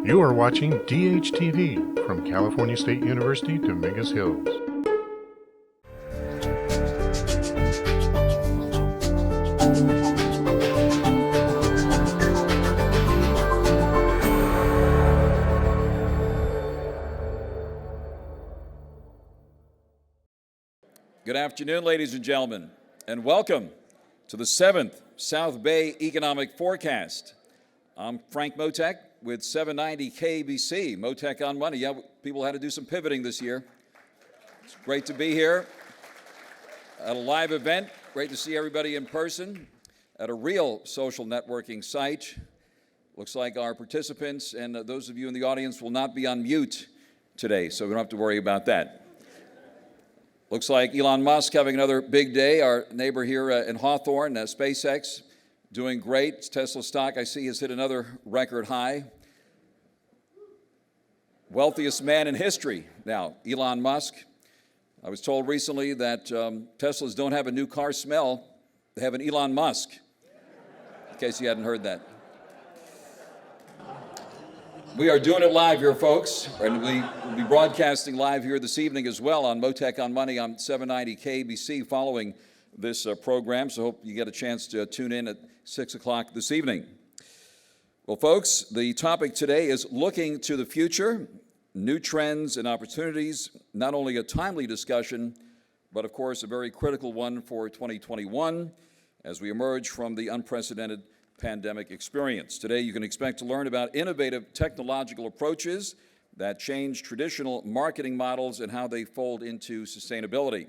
You are watching DHTV from California State University, Dominguez Hills. Good afternoon, ladies and gentlemen, and welcome to the 7th South Bay Economic Forecast. I'm Frank Motek with 790 KBC, Motek on Money. Yeah, people had to do some pivoting this year. It's great to be here at a live event. Great to see everybody in person at a real social networking site. Looks like our participants and those of you in the audience will not be on mute today, so we don't have to worry about that. Looks like Elon Musk having another big day. Our neighbor here in Hawthorne, SpaceX, doing great. Tesla stock, I see, has hit another record high. Wealthiest man in history now, Elon Musk. I was told recently that Teslas don't have a new car smell. They have an Elon Musk, in case you hadn't heard that. We are doing it live here, folks, and we will be broadcasting live here this evening as well on Motek on Money on 790 KBC following this program, so hope you get a chance to tune in at 6 o'clock this evening. Well, folks, the topic today is looking to the future, new trends and opportunities, not only a timely discussion, but of course a very critical one for 2021 as we emerge from the unprecedented pandemic experience. Today, you can expect to learn about innovative technological approaches that change traditional marketing models and how they fold into sustainability.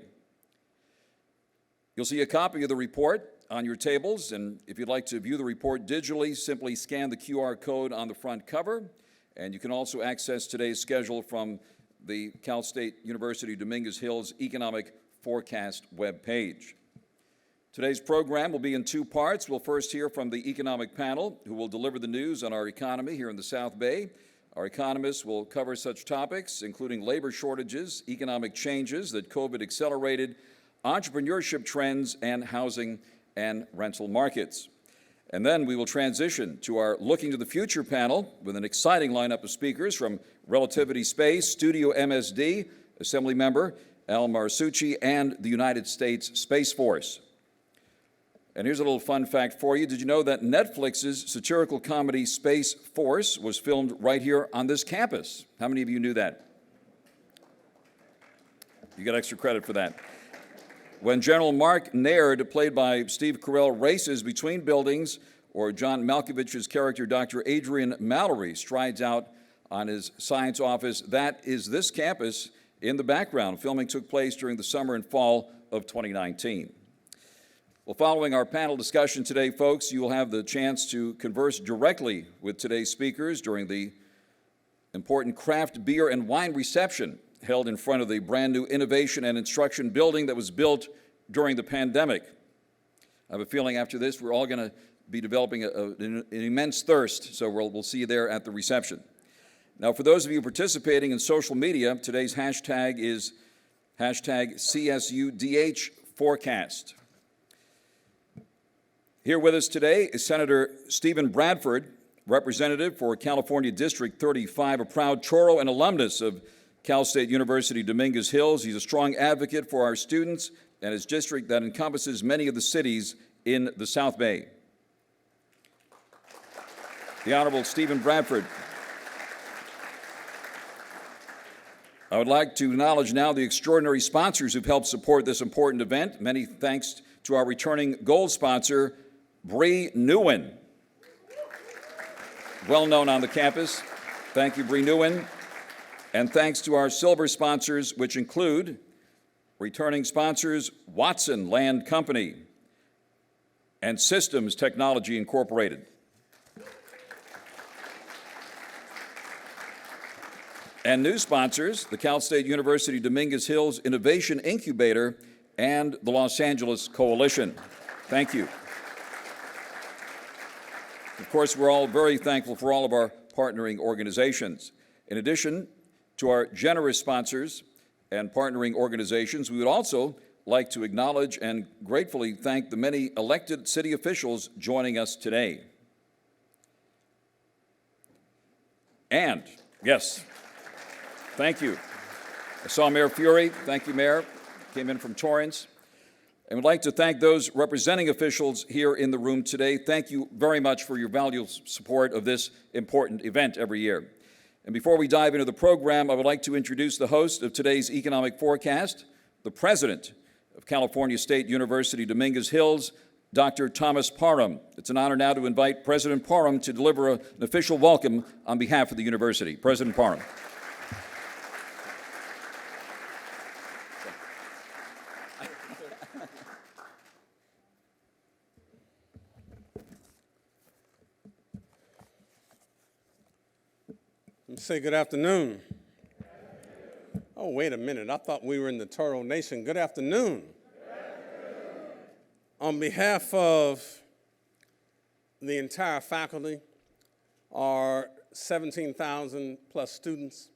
You'll see a copy of the report on your tables, and if you'd like to view the report digitally, simply scan the QR code on the front cover, and you can also access today's schedule from the Cal State University Dominguez Hills Economic Forecast webpage. Today's program will be in two parts. We'll first hear from the economic panel, who will deliver the news on our economy here in the South Bay. Our economists will cover such topics, including labor shortages, economic changes that COVID accelerated, entrepreneurship trends, and housing and rental markets. And then we will transition to our Looking to the Future panel with an exciting lineup of speakers from Relativity Space, Studio MSD, Assemblymember Al Marsucci, and the United States Space Force. And here's a little fun fact for you. Did you know that Netflix's satirical comedy Space Force was filmed right here on this campus? How many of you knew that? You got extra credit for that. When General Mark Naird, played by Steve Carell, races between buildings, or John Malkovich's character, Dr. Adrian Mallory, strides out on his science office, that is this campus in the background. Filming took place during the summer and fall of 2019. Well, following our panel discussion today, folks, you will have the chance to converse directly with today's speakers during the important craft beer and wine reception held in front of the brand new Innovation and Instruction building that was built during the pandemic. I have a feeling after this we're all going to be developing an immense thirst, so we'll see you there at the reception. Now, for those of you participating in social media, today's hashtag is hashtag CSUDHForecast. Here with us today is Senator Stephen Bradford, representative for California District 35, a proud Toro and alumnus of Cal State University Dominguez Hills. He's a strong advocate for our students and his district that encompasses many of the cities in the South Bay. The Honorable Stephen Bradford. I would like to acknowledge now the extraordinary sponsors who've helped support this important event. Many thanks to our returning gold sponsor, Bree Nguyen, well known on the campus. Thank you, Bree Nguyen. And thanks to our silver sponsors, which include returning sponsors Watson Land Company and Systems Technology Incorporated. And new sponsors, the Cal State University Dominguez Hills Innovation Incubator and the Los Angeles Coalition. Thank you. Of course, we're all very thankful for all of our partnering organizations. In addition to our generous sponsors and partnering organizations, we would also like to acknowledge and gratefully thank the many elected city officials joining us today. And, yes, thank you. I saw Mayor Fury. Thank you, Mayor. Came in from Torrance. And would like to thank those representing officials here in the room today. Thank you very much for your valuable support of this important event every year. And before we dive into the program, I would like to introduce the host of today's economic forecast, the president of California State University, Dominguez Hills, Dr. Thomas Parham. It's an honor now to invite President Parham to deliver an official welcome on behalf of the university. President Parham. Say good afternoon. Oh, wait a minute. I thought we were in the Toro Nation. Good afternoon. On behalf of the entire faculty, our 17,000 plus students,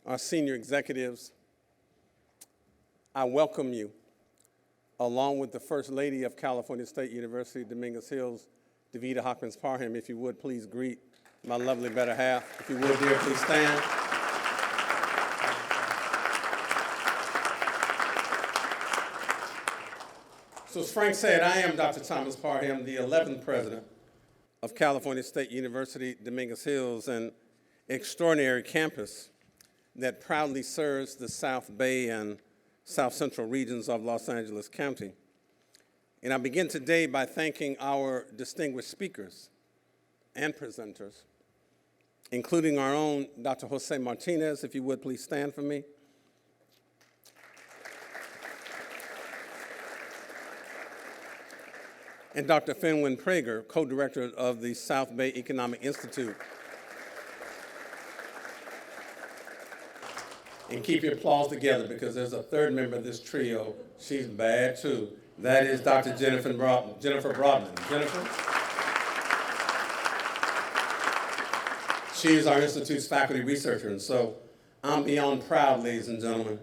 our senior executives, I welcome you, along with the First Lady of California State University, Dominguez Hills, Davida Hawkins Parham. If you would, please greet my lovely better half. If you would, dear, please stand. So as Frank said, I am Dr. Thomas Parham, the 11th president of California State University, Dominguez Hills, an extraordinary campus that proudly serves the South Bay and South Central regions of Los Angeles County. And I begin today by thanking our distinguished speakers and presenters, including our own Dr. Jose Martinez. If you would, please stand for me. And Dr. Finwin Prager, co-director of the South Bay Economic Institute. And keep your applause together because there's a third member of this trio. She's bad too. That is Dr. Jennifer Broadman. Jennifer? She is our Institute's faculty researcher, and so I'm beyond proud, ladies and gentlemen,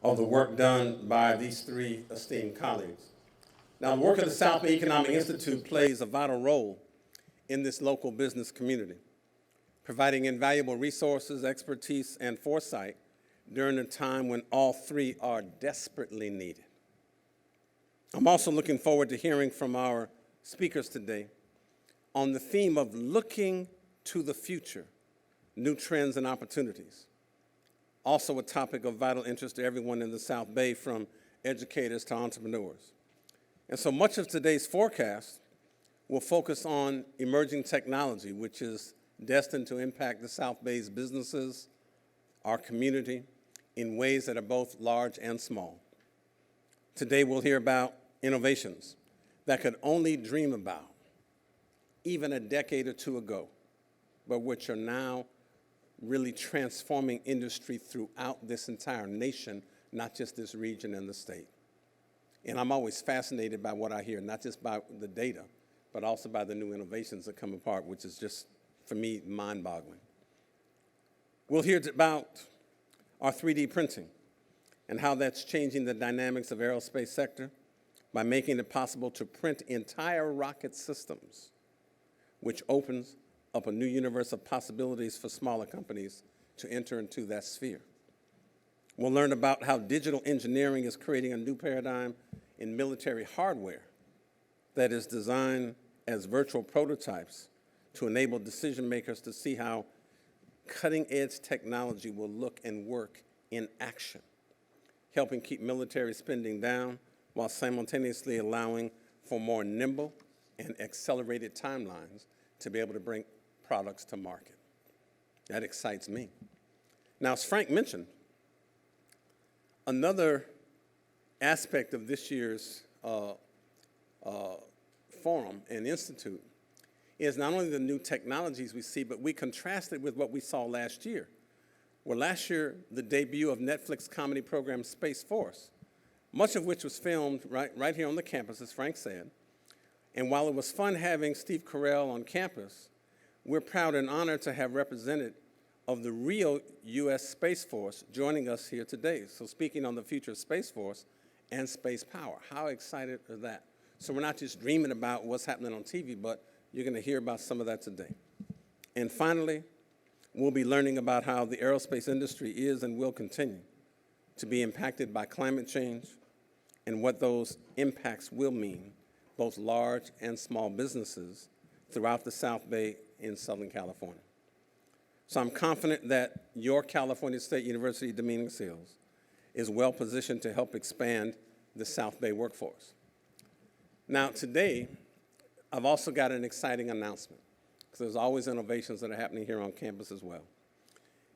of the work done by these three esteemed colleagues. Now, the work of the South Bay Economic Institute plays a vital role in this local business community, providing invaluable resources, expertise, and foresight during a time when all three are desperately needed. I'm also looking forward to hearing from our speakers today on the theme of looking to the future, new trends and opportunities. Also a topic of vital interest to everyone in the South Bay, from educators to entrepreneurs. And so much of today's forecast will focus on emerging technology, which is destined to impact the South Bay's businesses, our community, in ways that are both large and small. Today we'll hear about innovations that could only dream about even a decade or two ago, but which are now really transforming industry throughout this entire nation, not just this region and the state. And I'm always fascinated by what I hear, not just by the data, but also by the new innovations that come apart, which is just, for me, mind-boggling. We'll hear about our 3D printing and how that's changing the dynamics of aerospace sector by making it possible to print entire rocket systems, which opens up a new universe of possibilities for smaller companies to enter into that sphere. We'll learn about how digital engineering is creating a new paradigm in military hardware that is designed as virtual prototypes to enable decision makers to see how cutting-edge technology will look and work in action, helping keep military spending down while simultaneously allowing for more nimble and accelerated timelines to be able to bring products to market. That excites me. Now, as Frank mentioned, another aspect of this year's forum and institute is not only the new technologies we see, but we contrast it with what we saw last year. Well, last year, the debut of Netflix comedy program Space Force, much of which was filmed right here on the campus, as Frank said. And while it was fun having Steve Carell on campus, we're proud and honored to have represented of the real U.S. Space Force joining us here today. So speaking on the future of Space Force and space power. How excited is that? So we're not just dreaming about what's happening on TV, but you're going to hear about some of that today. And finally, we'll be learning about how the aerospace industry is and will continue to be impacted by climate change and what those impacts will mean, both large and small businesses throughout the South Bay in Southern California. So I'm confident that your California State University Dominguez Hills is well positioned to help expand the South Bay workforce. Now today, I've also got an exciting announcement, because there's always innovations that are happening here on campus as well.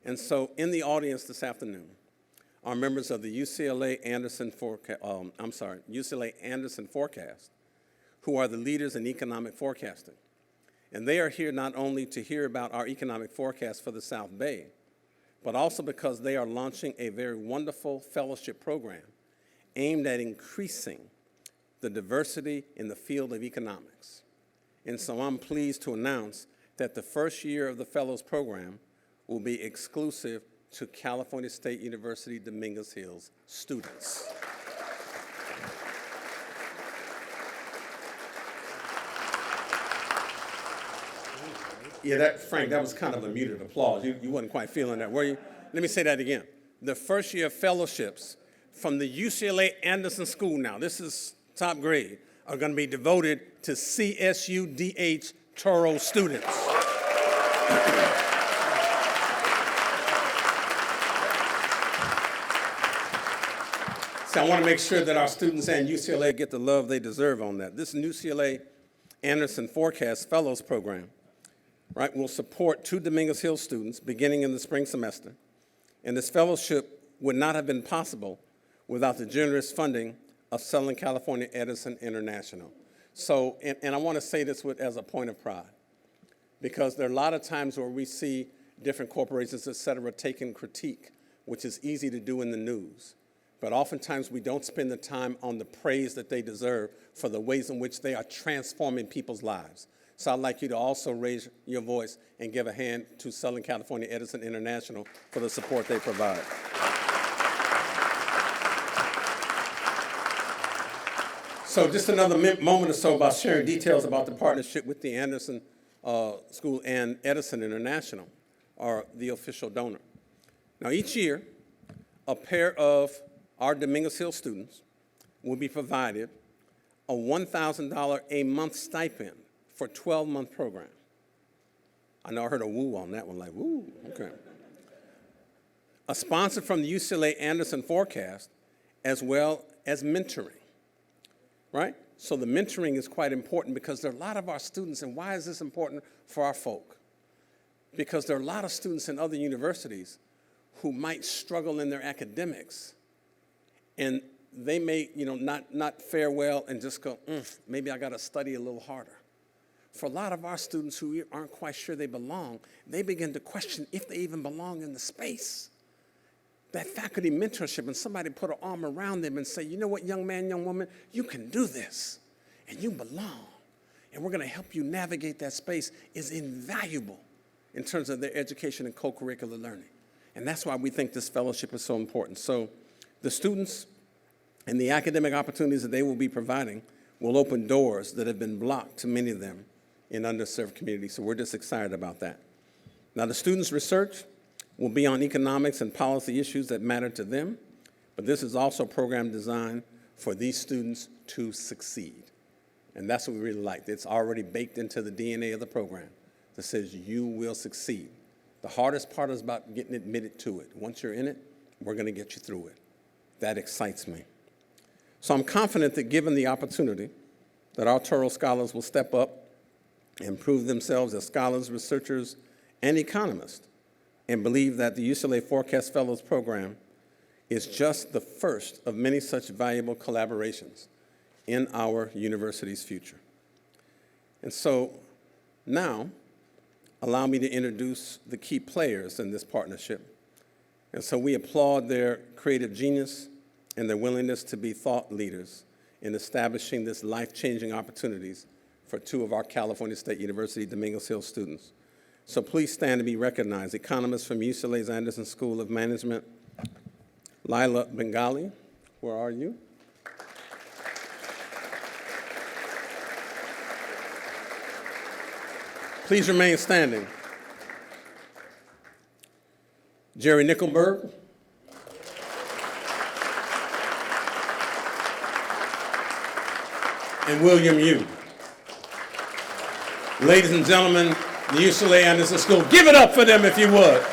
And so in the audience this afternoon are members of the UCLA Anderson Forecast, who are the leaders in economic forecasting. And they are here not only to hear about our economic forecast for the South Bay, but also because they are launching a very wonderful fellowship program aimed at increasing the diversity in the field of economics. And so I'm pleased to announce that the first year of the Fellows Program will be exclusive to California State University Dominguez Hills students. Yeah, Frank, that was kind of a muted applause. You wasn't quite feeling that, were you? Let me say that again. The first year of fellowships from the UCLA Anderson School, now this is top grade, are going to be devoted to CSUDH Touro students. So I want to make sure that our students and UCLA get the love they deserve on that. This UCLA Anderson Forecast Fellows Program, right, will support 2 Dominguez Hills students beginning in the spring semester. And this fellowship would not have been possible without the generous funding of Southern California Edison International. So, and I want to say this as a point of pride, because there are a lot of times where we see different corporations, et cetera, taking critique, which is easy to do in the news. But oftentimes we don't spend the time on the praise that they deserve for the ways in which they are transforming people's lives. So I'd like you to also raise your voice and give a hand to Southern California Edison International for the support they provide. So just another moment or so about sharing details about the partnership with the Anderson School and Edison International, are the official donor. Now each year, a pair of our Dominguez Hills students will be provided a $1,000 a month stipend for a 12-month program. I know I heard a woo on that one, like, woo, okay. A sponsor from the UCLA Anderson Forecast, as well as mentoring, right? So the mentoring is quite important because there are a lot of our students, and why is this important for our folk? Because there are a lot of students in other universities who might struggle in their academics, and they may, not fare well and just go, maybe I gotta study a little harder. For a lot of our students who aren't quite sure they belong, they begin to question if they even belong in the space. That faculty mentorship, and somebody put an arm around them and say, you know what, young man, young woman, you can do this, and you belong, and we're gonna help you navigate that space, is invaluable in terms of their education and co-curricular learning. And that's why we think this fellowship is so important. So the students and the academic opportunities that they will be providing will open doors that have been blocked to many of them in underserved communities. So we're just excited about that. Now the students' research will be on economics and policy issues that matter to them, but this is also a program designed for these students to succeed. And that's what we really like. It's already baked into the DNA of the program that says you will succeed. The hardest part is about getting admitted to it. Once you're in it, we're gonna get you through it. That excites me. So I'm confident that given the opportunity, that our Touro scholars will step up and prove themselves as scholars, researchers, and economists, and believe that the UCLA Forecast Fellows Program is just the first of many such valuable collaborations in our university's future. And so now, allow me to introduce the key players in this partnership. And so we applaud their creative genius and their willingness to be thought leaders in establishing this life-changing opportunities for 2 of our California State University Dominguez Hills students. So please stand to be recognized. Economists from UCLA's Anderson School of Management, Laila Bengali, where are you? Please remain standing. Jerry Nickelberg, and William Yu. Ladies and gentlemen, the UCLA Anderson School, give it up for them if you would.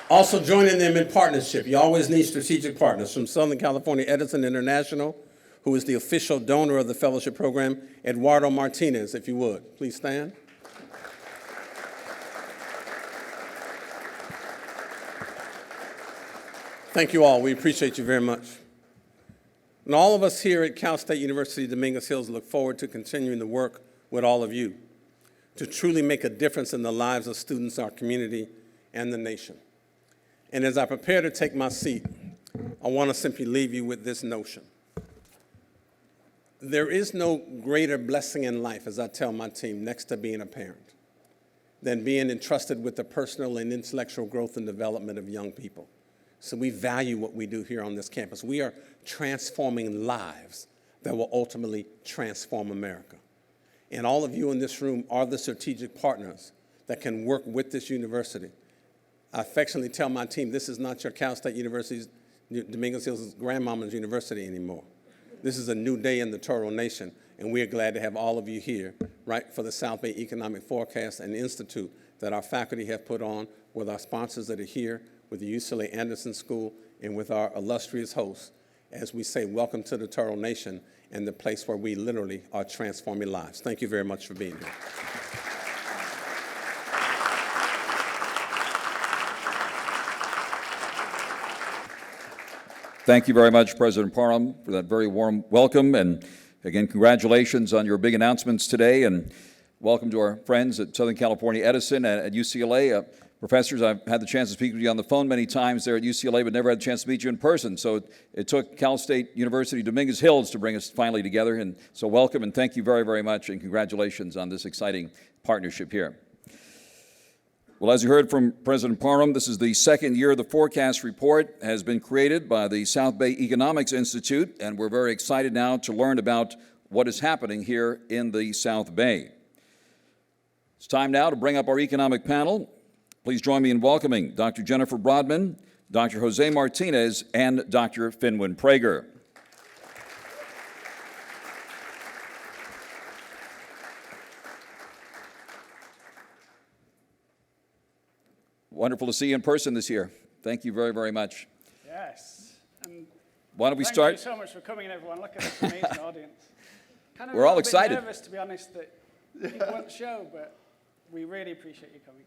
Also joining them in partnership, you always need strategic partners, from Southern California Edison International, who is the official donor of the fellowship program, Eduardo Martinez, if you would. Please stand. Thank you all. We appreciate you very much. And all of us here at Cal State University Dominguez Hills look forward to continuing the work with all of you to truly make a difference in the lives of students, our community, and the nation. And as I prepare to take my seat, I want to simply leave you with this notion. There is no greater blessing in life, as I tell my team, next to being a parent, than being entrusted with the personal and intellectual growth and development of young people. So we value what we do here on this campus. We are transforming lives that will ultimately transform America. And all of you in this room are the strategic partners that can work with this university. I affectionately tell my team, this is not your Cal State University's, Dominguez Hills' grandmama's university anymore. This is a new day in the Toro Nation, and we are glad to have all of you here, right, for the South Bay Economic Forecast and Institute that our faculty have put on, with our sponsors that are here, with the UCLA Anderson School, and with our illustrious hosts, as we say, welcome to the Toro Nation and the place where we literally are transforming lives. Thank you very much for being here. Thank you very much, President Parham, for that very warm welcome. And again, congratulations on your big announcements today. And welcome to our friends at Southern California Edison and at UCLA. Professors, I've had the chance to speak with you on the phone many times there at UCLA, but never had the chance to meet you in person. So it took Cal State University Dominguez Hills to bring us finally together. And so welcome and thank you very, very much. And congratulations on this exciting partnership here. Well, as you heard from President Parham, this is the second year the forecast report has been created by the South Bay Economics Institute, and we're very excited now to learn about what is happening here in the South Bay. It's time now to bring up our economic panel. Please join me in welcoming Dr. Jennifer Brodman, Dr. Jose Martinez, and Dr. Finwin Prager. Wonderful to see you in person this year. Thank you very, very much. Yes. And why don't we start? Thank you so much for coming, everyone. Look at this amazing audience. We're all excited. I'm nervous, to be honest, that people won't show, but we really appreciate you coming.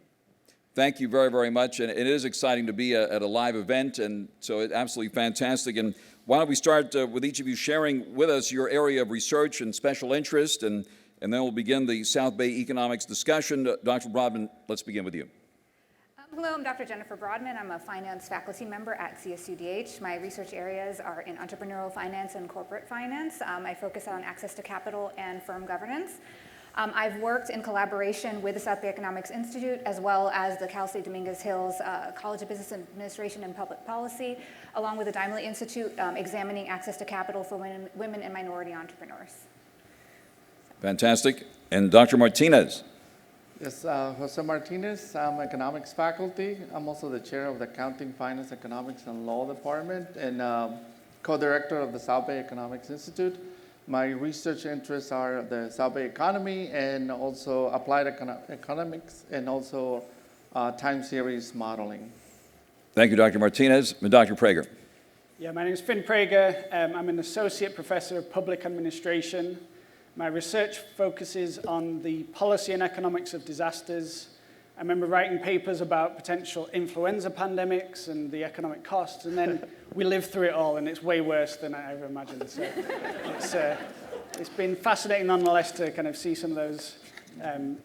Thank you very, very much. And it is exciting to be at a live event, and so it's absolutely fantastic. And why don't we start with each of you sharing with us your area of research and special interest, and then we'll begin the South Bay economics discussion. Dr. Brodman, let's begin with you. Hello, I'm Dr. Jennifer Brodman. I'm a finance faculty member at CSUDH. My research areas are in entrepreneurial finance and corporate finance. I focus on access to capital and firm governance. I've worked in collaboration with the South Bay Economics Institute, as well as the Cal State Dominguez Hills College of Business Administration and Public Policy, along with the Daimler Institute, examining access to capital for women and minority entrepreneurs. Fantastic. And Dr. Martinez. Yes, Jose Martinez, I'm economics faculty. I'm also the chair of the Accounting, Finance, Economics, and Law Department, and co-director of the South Bay Economics Institute. My research interests are the South Bay economy and also applied economics and also time series modeling. Thank you, Dr. Martinez. And Dr. Prager. Yeah, my name is Finn Prager. I'm an associate professor of public administration. My research focuses on the policy and economics of disasters. I remember writing papers about potential influenza pandemics and the economic costs, and then we lived through it all, and it's way worse than I ever imagined. So it's been fascinating nonetheless to kind of see some of those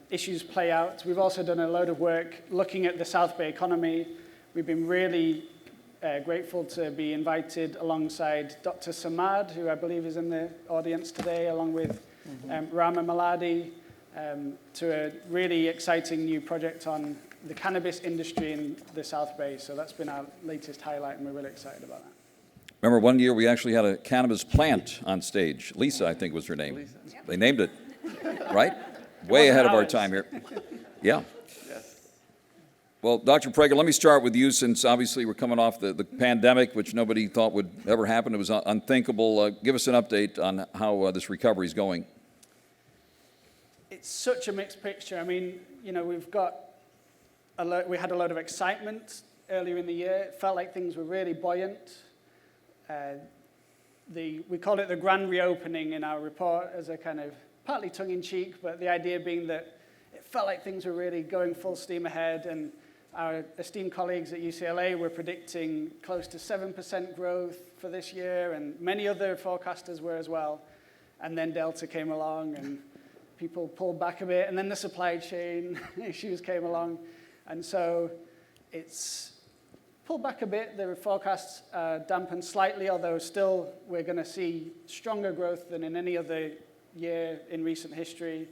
issues play out. We've also done a load of work looking at the South Bay economy. We've been really grateful to be invited alongside Dr. Samad, who I believe is in the audience today, along with Rama Maladi, to a really exciting new project on the cannabis industry in the South Bay. So that's been our latest highlight, and we're really excited about that. Remember one year we actually had a cannabis plant on stage. Lisa, I think was her name. Lisa. They named it, right? way wasn't ahead of our ours. time here. Yeah. Yes. Well, Dr. Prager, let me start with you, since obviously we're coming off the pandemic, which nobody thought would ever happen. It was unthinkable. Give us an update on how this recovery is going. It's such a mixed picture. I mean, you know, we had a lot of excitement earlier in the year. It felt like things were really buoyant. We called it the grand reopening in our report as a kind of partly tongue-in-cheek, but the idea being that it felt like things were really going full steam ahead, and our esteemed colleagues at UCLA were predicting close to 7% growth for this year, and many other forecasters were as well. And then Delta came along, and people pulled back a bit, and then the supply chain issues came along. And so it's pulled back a bit. The forecasts dampened slightly, although still we're going to see stronger growth than in any other year in recent history.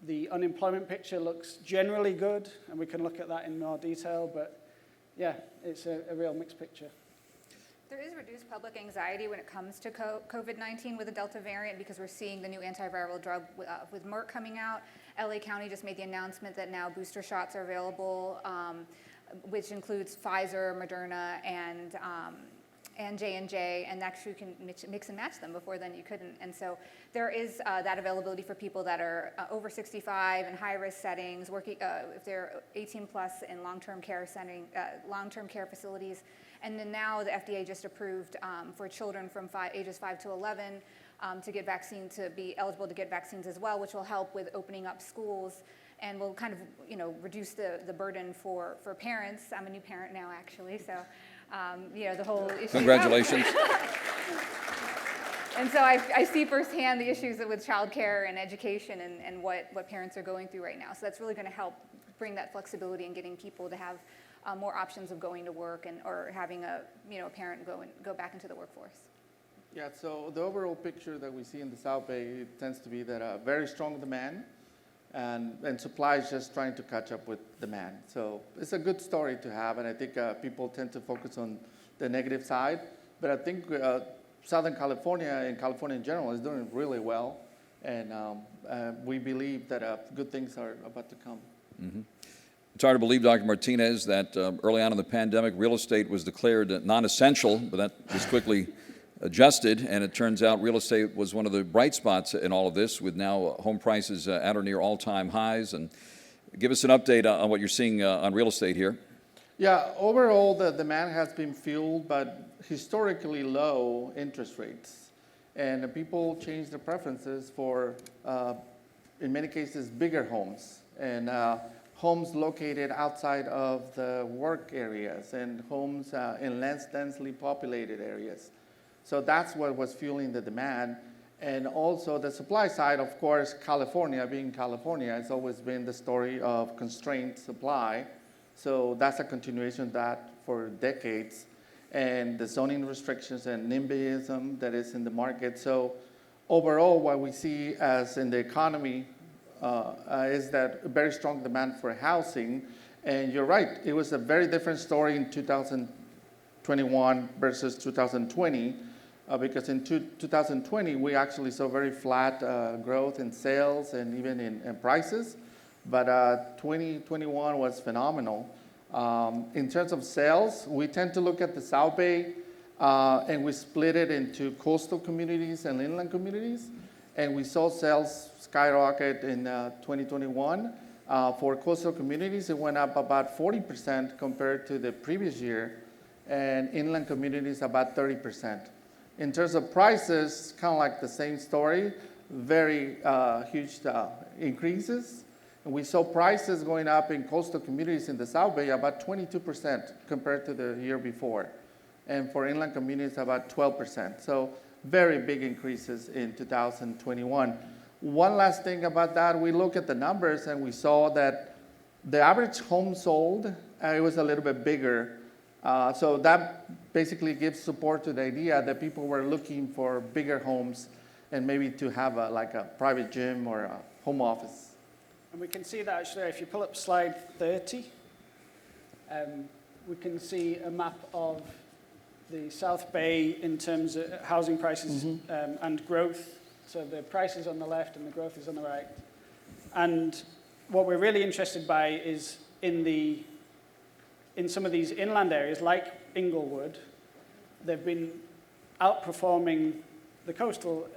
The unemployment picture looks generally good, and we can look at that in more detail, but yeah, it's a real mixed picture. There is reduced public anxiety when it comes to COVID-19 with the Delta variant, because we're seeing the new antiviral drug with Merck coming out. LA County just made the announcement that now booster shots are available, which includes Pfizer, Moderna, and J&J, and actually you can mix and match them. Before then you couldn't. And so there is that availability for people that are over 65 in high-risk settings, working if they're 18 plus in long-term care long-term care facilities. And then now the FDA just approved for children from ages 5 to 11 to get vaccine, to be eligible to get vaccines as well, which will help with opening up schools and will kind of, you know, reduce the burden for parents. I'm a new parent now, actually, so you know, the whole issue. Congratulations. And so I see firsthand the issues with childcare and education and what parents are going through right now. So that's really going to help bring that flexibility and getting people to have more options of going to work or having a parent go back into the workforce. Yeah, so the overall picture that we see in the South Bay, it tends to be that very strong demand, and supply is just trying to catch up with demand. So it's a good story to have, and I think people tend to focus on the negative side. But I think Southern California and California in general is doing really well, and we believe that good things are about to come. Mm-hmm. It's hard to believe, Dr. Martinez, that early on in the pandemic, real estate was declared non-essential, but that was quickly adjusted, and it turns out real estate was one of the bright spots in all of this, with now home prices at or near all-time highs. And give us an update on what you're seeing on real estate here. Yeah, overall, the demand has been fueled by historically low interest rates, and people change their preferences for, in many cases, bigger homes, and homes located outside of the work areas, and homes in less densely populated areas. So that's what was fueling the demand. And also the supply side, of course, California, being California, has always been the story of constrained supply. So that's a continuation of that for decades. And the zoning restrictions and NIMBYism that is in the market. So overall, what we see as in the economy is that very strong demand for housing. And you're right, it was a very different story in 2021 versus 2020. Because in 2020, we actually saw very flat growth in sales and even in prices. But 2021 was phenomenal. In terms of sales, we tend to look at the South Bay, and we split it into coastal communities and inland communities. And we saw sales skyrocket in 2021. For coastal communities, it went up about 40% compared to the previous year, and inland communities about 30%. In terms of prices, kind of like the same story, very huge increases. And we saw prices going up in coastal communities in the South Bay about 22% compared to the year before. And for inland communities, about 12%. So very big increases in 2021. One last thing about that, we look at the numbers and we saw that the average home sold, it was a little bit bigger. So that basically gives support to the idea that people were looking for bigger homes and maybe to have like a private gym or a home office. And we can see that actually, if you pull up slide 30, we can see a map of the South Bay in terms of housing prices and growth. So the price is on the left and the growth is on the right. And what we're really interested by is in some of these inland areas, like Inglewood, they've been outperforming the coastal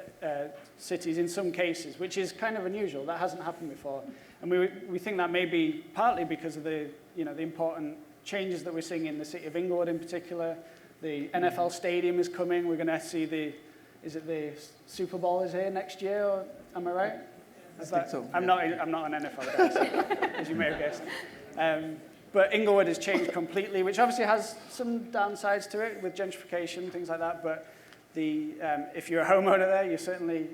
cities in some cases, which is kind of unusual. That hasn't happened before. And we think that may be partly because of the important changes that we're seeing in the city of Inglewood in particular. The NFL stadium is coming. We're going to see the Super Bowl is here next year, or, am I right? I think so. I'm not an NFL guy, so, as you may have guessed. But Inglewood has changed completely, which obviously has some downsides to it with gentrification, things like that. But if you're a homeowner there, you're certainly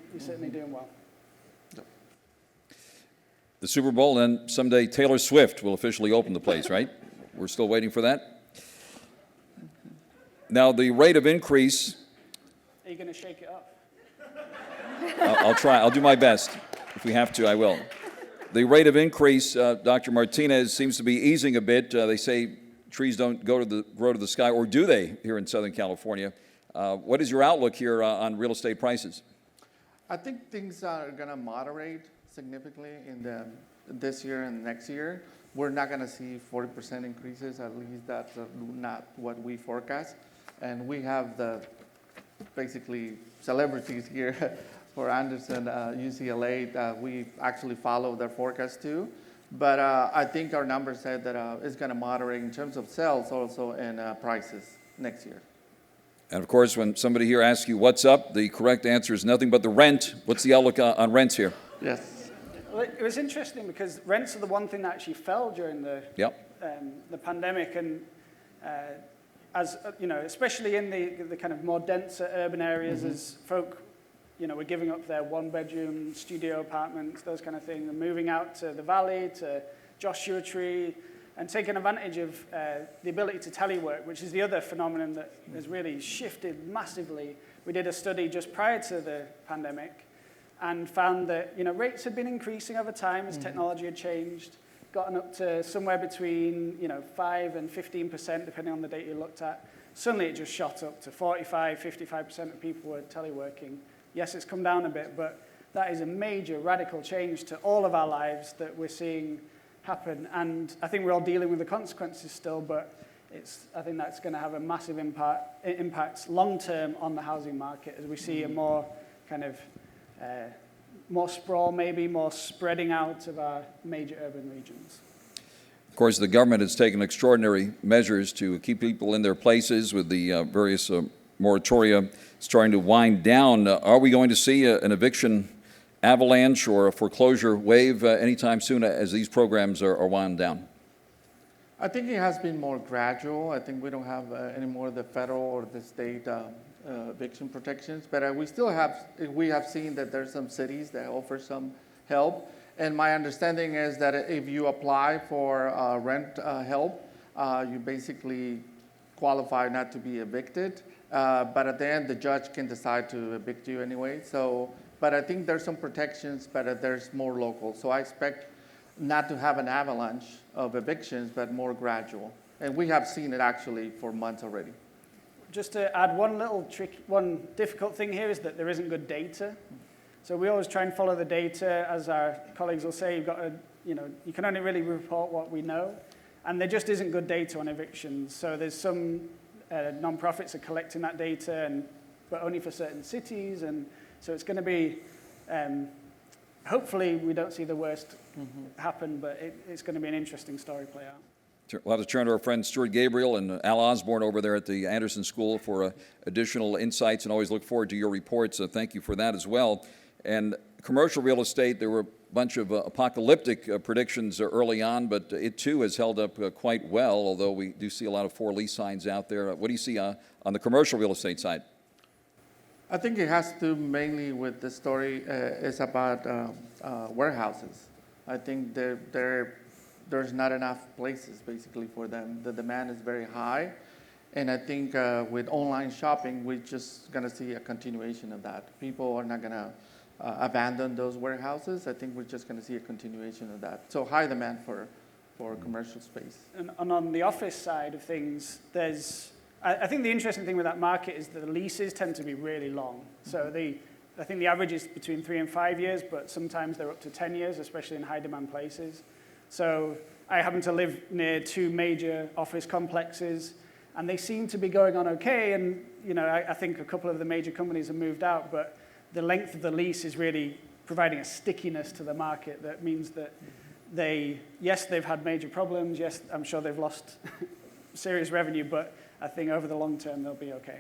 doing well. The Super Bowl, and someday Taylor Swift will officially open the place, right? We're still waiting for that. Now, the rate of increase... Are you going to shake it up? I'll try. I'll do my best. If we have to, I will. The rate of increase, Dr. Martinez, seems to be easing a bit. They say trees don't grow to the sky, or do they here in Southern California? What is your outlook here on real estate prices? I think things are going to moderate significantly in this year and next year. We're not going to see 40% increases, at least that's not what we forecast. And we have basically celebrities here for Anderson, UCLA. We actually follow their forecast too. But I think our numbers said that it's going to moderate in terms of sales also and prices next year. And of course, when somebody here asks you what's up, the correct answer is nothing but the rent. What's the outlook on rents here? Yes. Well, it was interesting because rents are the one thing that actually fell during the pandemic, and as you know, especially in the kind of more denser urban areas, as folk, were giving up their one-bedroom studio apartments, those kind of things, and moving out to the valley, to Joshua Tree, and taking advantage of the ability to telework, which is the other phenomenon that has really shifted massively. We did a study just prior to the pandemic and found that rates had been increasing over time as technology had changed, gotten up to somewhere between 5 and 15%, depending on the data you looked at. Suddenly it just shot up to 45, 55% of people were teleworking. Yes, it's come down a bit, but that is a major radical change to all of our lives that we're seeing happen. And I think we're all dealing with the consequences still, but I think that's going to have a massive impact long-term on the housing market as we see a more kind of more sprawl, maybe more spreading out of our major urban regions. Of course, the government has taken extraordinary measures to keep people in their places with the various moratoria starting to wind down. Are we going to see an eviction avalanche or a foreclosure wave anytime soon as these programs are wound down? I think it has been more gradual. I think we don't have any more of the federal or the state eviction protections, but we have seen that there's some cities that offer some help. And my understanding is that if you apply for rent help, you basically qualify not to be evicted. But at the end, the judge can decide to evict you anyway. But I think there's some protections, but there's more local. So I expect not to have an avalanche of evictions, but more gradual. And we have seen it actually for months already. Just to add one difficult thing here is that there isn't good data. So we always try and follow the data, as our colleagues will say. You can only really report what we know, and there just isn't good data on evictions. So there's some nonprofits are collecting that data, but only for certain cities, and so it's going to be. Hopefully, we don't see the worst happen, but it's going to be an interesting story play out. We'll have to turn to our friend Stuart Gabriel and Al Osborne over there at the Anderson School for additional insights, and always look forward to your reports. Thank you for that as well. And commercial real estate, there were a bunch of apocalyptic predictions early on, but it too has held up quite well, although we do see a lot of for lease signs out there. What do you see on the commercial real estate side? I think it has to do mainly with the story is about warehouses. I think there's not enough places basically for them. The demand is very high. And I think with online shopping, we're just going to see a continuation of that. People are not going to abandon those warehouses. I think we're just going to see a continuation of that. So high demand for commercial space. And on the office side of things, I think the interesting thing with that market is that the leases tend to be really long. So I think the average is between 3 and 5 years, but sometimes they're up to 10 years, especially in high demand places. So I happen to live near 2 major office complexes, and they seem to be going on okay. And I think a couple of the major companies have moved out, but the length of the lease is really providing a stickiness to the market that means that they've had major problems. Yes, I'm sure they've lost serious revenue, but I think over the long term, they'll be okay.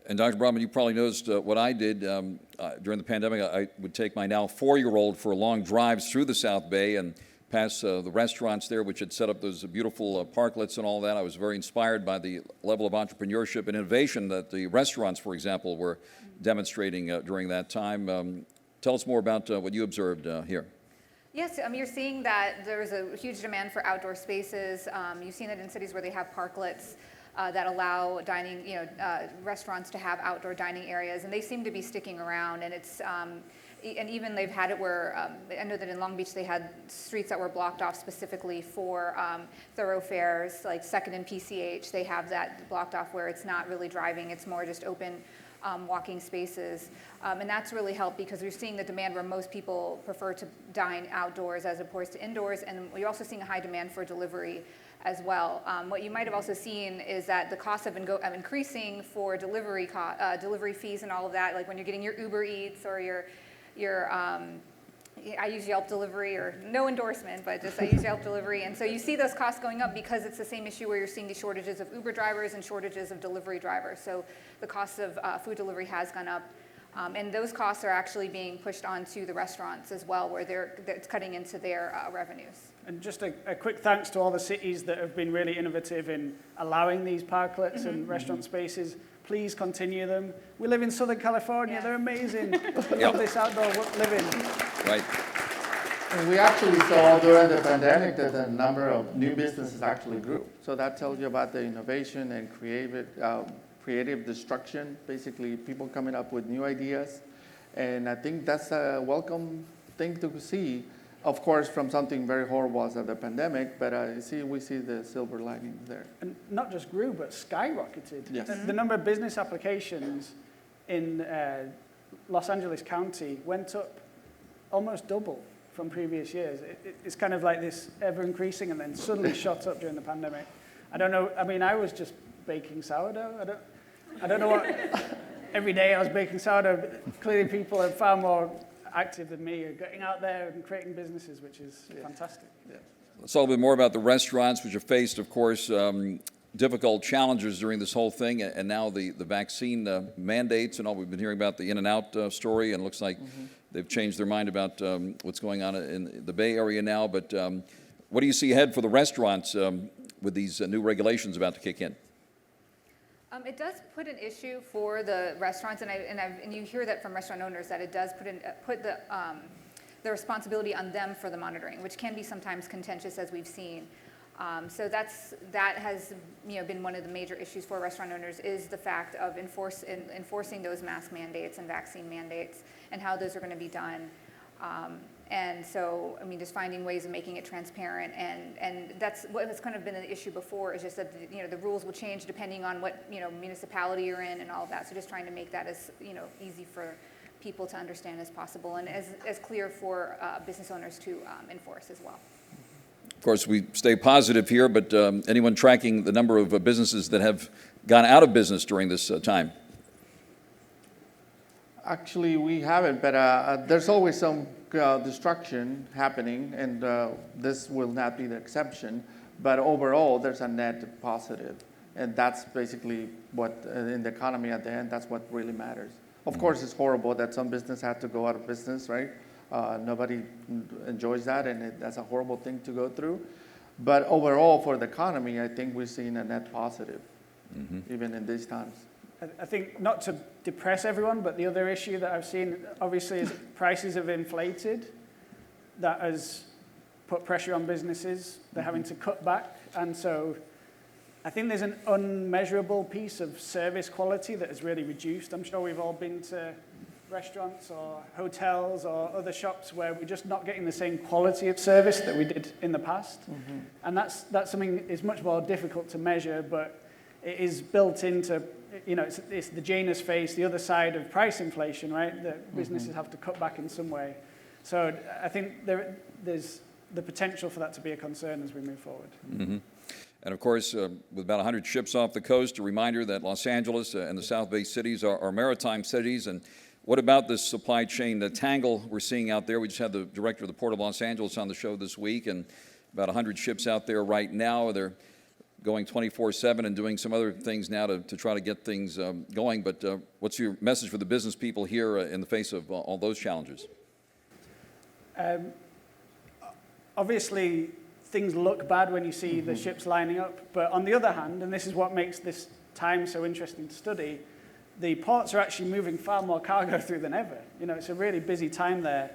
And Dr. Brodman, you probably noticed what I did during the pandemic. I would take my now 4-year-old for long drives through the South Bay and past the restaurants there, which had set up those beautiful parklets and all that. I was very inspired by the level of entrepreneurship and innovation that the restaurants, for example, were demonstrating during that time. Tell us more about what you observed here. Yes, you're seeing that there's a huge demand for outdoor spaces. You've seen it in cities where they have parklets that allow dining, restaurants to have outdoor dining areas, and they seem to be sticking around. And it's and even they've had it where I know that in Long Beach they had streets that were blocked off specifically for thoroughfares, like 2nd and PCH. They have that blocked off where it's not really driving; it's more just open walking spaces, and that's really helped because we're seeing the demand where most people prefer to dine outdoors as opposed to indoors, and we're also seeing a high demand for delivery as well. What you might have also seen is that the costs have been increasing for delivery fees and all of that. Like when you're getting your Uber Eats or your I use Yelp Delivery, or no endorsement, but just I use Yelp Delivery. And so you see those costs going up because it's the same issue where you're seeing the shortages of Uber drivers and shortages of delivery drivers. So the cost of food delivery has gone up. And those costs are actually being pushed onto the restaurants as well, where it's cutting into their revenues. And just a quick thanks to all the cities that have been really innovative in allowing these parklets and restaurant spaces. Please continue them. We live in Southern California. They're amazing. Love this outdoor living. Right. And we actually saw during the pandemic that the number of new businesses actually grew. So that tells you about the innovation and creative destruction, basically people coming up with new ideas. And I think that's a welcome thing to see. Of course, from something very horrible as the pandemic, but we see the silver lining there. And not just grew, but skyrocketed. Yes. The number of business applications in Los Angeles County went up almost double from previous years. It's kind of like this ever increasing and then suddenly shot up during the pandemic. I don't know, I mean, I was just baking sourdough. I don't know what, every day I was baking sourdough. Clearly people are far more active than me, getting out there and creating businesses, which is fantastic. Yeah. Let's talk a bit more about the restaurants, which have faced, of course, difficult challenges during this whole thing, and now the vaccine mandates and all. We've been hearing about the In-N-Out story, and it looks like they've changed their mind about what's going on in the Bay Area now. But what do you see ahead for the restaurants with these new regulations about to kick in? It does put an issue for the restaurants, and you hear that from restaurant owners, that it does put the responsibility on them for the monitoring, which can be sometimes contentious, as we've seen. So that has been one of the major issues for restaurant owners, is the fact of enforcing those mask mandates and vaccine mandates and how those are going to be done. And so, I mean, just finding ways of making it transparent, and that's what has kind of been an issue before, is just that the rules will change depending on what municipality you're in and all of that. So just trying to make that as easy for people to understand as possible, and as clear for business owners to enforce as well. Of course, we stay positive here, but anyone tracking the number of businesses that have gone out of business during this time? Actually, we haven't, but there's always some destruction happening, and this will not be the exception. But overall, there's a net positive, and that's basically what, in the economy at the end, that's what really matters. Of course, it's horrible that some business had to go out of business, right? Nobody enjoys that, and that's a horrible thing to go through. But overall, for the economy, I think we're seeing a net positive, even in these times. I think, not to depress everyone, but the other issue that I've seen, obviously, is prices have inflated. That has put pressure on businesses. They're having to cut back. And so I think there's an unmeasurable piece of service quality that has really reduced. I'm sure we've all been to restaurants or hotels or other shops where we're just not getting the same quality of service that we did in the past. And that's something that's much more difficult to measure, but it is built into you know, it's the Janus face, the other side of price inflation, right? That businesses have to cut back in some way. So I think there's the potential for that to be a concern as we move forward. Mm-hmm. And of course, with about 100 ships off the coast, a reminder that Los Angeles and the South Bay cities are maritime cities. And what about this supply chain tangle we're seeing out there? We just had the director of the Port of Los Angeles on the show this week, and about 100 ships out there right now. They're going 24/7 and doing some other things now to try to get things going. But what's your message for the business people here in the face of all those challenges? Obviously, things look bad when you see the ships lining up, but on the other hand, and this is what makes this time so interesting to study, the ports are actually moving far more cargo through than ever. You know, it's a really busy time there.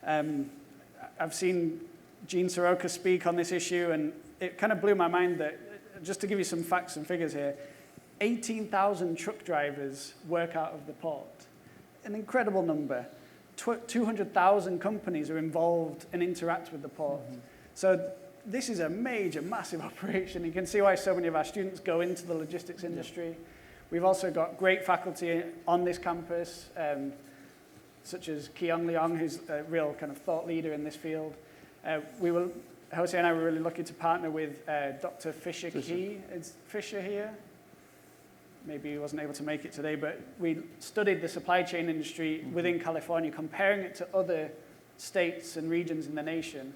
I've seen Gene Soroka speak on this issue, and it kind of blew my mind that, just to give you some facts and figures here, 18,000 truck drivers work out of the port. An incredible number. 200,000 companies are involved and interact with the port. So this is a major, massive operation. You can see why so many of our students go into the logistics industry. We've also got great faculty on this campus, such as Keong Leong, who's a real kind of thought leader in this field. Jose and I were really lucky to partner with Dr. Fisher Key. Is Fisher here? Maybe he wasn't able to make it today, but we studied the supply chain industry within California, comparing it to other states and regions in the nation.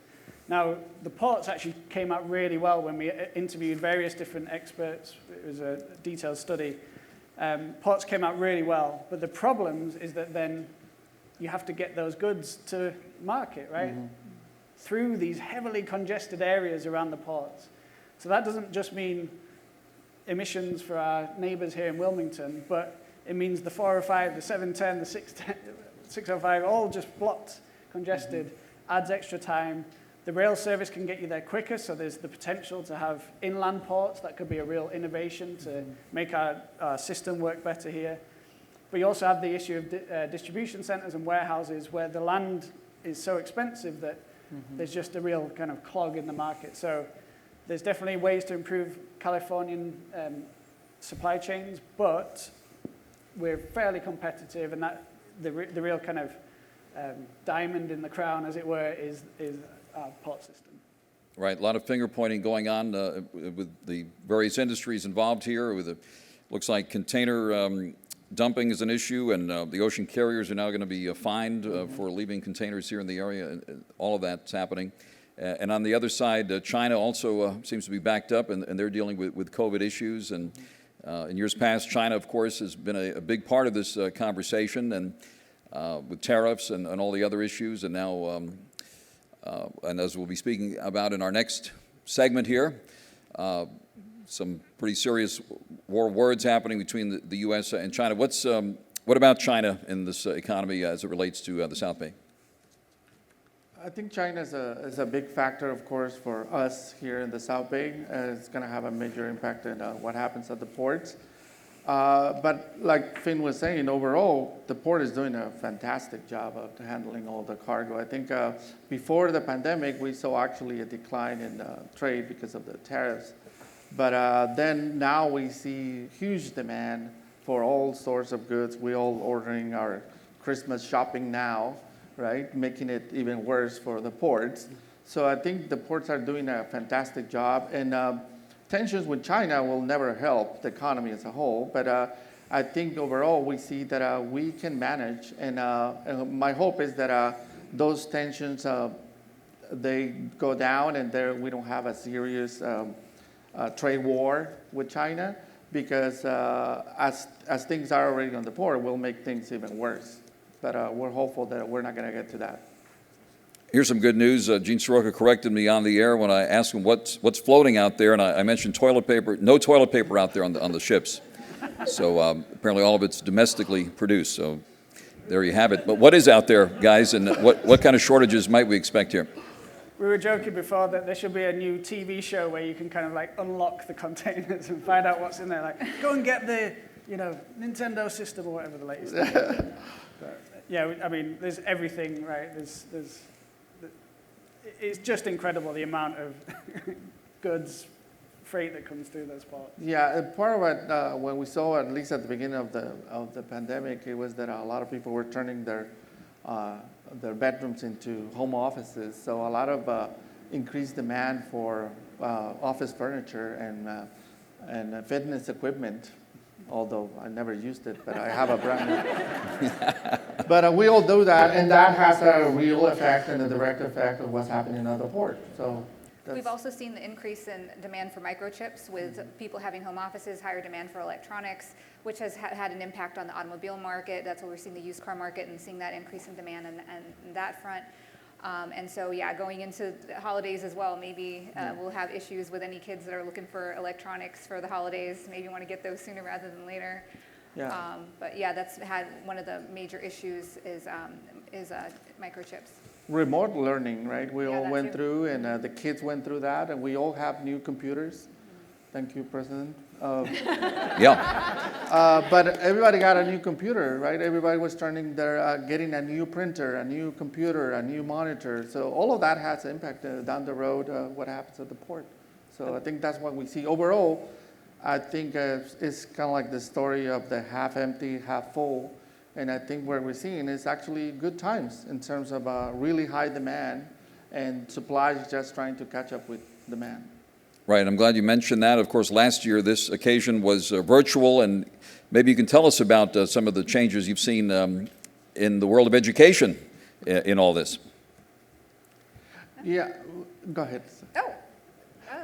Now, the ports actually came out really well when we interviewed various different experts. It was a detailed study. Ports came out really well, but the problem is that then you have to get those goods to market, right? Through these heavily congested areas around the ports. So that doesn't just mean emissions for our neighbors here in Wilmington, but it means the 405, the 710, the 605, all just blocked, congested, adds extra time. The rail service can get you there quicker, so there's the potential to have inland ports. That could be a real innovation to make our system work better here. But you also have the issue of distribution centers and warehouses where the land is so expensive that there's just a real kind of clog in the market. So there's definitely ways to improve Californian supply chains, but we're fairly competitive, and that the real kind of diamond in the crown, as it were, is our port system. Right, a lot of finger pointing going on with the various industries involved here. Looks like container dumping is an issue, and the ocean carriers are now going to be fined for leaving containers here in the area. All of that's happening. And on the other side, China also seems to be backed up, and they're dealing with COVID issues. And in years past, China, of course, has been a big part of this conversation, and with tariffs and all the other issues. And now, and as we'll be speaking about in our next segment here, some pretty serious war words happening between the U.S. and China. What about China in this economy as it relates to the South Bay? I think China is a big factor, of course, for us here in the South Bay. It's going to have a major impact on what happens at the ports. But like Finn was saying, overall, the port is doing a fantastic job of handling all the cargo. I think before the pandemic, we saw actually a decline in trade because of the tariffs. But then now we see huge demand for all sorts of goods. We're all ordering our Christmas shopping now, right? Making it even worse for the ports. So I think the ports are doing a fantastic job. And tensions with China will never help the economy as a whole. But I think overall we see that we can manage. And my hope is that those tensions, they go down and we don't have a serious trade war with China. Because as things are already on the port, we'll make things even worse. But we're hopeful that we're not going to get to that. Here's some good news. Gene Soroka corrected me on the air when I asked him what's floating out there, and I mentioned toilet paper. No toilet paper out there on the ships. So apparently all of it's domestically produced. So there you have it. But what is out there, guys, and what kind of shortages might we expect here? We were joking before that there should be a new TV show where you can kind of like unlock the containers and find out what's in there. Like, go and get the, Nintendo system or whatever the latest thing is. But, yeah, I mean, there's everything, right? It's just incredible the amount of goods freight that comes through those ports. Yeah, part of it, when we saw, at least at the beginning of the pandemic, it was that a lot of people were turning their bedrooms into home offices. So a lot of increased demand for office furniture and fitness equipment. Although I never used it, but I have a brand. But we all do that, and that has a real effect and a direct effect of what's happening on the port. So We've also seen the increase in demand for microchips with people having home offices, higher demand for electronics, which has had an impact on the automobile market. That's where we're seeing the used car market and seeing that increase in demand and that front. And so, yeah, going into the holidays as well, maybe we'll have issues with any kids that are looking for electronics for the holidays. Maybe want to get those sooner rather than later. yeah. But yeah, that's had one of the major issues is microchips. Remote learning, right? We Yeah, all that went too. through, and the kids went through that, and we all have new computers. Thank you, President. Yeah. But everybody got a new computer, right? Everybody was getting a new printer, a new computer, a new monitor. So all of that has impact down the road, what happens at the port. So I think that's what we see. Overall, I think it's kind of like the story of the half empty, half full. And I think what we're seeing is actually good times in terms of really high demand and supply is just trying to catch up with demand. Right, I'm glad you mentioned that. Of course, last year this occasion was virtual, and maybe you can tell us about some of the changes you've seen in the world of education in all this. Yeah, go ahead. Oh,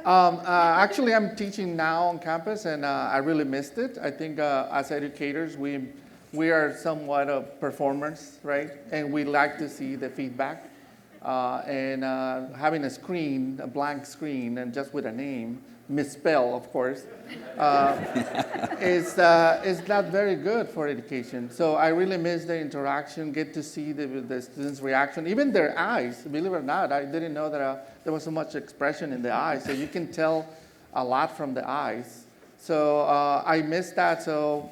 Actually, I'm teaching now on campus, and I really missed it. I think as educators, we are somewhat of performers, right? And we like to see the feedback. And having a screen, a blank screen, and just with a name, misspell, of course, is not very good for education. So I really miss the interaction, get to see the students' reaction, even their eyes. Believe it or not, I didn't know that there was so much expression in the eyes. So you can tell a lot from the eyes. So I miss that. So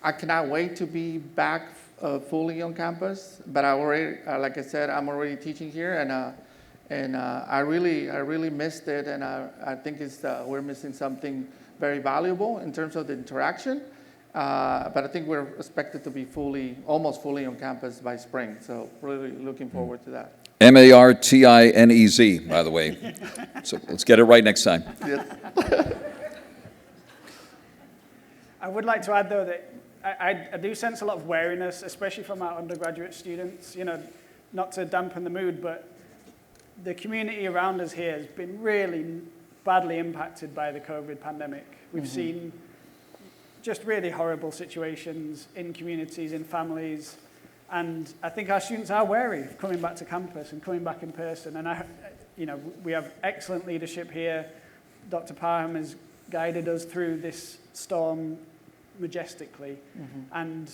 I cannot wait to be back fully on campus. But I already, like I said, I'm already teaching here, and I really missed it. And I think we're missing something very valuable in terms of the interaction. But I think we're expected to be almost fully on campus by spring. So really looking forward to that. Martinez, by the way. So let's get it right next time. I would like to add, though, that I do sense a lot of wariness, especially from our undergraduate students. You know, not to dampen the mood, but the community around us here has been really badly impacted by the COVID pandemic. We've seen just really horrible situations in communities, in families, and I think our students are wary of coming back to campus and coming back in person. And we have excellent leadership here. Dr. Parham has guided us through this storm majestically, and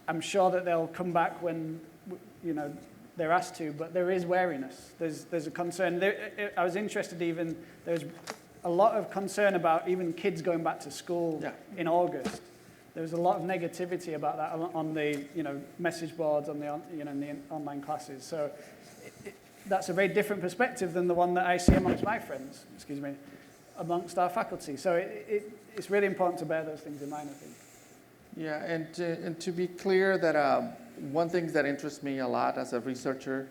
I'm sure that they'll come back when they're asked to, but there is wariness. There's a concern. I was interested there's a lot of concern about even kids going back to school in August. There was a lot of negativity about that on the message boards, on the in the online classes. So that's a very different perspective than the one that I see amongst my friends. Amongst our faculty. So it's really important to bear those things in mind, I think. Yeah, and to be clear that one thing that interests me a lot as a researcher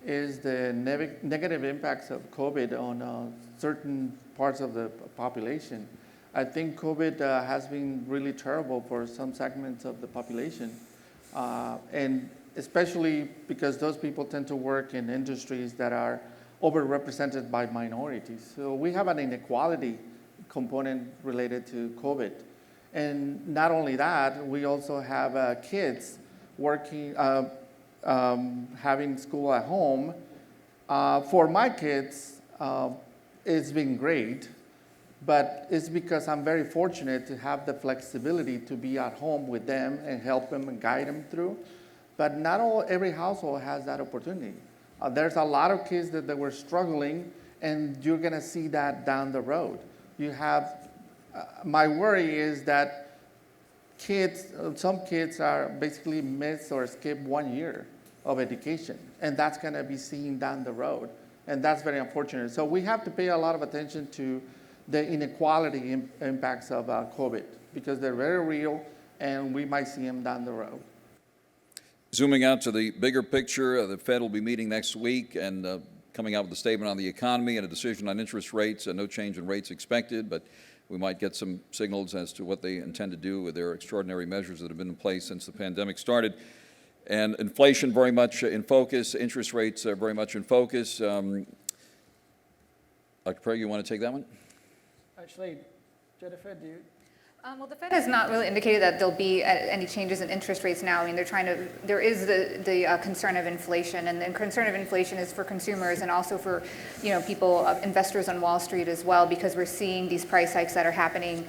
is the negative impacts of COVID on certain parts of the population. I think COVID has been really terrible for some segments of the population, and especially because those people tend to work in industries that are overrepresented by minorities. So we have an inequality component related to COVID. And not only that, we also have kids working, having school at home. For my kids, it's been great, but it's because I'm very fortunate to have the flexibility to be at home with them and help them and guide them through. But not every household has that opportunity. There's a lot of kids that were struggling, and you're going to see that down the road. You have, my worry is that some kids are basically miss or skip 1 year of education, and that's going to be seen down the road. And that's very unfortunate. So we have to pay a lot of attention to the inequality impacts of COVID, because they're very real, and we might see them down the road. Zooming out to the bigger picture, the Fed will be meeting next week and coming out with a statement on the economy and a decision on interest rates. No change in rates expected, but we might get some signals as to what they intend to do with their extraordinary measures that have been in place since the pandemic started. And inflation very much in focus, interest rates very much in focus. Dr. Prager, you want to take that one? Actually, Jennifer, do you? Well, the Fed has not really indicated that there'll be any changes in interest rates now. I mean, there is the concern of inflation, and the concern of inflation is for consumers and also for, people, investors on Wall Street as well, because we're seeing these price hikes that are happening.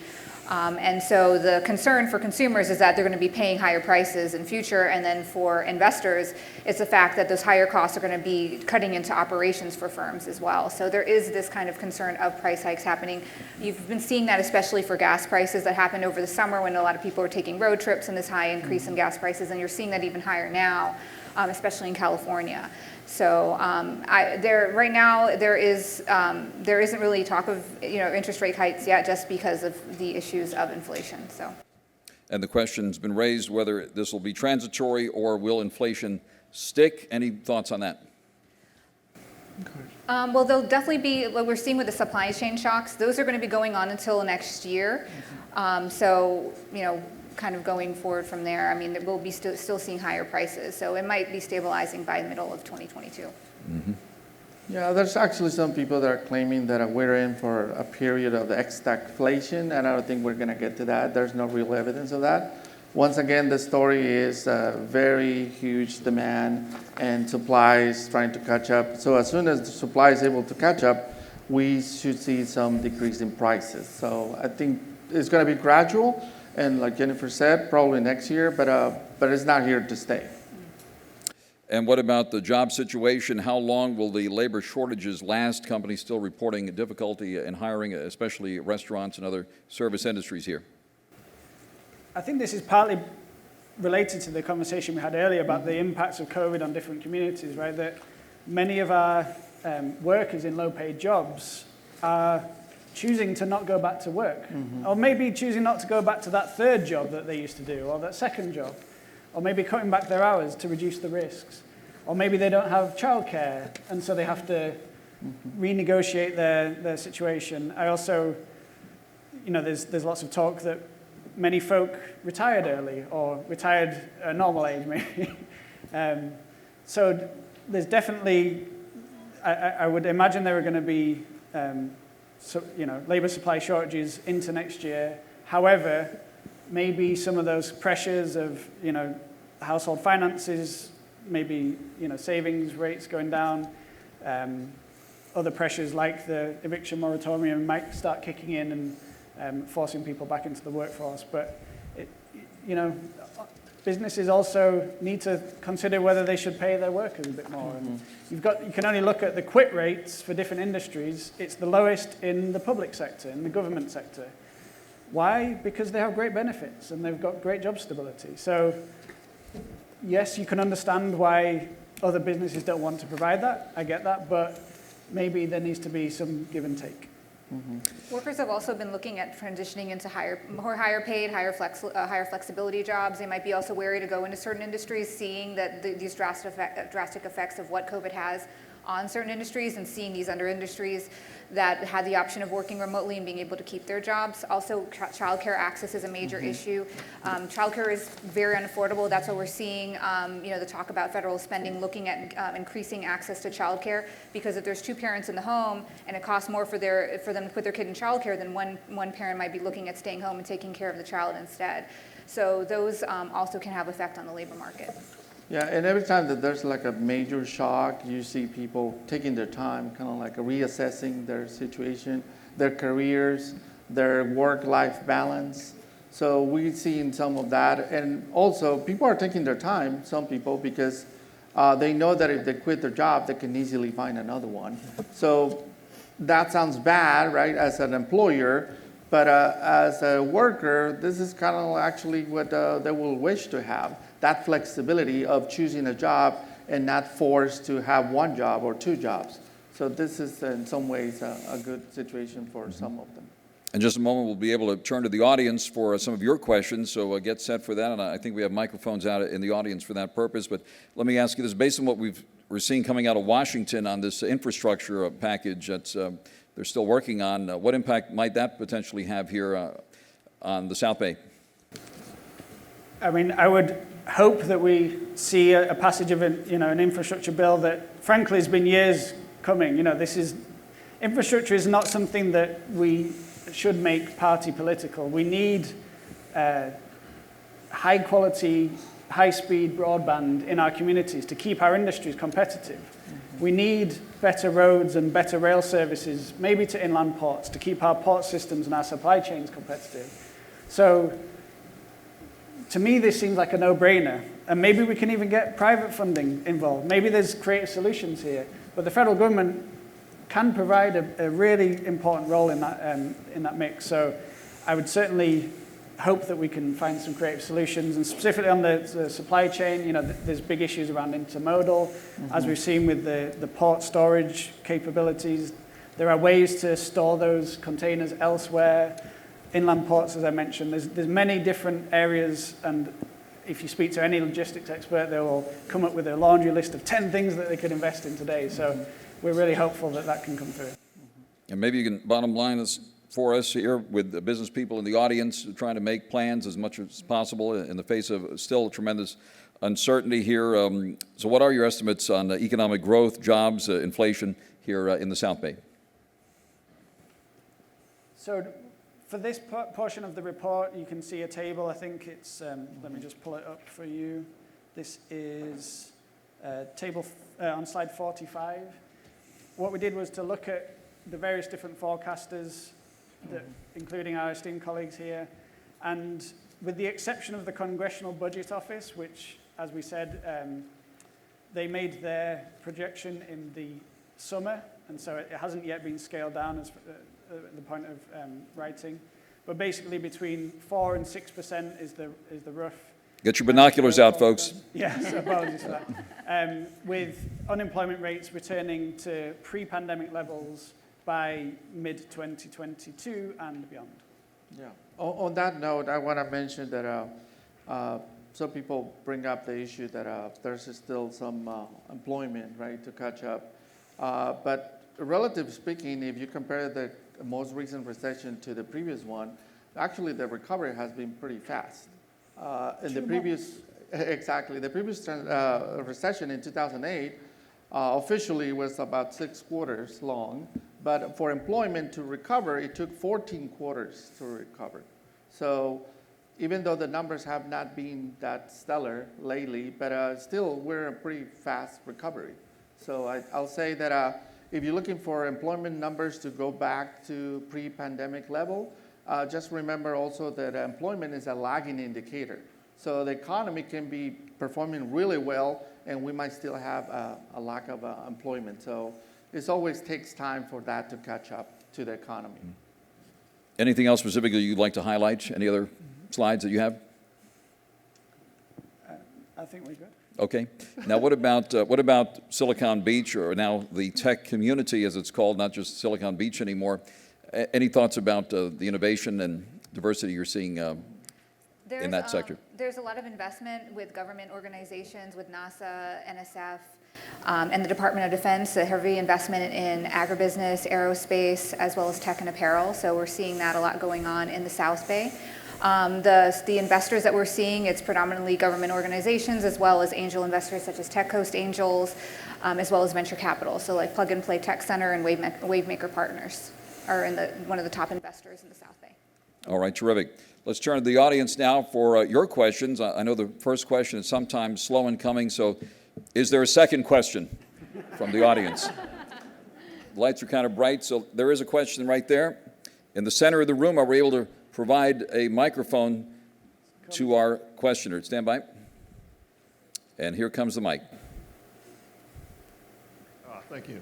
And so the concern for consumers is that they're going to be paying higher prices in future, and then for investors, it's the fact that those higher costs are going to be cutting into operations for firms as well. So there is this kind of concern of price hikes happening. You've been seeing that especially for gas prices that happened over the summer when a lot of people were taking road trips and this high increase in gas prices, and you're seeing that even higher now, especially in California. So right now there isn't really talk of interest rate hikes yet, just because of the issues of inflation. So. And the question's been raised whether this will be transitory or will inflation stick. Any thoughts on that? Well, there'll definitely be what we're seeing with the supply chain shocks. Those are going to be going on until next year. So kind of going forward from there, I mean, we'll be still seeing higher prices. So it might be stabilizing by the middle of 2022. Mm-hmm. Yeah, there's actually some people that are claiming that we're in for a period of stagflation, and I don't think we're going to get to that. There's no real evidence of that. Once again, the story is very huge demand and supply is trying to catch up. So as soon as the supply is able to catch up, we should see some decrease in prices. So I think it's going to be gradual. And like Jennifer said, probably next year, but it's not here to stay. And what about the job situation? How long will the labor shortages last? Companies still reporting difficulty in hiring, especially restaurants and other service industries here. I think this is partly related to the conversation we had earlier about the impacts of COVID on different communities, right? That many of our workers in low-paid jobs are choosing to not go back to work, or maybe choosing not to go back to that third job that they used to do, or that second job, or maybe cutting back their hours to reduce the risks, or maybe they don't have childcare, and so they have to renegotiate their situation. I also, there's lots of talk that many folk retired early, or retired at a normal age, maybe. So there's definitely, I would imagine there are going to be labor supply shortages into next year. However, maybe some of those pressures of, household finances, maybe, savings rates going down, other pressures like the eviction moratorium might start kicking in and forcing people back into the workforce. But, businesses also need to consider whether they should pay their workers a bit more. And you can only look at the quit rates for different industries. It's the lowest in the public sector, in the government sector. Why? Because they have great benefits and they've got great job stability. So yes, you can understand why other businesses don't want to provide that. I get that, but maybe there needs to be some give and take. Workers have also been looking at transitioning into more higher paid, higher flexibility jobs. They might be also wary to go into certain industries, seeing that these drastic effects of what COVID has on certain industries, and seeing these other industries that had the option of working remotely and being able to keep their jobs. Also, childcare access is a major issue. Childcare is very unaffordable. That's what we're seeing, the talk about federal spending looking at increasing access to childcare, because if there's two parents in the home and it costs more for them to put their kid in childcare, then one parent might be looking at staying home and taking care of the child instead. So those also can have effect on the labor market. Yeah, and every time that there's like a major shock, you see people taking their time, kind of like reassessing their situation, their careers, their work-life balance. So we've seen some of that. And also, people are taking their time, some people, because they know that if they quit their job, they can easily find another one. So that sounds bad, right, as an employer. But as a worker, this is kind of actually what they will wish to have. That flexibility of choosing a job and not forced to have one job or two jobs. So this is in some ways a good situation for some of them. In just a moment, we'll be able to turn to the audience for some of your questions, so get set for that. And I think we have microphones out in the audience for that purpose. But let me ask you this, based on what we're seeing coming out of Washington on this infrastructure package that's they're still working on, what impact might that potentially have here on the South Bay? I mean, I would hope that we see a passage of an infrastructure bill that, frankly, has been years coming. Infrastructure is not something that we should make party political. We need high quality, high speed broadband in our communities to keep our industries competitive. We need better roads and better rail services, maybe to inland ports, to keep our port systems and our supply chains competitive. So to me, this seems like a no-brainer. And maybe we can even get private funding involved. Maybe there's creative solutions here. But the federal government can provide a really important role in that mix. So I would certainly hope that we can find some creative solutions. And specifically on the supply chain, there's big issues around intermodal. As we've seen with the port storage capabilities, there are ways to store those containers elsewhere. Inland ports, as I mentioned, there's many different areas, and if you speak to any logistics expert, they will come up with a laundry list of 10 things that they could invest in today. So we're really hopeful that that can come through. And maybe you can bottom line this for us here with the business people in the audience trying to make plans as much as possible in the face of still tremendous uncertainty here. So what are your estimates on economic growth, jobs, inflation here in the South Bay? So for this portion of the report, you can see a table. I think it's, let me just pull it up for you. This is table on slide 45. What we did was to look at the various different forecasters, including our esteemed colleagues here, and with the exception of the Congressional Budget Office, which, as we said, they made their projection in the summer, and so it hasn't yet been scaled down as the point of writing. But basically between 4% and 6% is the rough. Get your binoculars out, folks. Yes, apologies for that. With unemployment rates returning to pre-pandemic levels by mid-2022 and beyond. Yeah. On that note, I want to mention that some people bring up the issue that there's still some employment, right, to catch up. But relatively speaking, if you compare the most recent recession to the previous one, actually the recovery has been pretty fast. In the previous, exactly, the previous recession in 2008 officially was about 6 quarters long, but for employment to recover, it took 14 quarters to recover. So even though the numbers have not been that stellar lately, but still we're in a pretty fast recovery. So I'll say that if you're looking for employment numbers to go back to pre-pandemic level, just remember also that employment is a lagging indicator. So the economy can be performing really well, and we might still have a lack of employment. So it always takes time for that to catch up to the economy. Anything else specifically you'd like to highlight? Any other slides that you have? I think we're good. Okay. Now, what about Silicon Beach, or now the tech community, as it's called, not just Silicon Beach anymore? Any thoughts about the innovation and diversity you're seeing in that sector? There's a lot of investment with government organizations, with NASA, NSF, and the Department of Defense, a heavy investment in agribusiness, aerospace, as well as tech and apparel. So we're seeing that a lot going on in the South Bay. The investors that we're seeing, it's predominantly government organizations as well as angel investors such as Tech Coast Angels, as well as venture capital. So like Plug and Play Tech Center and Wavemaker Partners are one of the top investors in the South Bay. All right, terrific. Let's turn to the audience now for your questions. I know the first question is sometimes slow in coming, so is there a second question from the audience? The lights are kind of bright, so there is a question right there. In the center of the room, are we able to provide a microphone to our questioner? Stand by. And here comes the mic. Thank you.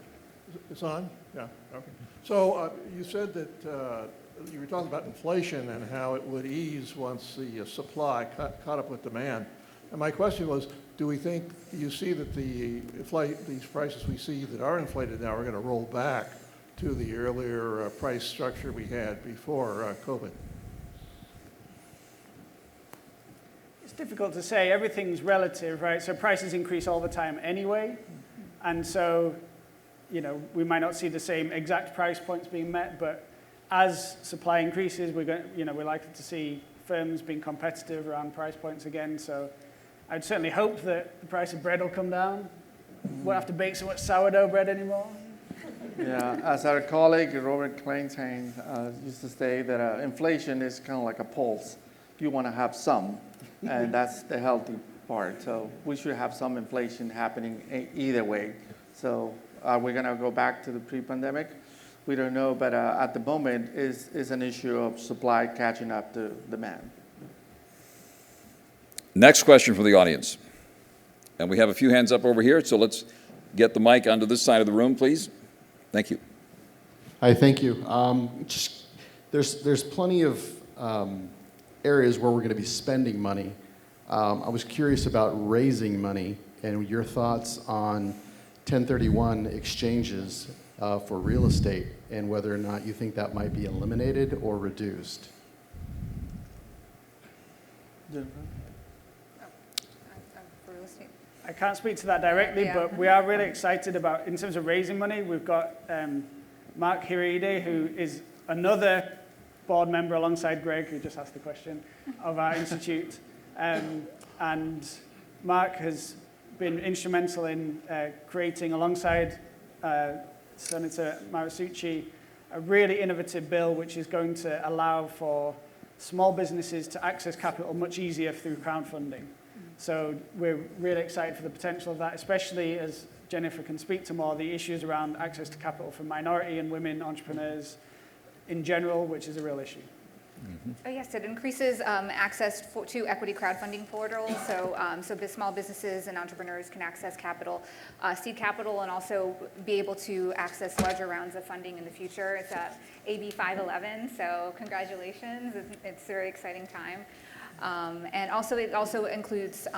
It's on? Yeah, okay. So you said that you were talking about inflation and how it would ease once the supply caught up with demand. And my question was, do you see that these prices we see that are inflated now are going to roll back to the earlier price structure we had before COVID? It's difficult to say. Everything's relative, right? So prices increase all the time anyway. And so, we might not see the same exact price points being met, but as supply increases, we're likely to see firms being competitive around price points again. So I'd certainly hope that the price of bread will come down. Won't have to bake so much sourdough bread anymore. Yeah, as our colleague Robert Kleinstein used to say, that inflation is kind of like a pulse. You want to have some, and that's the healthy part. So we should have some inflation happening either way. So are we going to go back to the pre-pandemic? We don't know, but at the moment is an issue of supply catching up to demand. Next question from the audience. And we have a few hands up over here, so let's get the mic onto this side of the room, please. Thank you. Hi, thank you. There's plenty of areas where we're going to be spending money. I was curious about raising money and your thoughts on 1031 exchanges for real estate and whether or not you think that might be eliminated or reduced. For real estate. I can't speak to that directly, Yeah. but we are really excited about, in terms of raising money, we've got Mark Hiride, who is another board member alongside Greg, who just asked the question, of our institute. And Mark has been instrumental in creating, alongside Senator Marasucci, a really innovative bill which is going to allow for small businesses to access capital much easier through crowdfunding. So we're really excited for the potential of that, especially as Jennifer can speak to more, the issues around access to capital for minority and women entrepreneurs in general, which is a real issue. Oh, yes, it increases access to equity crowdfunding portals, so small businesses and entrepreneurs can access capital, seed capital, and also be able to access larger rounds of funding in the future. It's AB 511, so congratulations. It's a very exciting time. And also, it also includes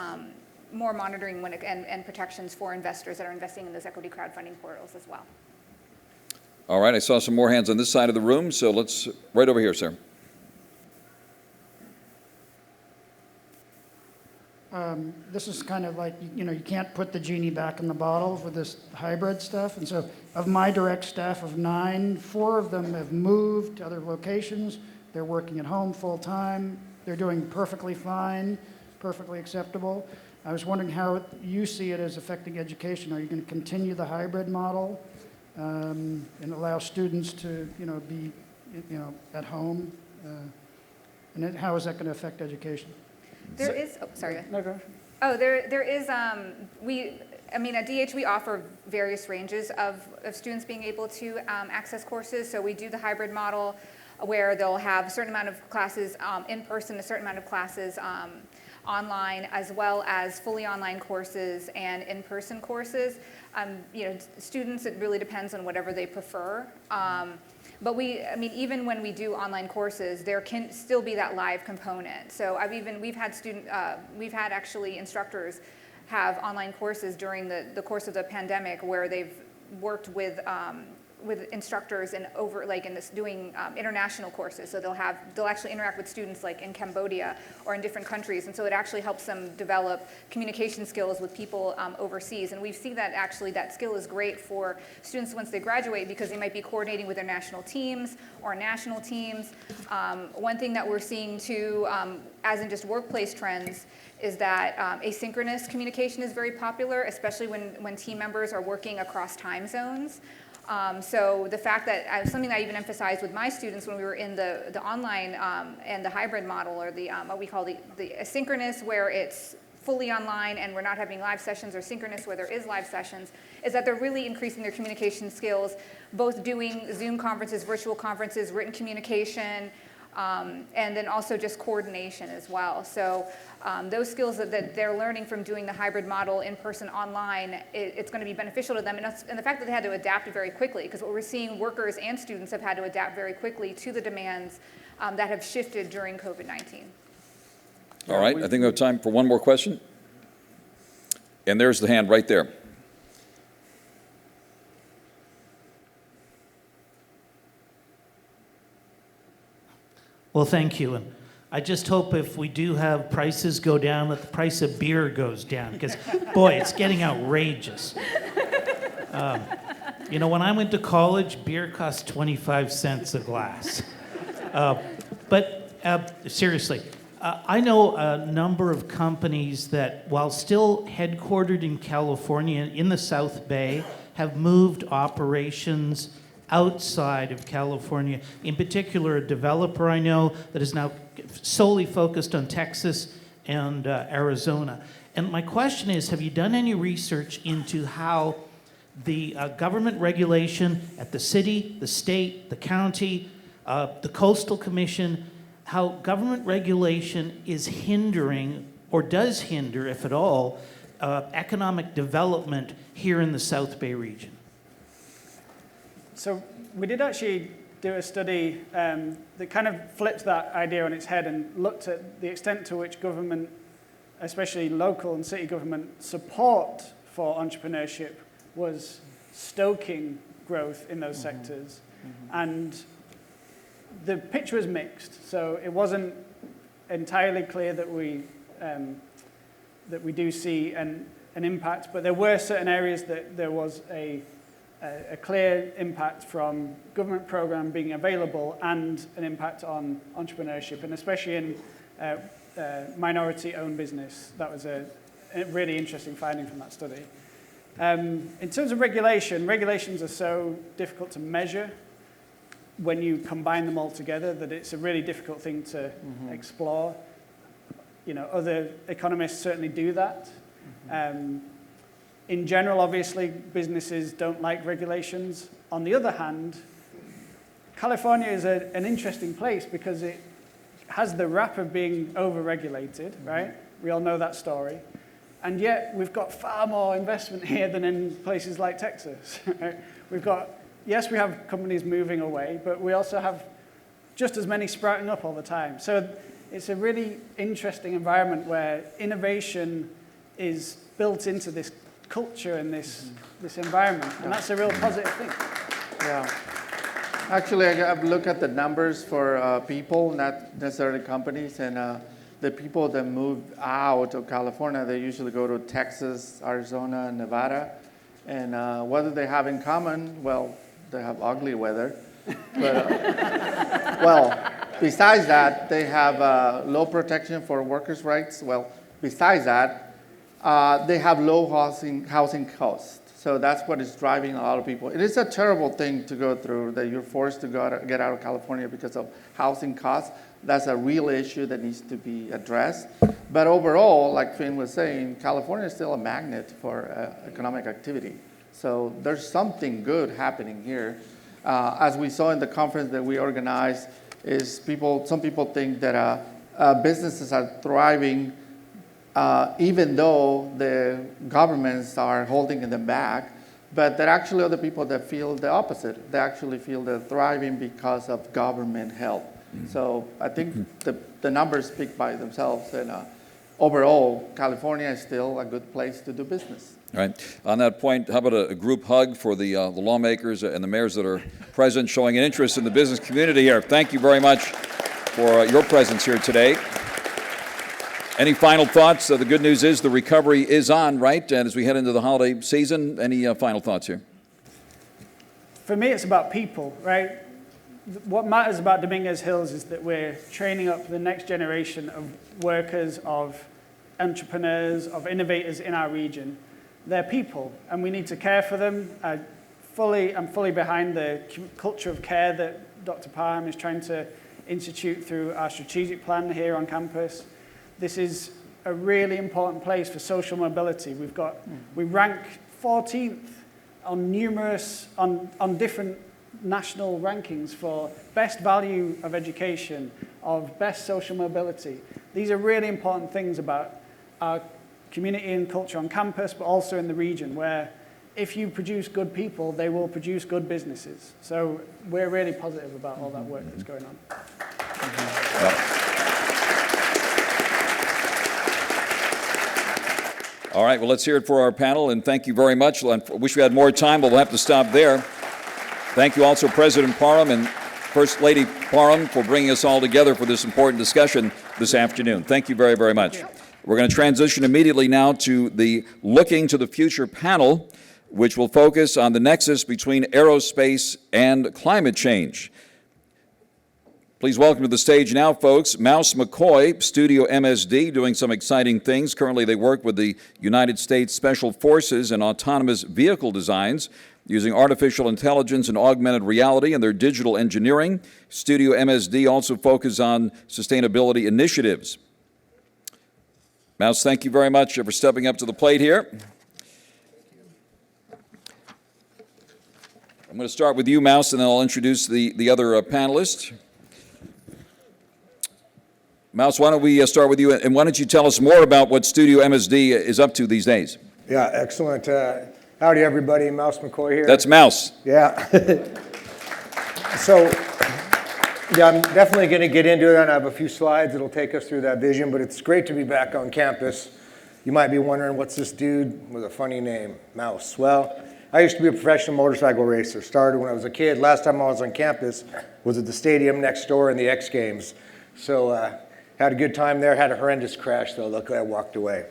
more monitoring and protections for investors that are investing in those equity crowdfunding portals as well. All right, I saw some more hands on this side of the room, so let's, right over here, sir. This is kind of like, you can't put the genie back in the bottle with this hybrid stuff. And so of my direct staff of 9, 4 of them have moved to other locations. They're working at home full time. They're doing perfectly fine, perfectly acceptable. I was wondering how you see it as affecting education. Are you going to continue the hybrid model and allow students to, be, at home? And then how is that going to affect education? There is, sorry. No, go ahead. Oh, there is, at DH, we offer various ranges of students being able to access courses. So we do the hybrid model where they'll have a certain amount of classes in person, a certain amount of classes online, as well as fully online courses and in-person courses. Students, it really depends on whatever they prefer. But even when we do online courses, there can still be that live component. So we've had actually instructors have online courses during the course of the pandemic where they've worked with instructors and doing international courses. So they'll actually interact with students like in Cambodia or in different countries. And so it actually helps them develop communication skills with people overseas. And we see that actually that skill is great for students once they graduate because they might be coordinating with their national teams or national teams. One thing that we're seeing too, as in just workplace trends, is that asynchronous communication is very popular, especially when team members are working across time zones. So the fact that something that I even emphasized with my students when we were in the online and the hybrid model, or the what we call the asynchronous, where it's fully online and we're not having live sessions, or synchronous where there is live sessions, is that they're really increasing their communication skills, both doing Zoom conferences, virtual conferences, written communication, and then also just coordination as well. So those skills that they're learning from doing the hybrid model in person, online, it's going to be beneficial to them. And the fact that they had to adapt very quickly, because what we're seeing, workers and students have had to adapt very quickly to the demands that have shifted during COVID-19. All right, I think we have time for one more question. And there's the hand right there. Well, thank you. And I just hope if we do have prices go down, that the price of beer goes down, because, boy, it's getting outrageous. You know, when I went to college, beer cost 25 cents a glass. But seriously, I know a number of companies that, while still headquartered in California, in the South Bay, have moved operations outside of California. In particular, a developer I know that is now solely focused on Texas and Arizona. And my question is, have you done any research into how the government regulation at the city, the state, the county, the Coastal Commission, how government regulation is hindering, or does hinder, if at all, economic development here in the South Bay region? So we did actually do a study that kind of flipped that idea on its head and looked at the extent to which government, especially local and city government, support for entrepreneurship was stoking growth in those sectors. And the picture was mixed. So it wasn't entirely clear that we do see an impact, but there were certain areas that there was a clear impact from government program being available and an impact on entrepreneurship, and especially in minority-owned business. That was a really interesting finding from that study. In terms of regulations are so difficult to measure when you combine them all together that it's a really difficult thing to explore. You know, other economists certainly do that. In general, obviously, businesses don't like regulations. On the other hand, California is an interesting place because it has the rap of being over-regulated, right? We all know that story. And yet, we've got far more investment here than in places like Texas. Right? Yes, we have companies moving away, but we also have just as many sprouting up all the time. So it's a really interesting environment where innovation is built into this culture and this environment, and that's a real positive thing. Yeah. Actually, I've looked at the numbers for people, not necessarily companies, and the people that move out of California, they usually go to Texas, Arizona, and Nevada. And what do they have in common? Well, they have ugly weather. But, well, besides that, they have low protection for workers' rights. Well, besides that, they have low housing costs. So that's what is driving a lot of people. It is a terrible thing to go through, that you're forced to get out of California because of housing costs. That's a real issue that needs to be addressed. But overall, like Finn was saying, California is still a magnet for economic activity. So there's something good happening here. As we saw in the conference that we organized, some people think that businesses are thriving even though the governments are holding them back, but there are actually other people that feel the opposite. They actually feel they're thriving because of government help. So I think the numbers speak by themselves, and overall, California is still a good place to do business. All right. On that point, how about a group hug for the lawmakers and the mayors that are present, showing an interest in the business community here. Thank you very much for your presence here today. Any final thoughts? The good news is the recovery is on, right? And as we head into the holiday season, any final thoughts here? For me, it's about people, right? What matters about Dominguez Hills is that we're training up the next generation of workers, of entrepreneurs, of innovators in our region. They're people, and we need to care for them. I'm fully behind the culture of care that Dr. Parham is trying to institute through our strategic plan here on campus. This is a really important place for social mobility. We rank 14th on different national rankings for best value of education, of best social mobility. These are really important things about our community and culture on campus, but also in the region, where if you produce good people, they will produce good businesses. So we're really positive about all that work that's going on. All right, well, let's hear it for our panel, and thank you very much. I wish we had more time, but we'll have to stop there. Thank you also, President Parham and First Lady Parham, for bringing us all together for this important discussion this afternoon. Thank you very, very much. We're going to transition immediately now to the Looking to the Future panel, which will focus on the nexus between aerospace and climate change. Please welcome to the stage now, folks, Mouse McCoy, Studio MSD, doing some exciting things. Currently, they work with the United States Special Forces in autonomous vehicle designs using artificial intelligence and augmented reality in their digital engineering. Studio MSD also focuses on sustainability initiatives. Mouse, thank you very much for stepping up to the plate here. I'm going to start with you, Mouse, and then I'll introduce the other panelists. Mouse, why don't we start with you, and why don't you tell us more about what Studio MSD is up to these days? Yeah, excellent. Howdy, everybody. Mouse McCoy here. That's Mouse. Yeah. So, yeah, I'm definitely going to get into it, and I have a few slides that'll take us through that vision, but it's great to be back on campus. You might be wondering, what's this dude with a funny name, Mouse? Well, I used to be a professional motorcycle racer. Started when I was a kid. Last time I was on campus was at the stadium next door in the X Games. So, had a good time there, had a horrendous crash though, luckily I walked away.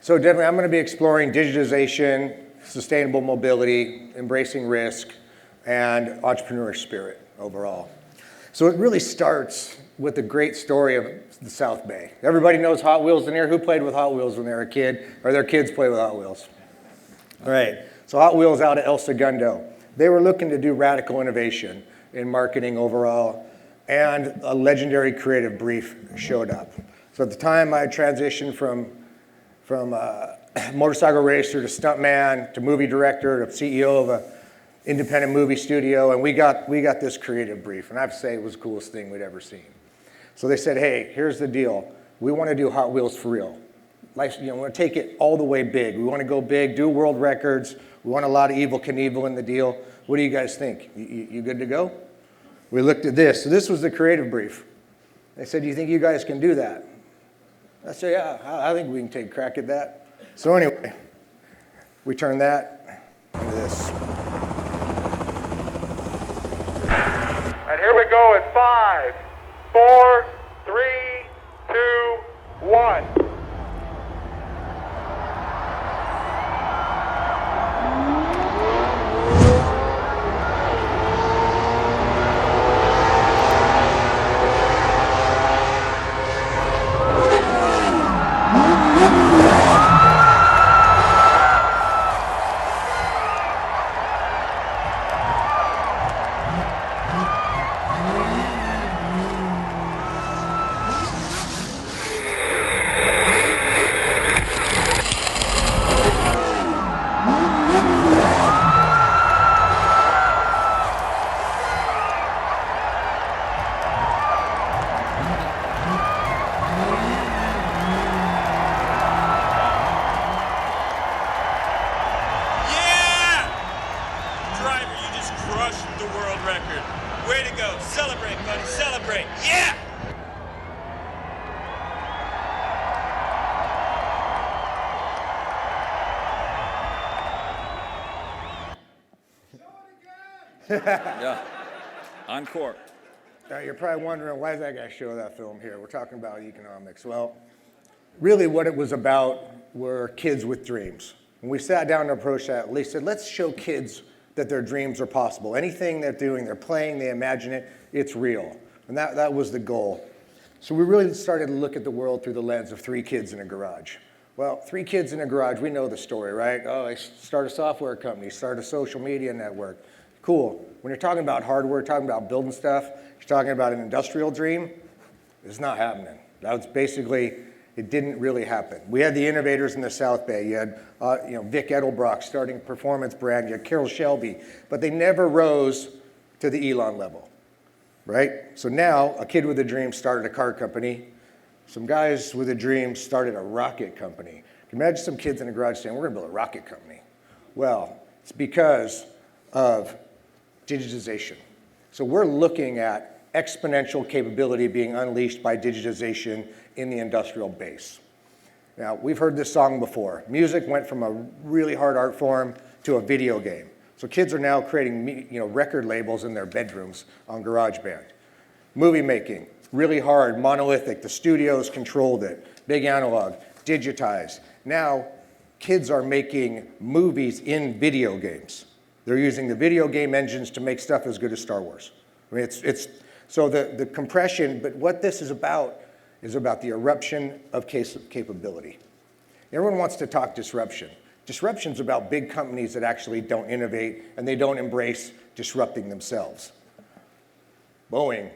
So definitely I'm going to be exploring digitization, sustainable mobility, embracing risk, and entrepreneurial spirit overall. So it really starts with the great story of the South Bay. Everybody knows Hot Wheels in here. Who played with Hot Wheels when they were a kid? Or their kids play with Hot Wheels? All right, so Hot Wheels out at El Segundo. They were looking to do radical innovation in marketing overall, and a legendary creative brief showed up. So at the time, I transitioned from motorcycle racer to stuntman to movie director to CEO of an independent movie studio, and we got this creative brief, and I have to say it was the coolest thing we'd ever seen. So they said, hey, here's the deal. We want to do Hot Wheels for real. Life, we want to take it all the way big. We want to go big, do world records. We want a lot of Evel Knievel in the deal. What do you guys think? You good to go? We looked at this. So this was the creative brief. They said, do you think you guys can do that? I said, yeah, I think we can take a crack at that. So anyway, we turned that into this. And here we go at 5, 4, 3, 2, 1. Yeah. Encore. You're probably wondering, why is that guy show that film here? We're talking about economics. Well, really what it was about were kids with dreams. When we sat down and approached that, they said, let's show kids that their dreams are possible. Anything they're doing, they're playing, they imagine it, it's real. And that was the goal. So we really started to look at the world through the lens of 3 kids in a garage. Well, 3 kids in a garage, we know the story, right? Oh, they start a software company, start a social media network. Cool. When you're talking about hardware, talking about building stuff, you're talking about an industrial dream, it's not happening. That was basically, it didn't really happen. We had the innovators in the South Bay. You had Vic Edelbrock starting a performance brand. You had Carroll Shelby, but they never rose to the Elon level, right? So now a kid with a dream started a car company. Some guys with a dream started a rocket company. Imagine some kids in a garage saying, we're gonna build a rocket company. Well, it's because of digitization. So we're looking at exponential capability being unleashed by digitization in the industrial base. Now, we've heard this song before. Music went from a really hard art form to a video game. So kids are now creating record labels in their bedrooms on GarageBand. Movie making, really hard, monolithic. The studios controlled it. Big analog, digitized. Now, kids are making movies in video games. They're using the video game engines to make stuff as good as Star Wars. I mean, so the compression, but what this is about the eruption of capability. Everyone wants to talk disruption. Disruption's about big companies that actually don't innovate and they don't embrace disrupting themselves. Boeing,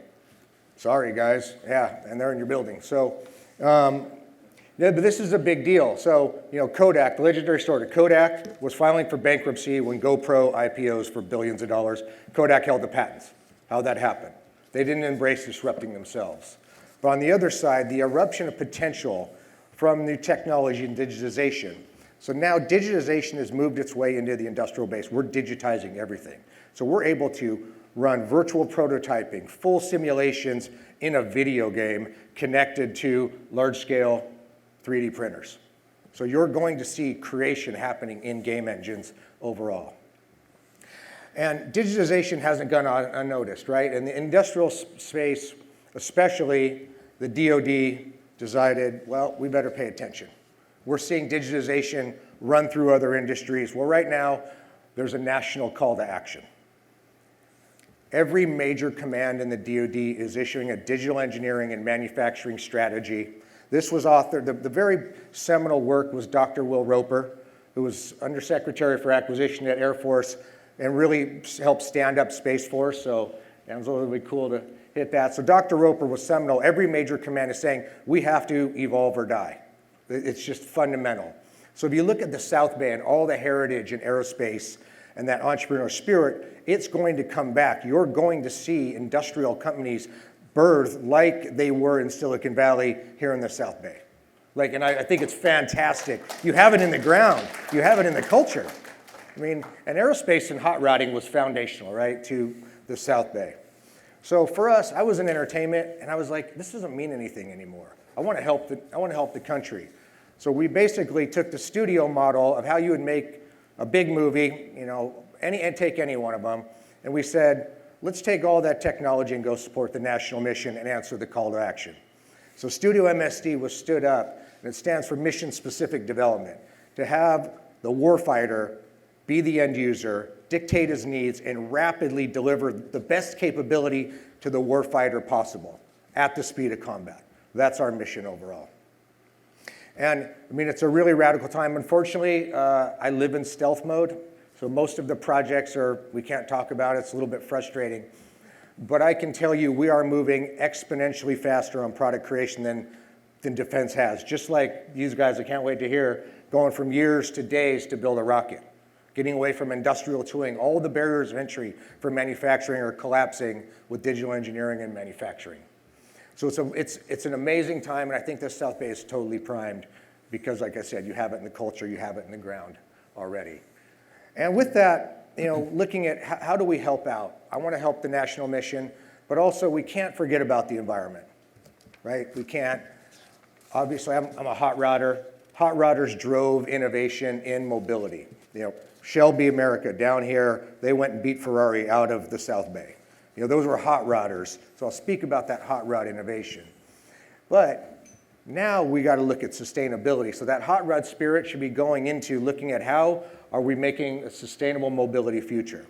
sorry guys, yeah, and they're in your building. So, yeah, but this is a big deal. So, Kodak, the legendary story, Kodak was filing for bankruptcy when GoPro IPOs for billions of dollars. Kodak held the patents. How'd that happen? They didn't embrace disrupting themselves. But on the other side, the eruption of potential from new technology and digitization. So now digitization has moved its way into the industrial base. We're digitizing everything. So we're able to run virtual prototyping, full simulations in a video game connected to large-scale 3D printers. So you're going to see creation happening in game engines overall. And digitization hasn't gone unnoticed, right? In the industrial space, especially, the DoD decided, well, we better pay attention. We're seeing digitization run through other industries. Well, right now, there's a national call to action. Every major command in the DoD is issuing a digital engineering and manufacturing strategy. This was authored, the very seminal work was Dr. Will Roper, who was Undersecretary for Acquisition at Air Force and really helped stand up Space Force, so it was really cool to hit that. So Dr. Roper was seminal. Every major command is saying, we have to evolve or die. It's just fundamental. So if you look at the South Bay and all the heritage in aerospace and that entrepreneurial spirit, it's going to come back. You're going to see industrial companies birth like they were in Silicon Valley here in the South Bay. And I think it's fantastic. You have it in the ground. You have it in the culture. I mean, and aerospace and hot rodding was foundational, right, to the South Bay. So for us, I was in entertainment, and I was like, this doesn't mean anything anymore. I want to help the country. So we basically took the studio model of how you would make a big movie, and take any one of them, and we said, let's take all that technology and go support the national mission and answer the call to action. So Studio MSD was stood up, and it stands for Mission Specific Development, to have the warfighter be the end user, dictate his needs, and rapidly deliver the best capability to the warfighter possible at the speed of combat. That's our mission overall. And I mean, it's a really radical time. Unfortunately, I live in stealth mode, so most of the projects we can't talk about. It's a little bit frustrating. But I can tell you we are moving exponentially faster on product creation than defense has. Just like these guys, I can't wait to hear, going from years to days to build a rocket. Getting away from industrial tooling. All the barriers of entry for manufacturing are collapsing with digital engineering and manufacturing. So it's an amazing time, and I think the South Bay is totally primed because, like I said, you have it in the culture, you have it in the ground already. And with that, looking at how do we help out? I want to help the national mission, but also we can't forget about the environment, right? We can't. Obviously, I'm a hot rodder. Hot rodders drove innovation in mobility. Shelby America down here, they went and beat Ferrari out of the South Bay. Those were hot rodders. So I'll speak about that hot rod innovation. But now we got to look at sustainability. So that hot rod spirit should be going into looking at how are we making a sustainable mobility future.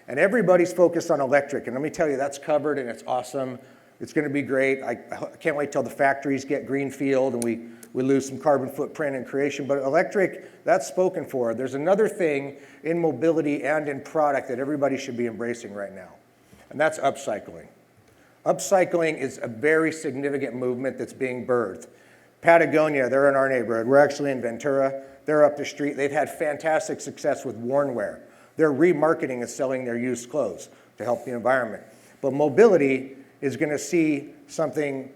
And everybody's focused on electric. And let me tell you, that's covered and it's awesome. It's going to be great. I can't wait till the factories get greenfield and we lose some carbon footprint in creation. But electric, that's spoken for. There's another thing in mobility and in product that everybody should be embracing right now. And that's upcycling. Upcycling is a very significant movement that's being birthed. Patagonia, they're in our neighborhood. We're actually in Ventura. They're up the street. They've had fantastic success with wornwear. They're remarketing and selling their used clothes to help the environment. But mobility is going to see something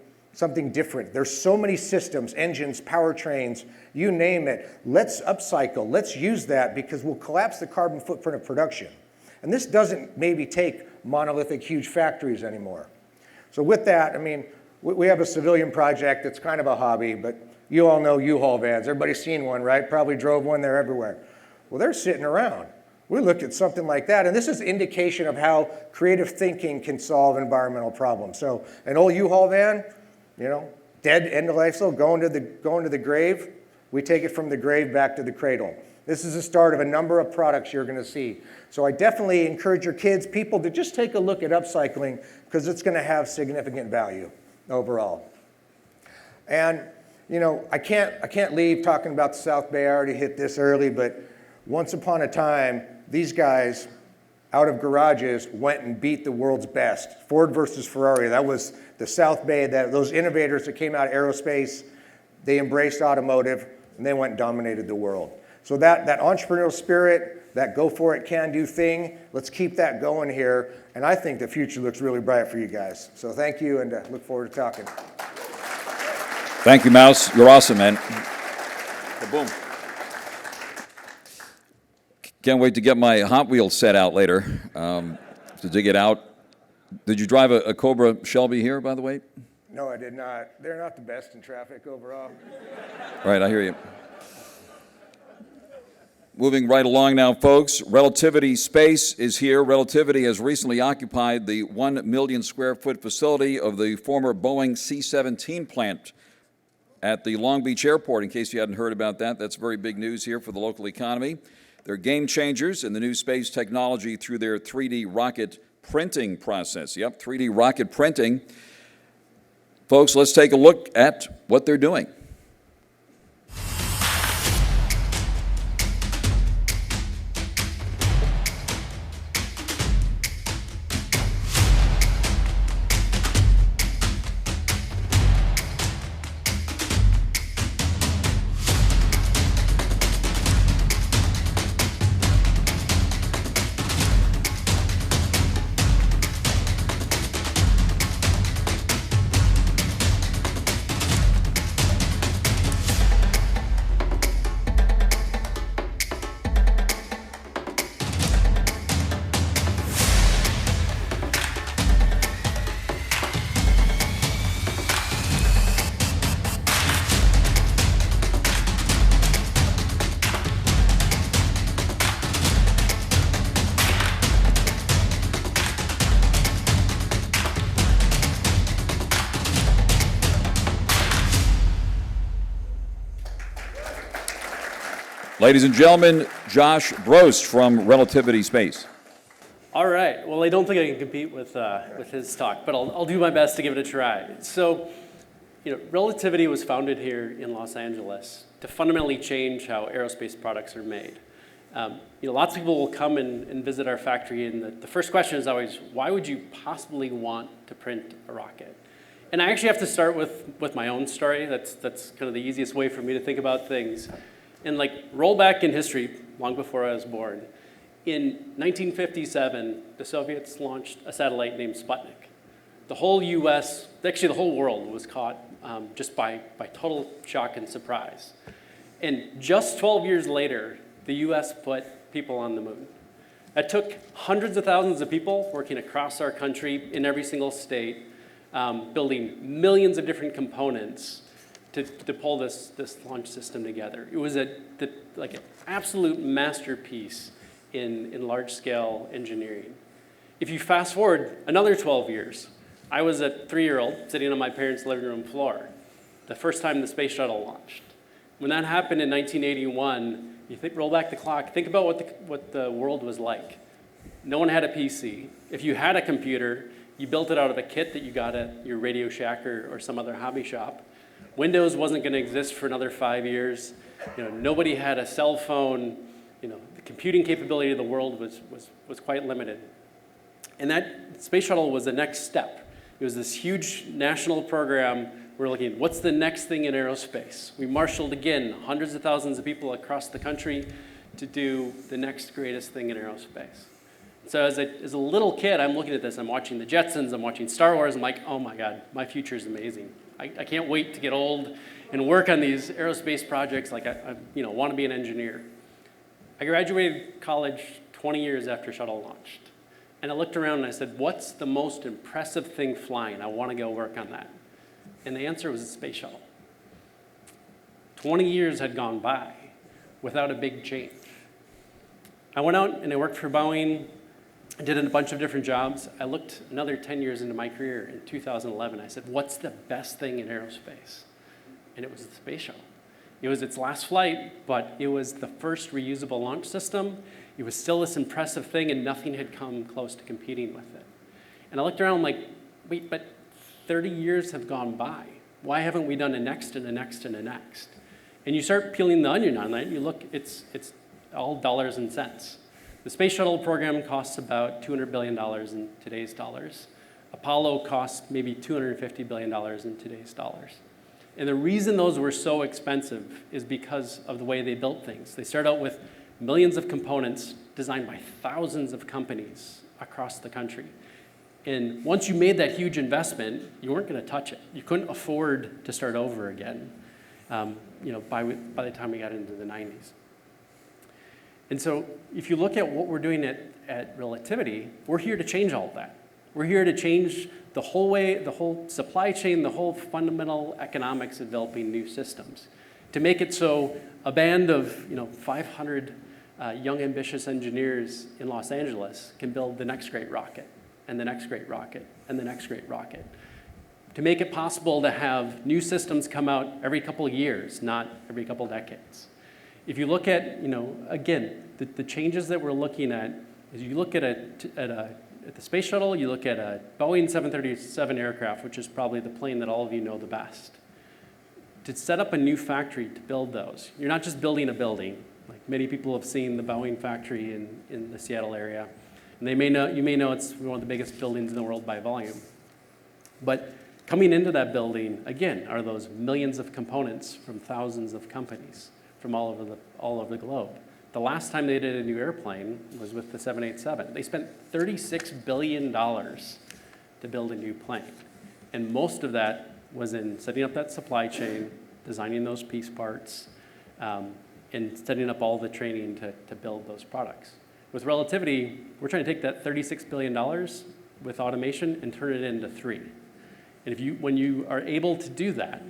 different. There's so many systems, engines, powertrains, you name it. Let's upcycle. Let's use that because we'll collapse the carbon footprint of production. And this doesn't maybe take monolithic, huge factories anymore. So with that, I mean, we have a civilian project that's kind of a hobby, but You all know U-Haul vans. Everybody's seen one, right? Probably drove one, they're everywhere. Well, they're sitting around. We looked at something like that, and this is indication of how creative thinking can solve environmental problems. So an old U-Haul van, you know, dead, end of life, so going to the grave, we take it from the grave back to the cradle. This is the start of a number of products you're going to see. So I definitely encourage your kids, people, to just take a look at upcycling because it's going to have significant value overall. And you know, I can't leave talking about the South Bay. I already hit this early, but once upon a time, these guys out of garages went and beat the world's best. Ford versus Ferrari, that was the South Bay, those innovators that came out of aerospace, they embraced automotive, and they went and dominated the world. So that entrepreneurial spirit, that go for it, can do thing, let's keep that going here. And I think the future looks really bright for you guys. So thank you, and look forward to talking. Thank you, Mouse. You're awesome, man. Boom. Can't wait to get my Hot Wheels set out later to dig it out. Did you drive a Cobra Shelby here, by the way? No, I did not. They're not the best in traffic overall. Right, I hear you. Moving right along now, folks. Relativity Space is here. Relativity has recently occupied the 1 million square foot facility of the former Boeing C-17 plant at the Long Beach Airport. In case you hadn't heard about that, that's very big news here for the local economy. They're game changers in the new space technology through their 3D rocket printing process. Yep, 3D rocket printing. Folks, let's take a look at what they're doing. Ladies and gentlemen, Josh Brost from Relativity Space. All right. Well, I don't think I can compete with his talk, but I'll do my best to give it a try. So, Relativity was founded here in Los Angeles to fundamentally change how aerospace products are made. Lots of people will come and visit our factory, and the first question is always, why would you possibly want to print a rocket? And I actually have to start with my own story. That's kind of the easiest way for me to think about things. And roll back in history, long before I was born. In 1957, the Soviets launched a satellite named Sputnik. The whole US, actually the whole world was caught just by total shock and surprise. And just 12 years later, the US put people on the moon. That took hundreds of thousands of people working across our country in every single state, building millions of different components to pull this launch system together. It was an absolute masterpiece in large-scale engineering. If you fast forward another 12 years, I was a 3-year-old sitting on my parents' living room floor, the first time the space shuttle launched. When that happened in 1981, roll back the clock, think about what the world was like. No one had a PC. If you had a computer, you built it out of a kit that you got at your Radio Shack or some other hobby shop. Windows wasn't going to exist for another 5 years. Nobody had a cell phone. The computing capability of the world was quite limited. And that space shuttle was the next step. It was this huge national program. We're looking at what's the next thing in aerospace. We marshaled again hundreds of thousands of people across the country to do the next greatest thing in aerospace. So as a little kid, I'm looking at this. I'm watching the Jetsons. I'm watching Star Wars. I'm like, oh my God, my future is amazing. I can't wait to get old and work on these aerospace projects. I want to be an engineer. I graduated college 20 years after shuttle launched. And I looked around and I said, what's the most impressive thing flying? I want to go work on that. And the answer was a space shuttle. 20 years had gone by without a big change. I went out and I worked for Boeing. I did a bunch of different jobs. I looked another 10 years into my career in 2011. I said, what's the best thing in aerospace? And it was the space shuttle. It was its last flight, but it was the first reusable launch system. It was still this impressive thing, and nothing had come close to competing with it. And I looked around like, wait, but 30 years have gone by. Why haven't we done a next and a next and a next? And you start peeling the onion on that, and you look, it's all dollars and cents. The space shuttle program costs about $200 billion in today's dollars. Apollo costs maybe $250 billion in today's dollars. And the reason those were so expensive is because of the way they built things. They started out with millions of components designed by thousands of companies across the country. And once you made that huge investment, you weren't going to touch it. You couldn't afford to start over again, by the time we got into the 90s. And so if you look at what we're doing at Relativity, we're here to change all of that. We're here to change the whole supply chain, the whole fundamental economics of developing new systems, to make it so a band of 500 young, ambitious engineers in Los Angeles can build the next great rocket, and the next great rocket, and the next great rocket. To make it possible to have new systems come out every couple of years, not every couple of decades. If you look at, again, the changes that we're looking at, is you look at the space shuttle, you look at a Boeing 737 aircraft, which is probably the plane that all of you know the best. To set up a new factory to build those, you're not just building a building. Like many people have seen the Boeing factory in the Seattle area. And you may know it's one of the biggest buildings in the world by volume. But coming into that building, again, are those millions of components from thousands of companies from all over the globe. The last time they did a new airplane was with the 787. They spent $36 billion to build a new plane. And most of that was in setting up that supply chain, designing those piece parts, and setting up all the training to build those products. With Relativity, we're trying to take that $36 billion with automation and turn it into 3. And when you are able to do that,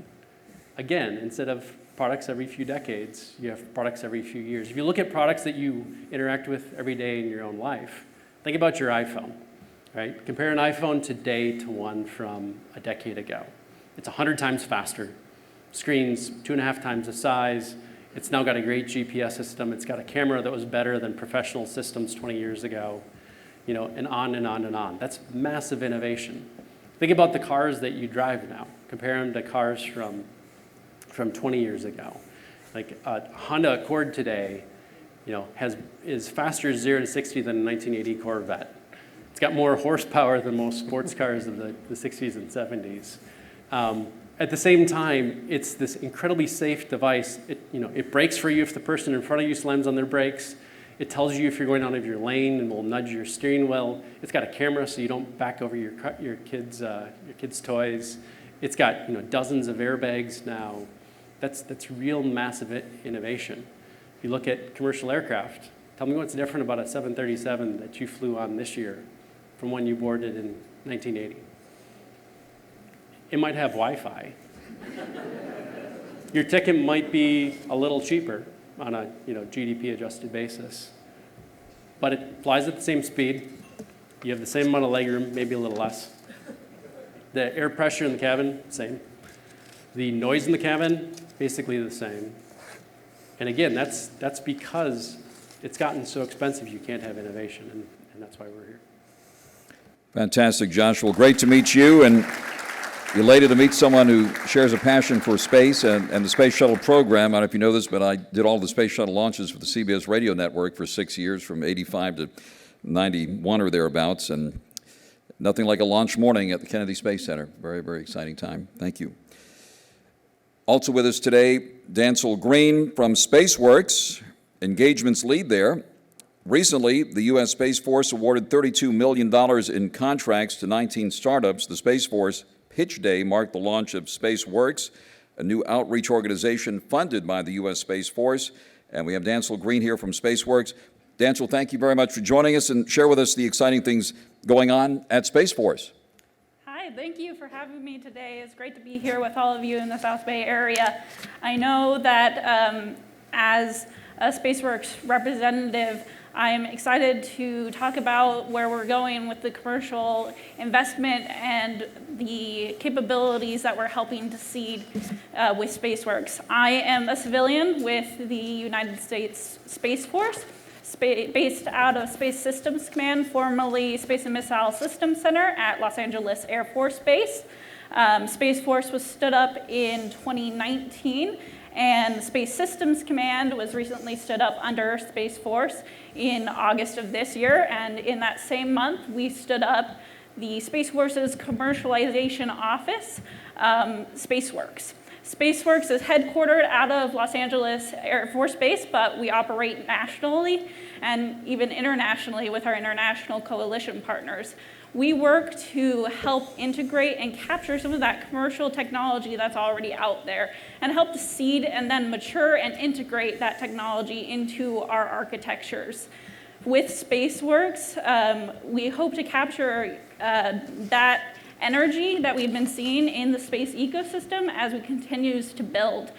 again, instead of products every few decades, you have products every few years. If you look at products that you interact with every day in your own life, think about your iPhone, right? Compare an iPhone today to one from a decade ago. It's 100 times faster. Screen's 2.5 times the size. It's now got a great GPS system. It's got a camera that was better than professional systems 20 years ago, and on and on and on. That's massive innovation. Think about the cars that you drive now. Compare them to cars from 20 years ago. Like a Honda Accord today, is faster 0 to 60 than a 1980 Corvette. It's got more horsepower than most sports cars of the 60s and 70s. At the same time, it's this incredibly safe device. It brakes for you if the person in front of you slams on their brakes. It tells you if you're going out of your lane and will nudge your steering wheel. It's got a camera so you don't back over your kids' toys. It's got dozens of airbags now. That's real massive innovation. If you look at commercial aircraft, tell me what's different about a 737 that you flew on this year from one you boarded in 1980. It might have Wi-Fi. Your ticket might be a little cheaper on a GDP adjusted basis, but it flies at the same speed. You have the same amount of legroom, maybe a little less. The air pressure in the cabin, same. The noise in the cabin, basically the same. And again, that's because it's gotten so expensive you can't have innovation, and that's why we're here. Fantastic, Joshua. Great to meet you, and elated to meet someone who shares a passion for space and the Space Shuttle program. I don't know if you know this, but I did all the Space Shuttle launches for the CBS radio network for 6 years, from 85 to 91 or thereabouts, and nothing like a launch morning at the Kennedy Space Center. Very, very exciting time. Thank you. Also with us today, Dancel Green from SpaceWorks, engagements lead there. Recently, the U.S. Space Force awarded $32 million in contracts to 19 startups. The Space Force Pitch Day marked the launch of SpaceWorks, a new outreach organization funded by the U.S. Space Force. And we have Dancel Green here from SpaceWorks. Dancel, thank you very much for joining us, and share with us the exciting things going on at Space Force. Hi, Hi, thank you for having me today. It's great to be here with all of you in the South Bay area. I know that as a SpaceWorks representative, I'm excited to talk about where we're going with the commercial investment and the capabilities that we're helping to seed with SpaceWorks. I am a civilian with the United States Space Force, based out of Space Systems Command, formerly Space and Missile Systems Center at Los Angeles Air Force Base. Space Force was stood up in 2019, and the Space Systems Command was recently stood up under Space Force in August of this year. And in that same month, we stood up the Space Force's commercialization office, SpaceWorks. SpaceWorks is headquartered out of Los Angeles Air Force Base, but we operate nationally and even internationally with our international coalition partners. We work to help integrate and capture some of that commercial technology that's already out there and help to seed and then mature and integrate that technology into our architectures. With SpaceWorks, we hope to capture that energy that we've been seeing in the space ecosystem as we continues to build.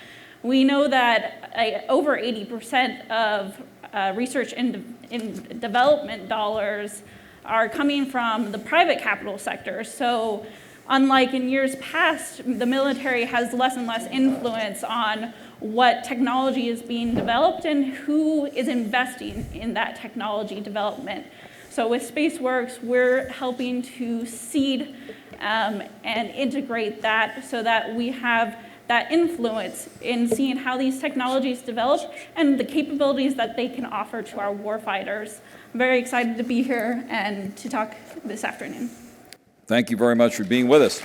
We know that over 80% of research and development dollars are coming from the private capital sector. So unlike in years past, the military has less and less influence on what technology is being developed and who is investing in that technology development. So with SpaceWorks, we're helping to seed and integrate that so that we have that influence in seeing how these technologies develop and the capabilities that they can offer to our warfighters. I'm very excited to be here and to talk this afternoon. Thank you very much for being with us.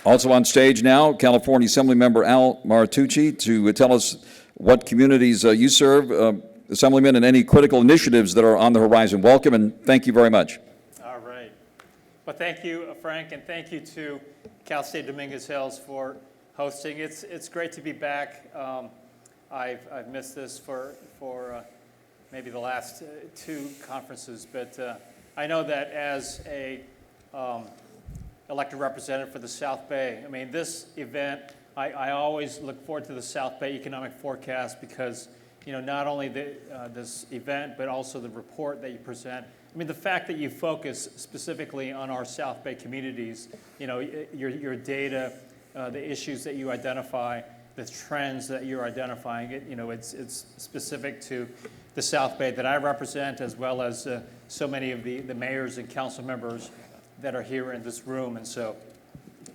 Also on stage now, California Assemblymember Al Martucci to tell us what communities you serve, Assemblyman, and any critical initiatives that are on the horizon. Welcome and thank you very much. All right. Well, thank you, Frank, and thank you to Cal State Dominguez Hills for hosting. It's great to be back. I've missed this for maybe the last two conferences, but I know that as a elected representative for the South Bay, I mean, this event, I always look forward to the South Bay Economic Forecast because, you know, not only this event, but also the report that you present. I mean, the fact that you focus specifically on our South Bay communities, you know, your data, the issues that you identify, the trends that you're identifying, you know, it's specific to the South Bay that I represent, as well as so many of the mayors and council members that are here in this room. And so,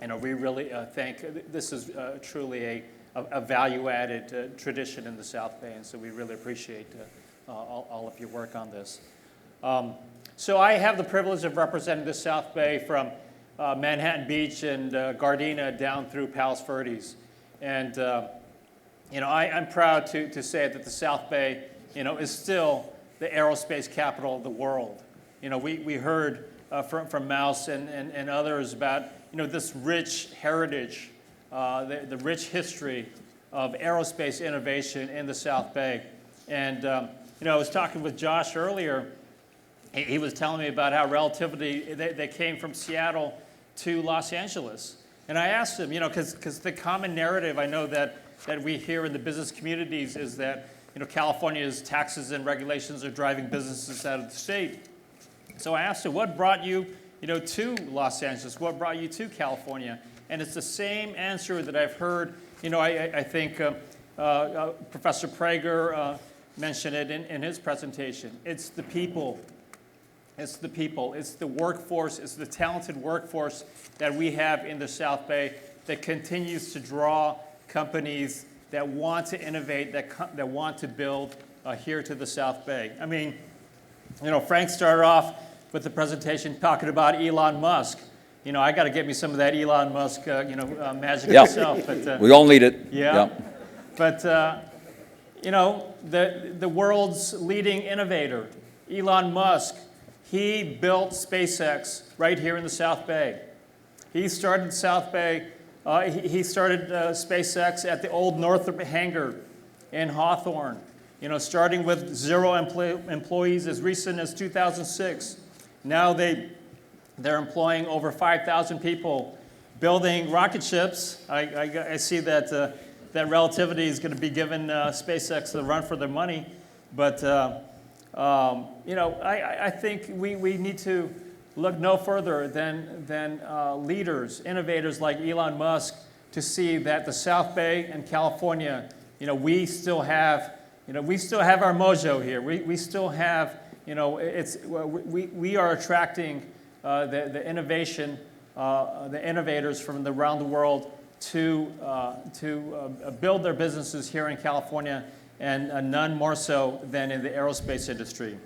you know, we really think this is truly a value-added tradition in the South Bay, and so we really appreciate all of your work on this. So I have the privilege of representing the South Bay from Manhattan Beach and Gardena down through Palos Verdes. And, you know, I'm proud to say that the South Bay, you know, is still the aerospace capital of the world. You know, we heard from Mouse and others about, you know, this rich heritage, the rich history of aerospace innovation in the South Bay. And, you know, I was talking with Josh earlier. He was telling me about how Relativity, they came from Seattle to Los Angeles. And I asked him, you know, because the common narrative I know that we hear in the business communities is that, you know, California's taxes and regulations are driving businesses out of the state. So I asked him, what brought you, you know, to Los Angeles? What brought you to California? And it's the same answer that I've heard. You know, I think Professor Prager mentioned it in his presentation. It's the people. It's the people. It's the workforce. It's the talented workforce that we have in the South Bay that continues to draw companies that want to innovate, that want to build here to the South Bay. I mean, you know, Frank started off with the presentation talking about Elon Musk. You know, I got to get me some of that Elon Musk, you know, magic myself. But, we all need it. Yeah. But, you know, the world's leading innovator, Elon Musk, he built SpaceX right here in the South Bay. He started South Bay. He started SpaceX at the old Northrop hangar in Hawthorne. You know, starting with 0 employees as recent as 2006. Now they're employing over 5,000 people building rocket ships. I see that that Relativity is going to be giving SpaceX the run for their money. But, I think we need to look no further than leaders, innovators like Elon Musk, to see that the South Bay and California, we still have our mojo here. We still have, we are attracting the innovation, the innovators from around the world to build their businesses here in California, and none more so than in the aerospace industry.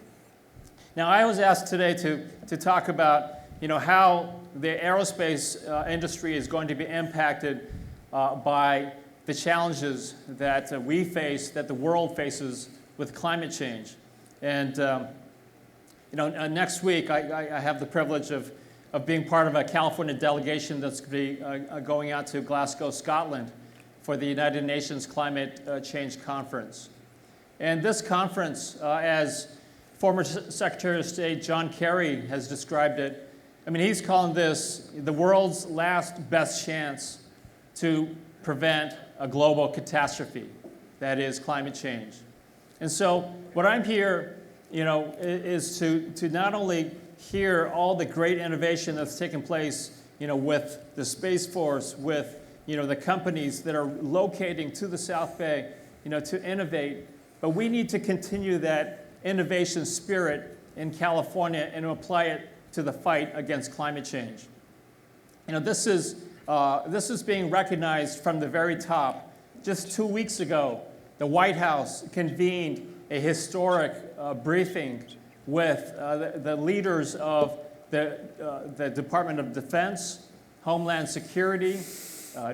Now, I was asked today to talk about how the aerospace industry is going to be impacted by the challenges that we face, that the world faces with climate change. And next week I have the privilege of being part of a California delegation that's going to be going out to Glasgow, Scotland, for the United Nations Climate Change Conference. And this conference, as former Secretary of State John Kerry has described it, he's calling this the world's last best chance to prevent a global catastrophe, that is climate change. And so what I'm here, is to not only hear all the great innovation that's taken place, with the Space Force, with, the companies that are locating to the South Bay, to innovate, but we need to continue that innovation spirit in California and apply it to the fight against climate change. This is being recognized from the very top. Just 2 weeks ago, the White House convened a historic briefing with the leaders of the Department of Defense, Homeland Security,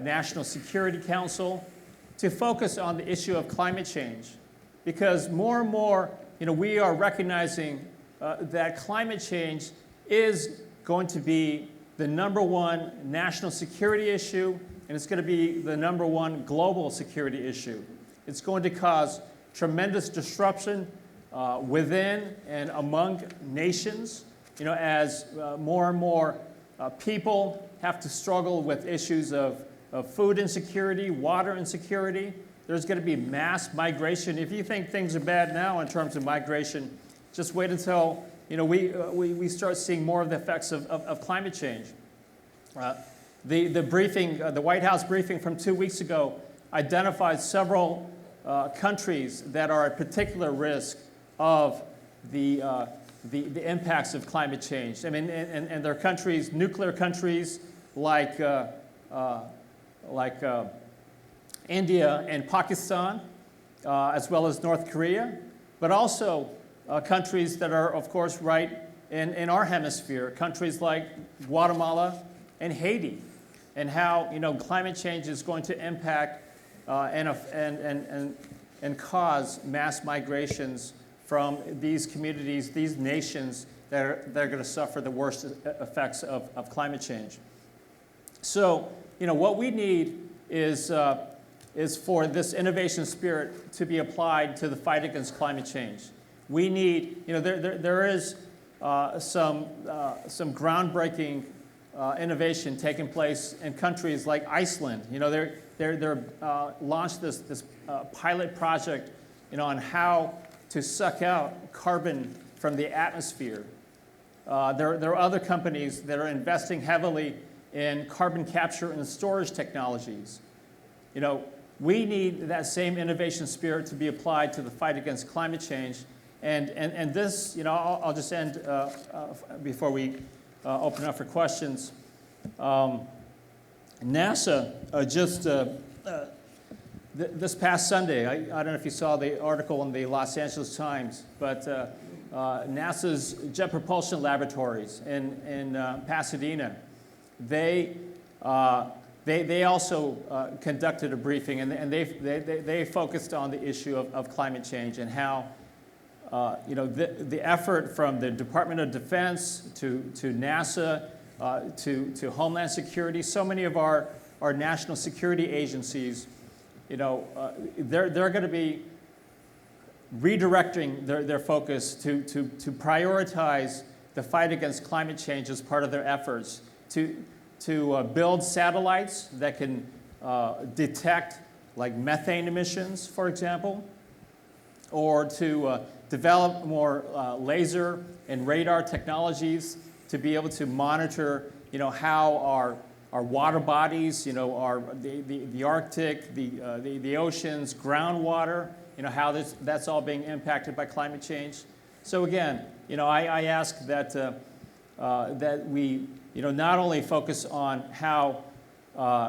National Security Council, to focus on the issue of climate change. Because more and more, we are recognizing that climate change is going to be the #1 national security issue, and it's going to be the #1 global security issue. It's going to cause tremendous disruption within and among nations, as more and more people have to struggle with issues of food insecurity, water insecurity. There's going to be mass migration. If you think things are bad now in terms of migration, just wait until we start seeing more of the effects of climate change. The briefing, the White House briefing from 2 weeks ago, identified several countries that are at particular risk of the impacts of climate change. And they're countries, nuclear countries like India and Pakistan, as well as North Korea, but also countries that are, of course, right in our hemisphere, countries like Guatemala and Haiti, and how climate change is going to impact and cause mass migrations from these communities, these nations that are going to suffer the worst effects of climate change. So, what we need is for this innovation spirit to be applied to the fight against climate change. We need, there is some groundbreaking innovation taking place in countries like Iceland. They're launched this pilot project, on how to suck out carbon from the atmosphere. There are other companies that are investing heavily in carbon capture and storage technologies. We need that same innovation spirit to be applied to the fight against climate change. And this, I'll just end before we open up for questions. NASA just, this past Sunday, I don't know if you saw the article in the Los Angeles Times, but NASA's Jet Propulsion Laboratories in Pasadena, they also conducted a briefing, and they focused on the issue of climate change and how the effort from the Department of Defense to NASA to Homeland Security, so many of our national security agencies, they're going to be redirecting their focus to prioritize the fight against climate change as part of their efforts to build satellites that can detect like methane emissions, for example, or to develop more laser and radar technologies to be able to monitor, how our water bodies, the Arctic, the oceans, groundwater, how that's all being impacted by climate change. So again, I ask that that we, not only focus on how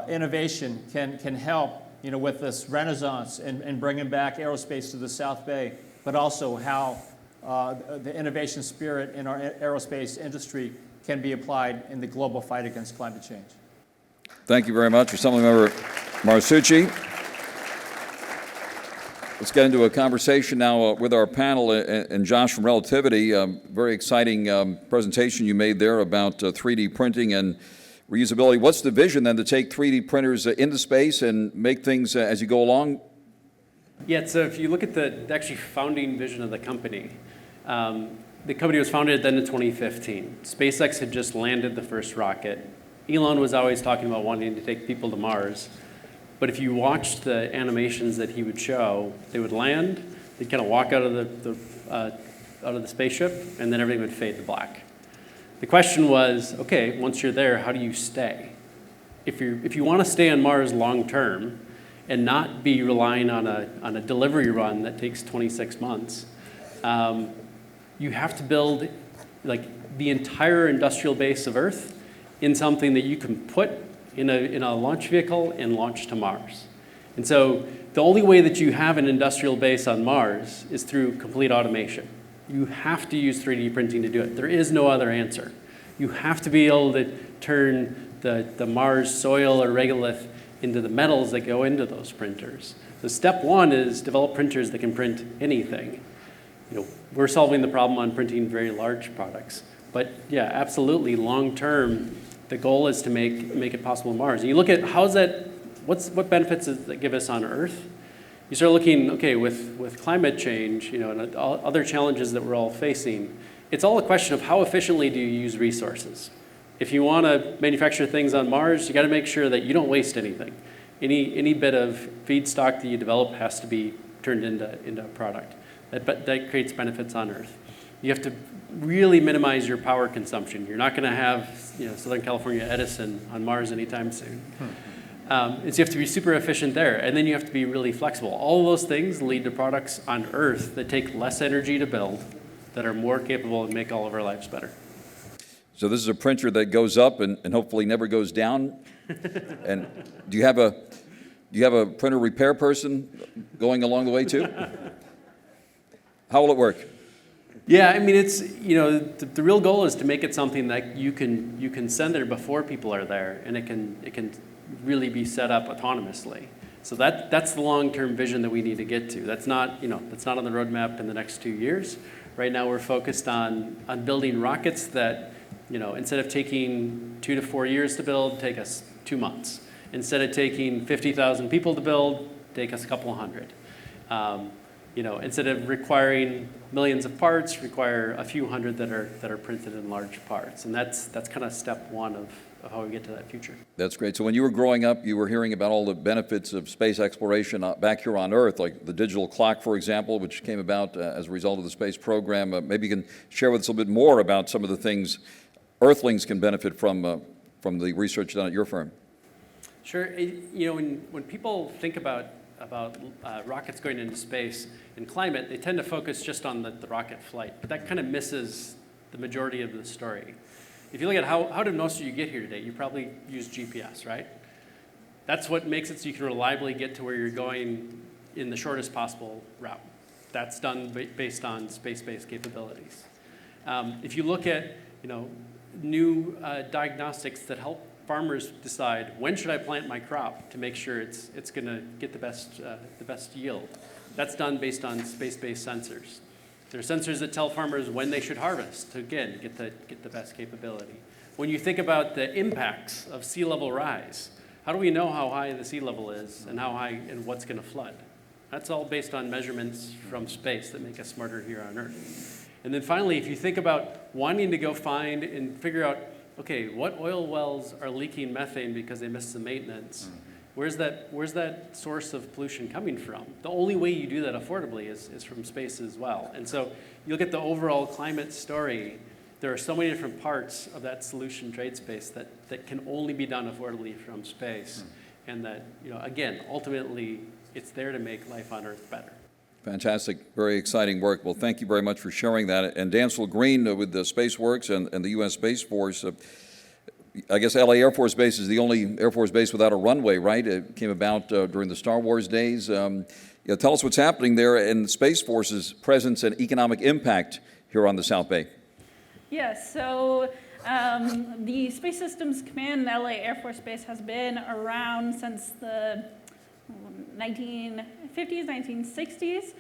innovation can help, with this renaissance and bringing back aerospace to the South Bay, but also how the innovation spirit in our aerospace industry can be applied in the global fight against climate change. Thank you very much, Assemblymember Marsucci. Let's get into a conversation now with our panel. And Josh, from Relativity, very exciting presentation you made there about 3D printing and reusability. What's the vision then to take 3D printers into space and make things as you go along? Yeah, so if you look at the actually founding vision of the company was founded then in 2015. SpaceX had just landed the first rocket. Elon was always talking about wanting to take people to Mars. But if you watched the animations that he would show, they would land, they'd kind of walk out of the spaceship, and then everything would fade to black. The question was, okay, once you're there, how do you stay? If you want to stay on Mars long term and not be relying on a delivery run that takes 26 months, you have to build like the entire industrial base of Earth in something that you can put in a launch vehicle and launch to Mars. And so the only way that you have an industrial base on Mars is through complete automation. You have to use 3D printing to do it. There is no other answer. You have to be able to turn the Mars soil or regolith into the metals that go into those printers. So step one is develop printers that can print anything. We're solving the problem on printing very large products. But yeah, absolutely, long term, the goal is to make it possible on Mars. And you look at what benefits does that give us on Earth? You start looking, okay, with climate change, and other challenges that we're all facing, it's all a question of how efficiently do you use resources. If you want to manufacture things on Mars, you got to make sure that you don't waste anything. Any bit of feedstock that you develop has to be turned into a product. That creates benefits on Earth. You have to really minimize your power consumption. You're not going to have Southern California Edison on Mars anytime soon. So you have to be super efficient there, and then you have to be really flexible. All of those things lead to products on Earth that take less energy to build, that are more capable and make all of our lives better. So this is a printer that goes up and hopefully never goes down. And do you have a printer repair person going along the way too? How will it work? Yeah, I mean, it's, the real goal is to make it something that you can send there before people are there, and it can really be set up autonomously. So that's the long-term vision that we need to get to. That's not on the roadmap in the next 2 years. Right now, we're focused on building rockets that, instead of taking 2 to 4 years to build, take us 2 months. Instead of taking 50,000 people to build, take us a couple hundred. Instead of requiring millions of parts, require a few hundred that are printed in large parts. And that's kind of step one of how we get to that future. That's great. So when you were growing up, you were hearing about all the benefits of space exploration back here on Earth, like the digital clock, for example, which came about as a result of the space program. Maybe you can share with us a little bit more about some of the things Earthlings can benefit from the research done at your firm. Sure. When people think about rockets going into space and climate, they tend to focus just on the rocket flight, but that kind of misses the majority of the story. If you look at how did most of you get here today, you probably use GPS, right? That's what makes it so you can reliably get to where you're going in the shortest possible route. That's done based on space-based capabilities. If you look at new diagnostics that help farmers decide when should I plant my crop to make sure it's going to get the best yield. That's done based on space-based sensors. There are sensors that tell farmers when they should harvest to, again, get the best capability. When you think about the impacts of sea level rise, how do we know how high the sea level is and how high and what's going to flood? That's all based on measurements from space that make us smarter here on Earth. And then finally, if you think about wanting to go find and figure out, okay, what oil wells are leaking methane because they missed some maintenance? Where's that source of pollution coming from? The only way you do that affordably is from space as well. And so you look at the overall climate story, there are so many different parts of that solution trade space that can only be done affordably from space. And that, again, ultimately, it's there to make life on Earth better. Fantastic, very exciting work. Well, thank you very much for sharing that. And Dancel Green with the SpaceWorks and the U.S. Space Force, I guess LA Air Force Base is the only Air Force base without a runway, right? It came about during the Star Wars days. Tell us what's happening there and Space Force's presence and economic impact here on the South Bay. Yes, so the Space Systems Command in LA Air Force Base has been around since the 1950s, 1960s,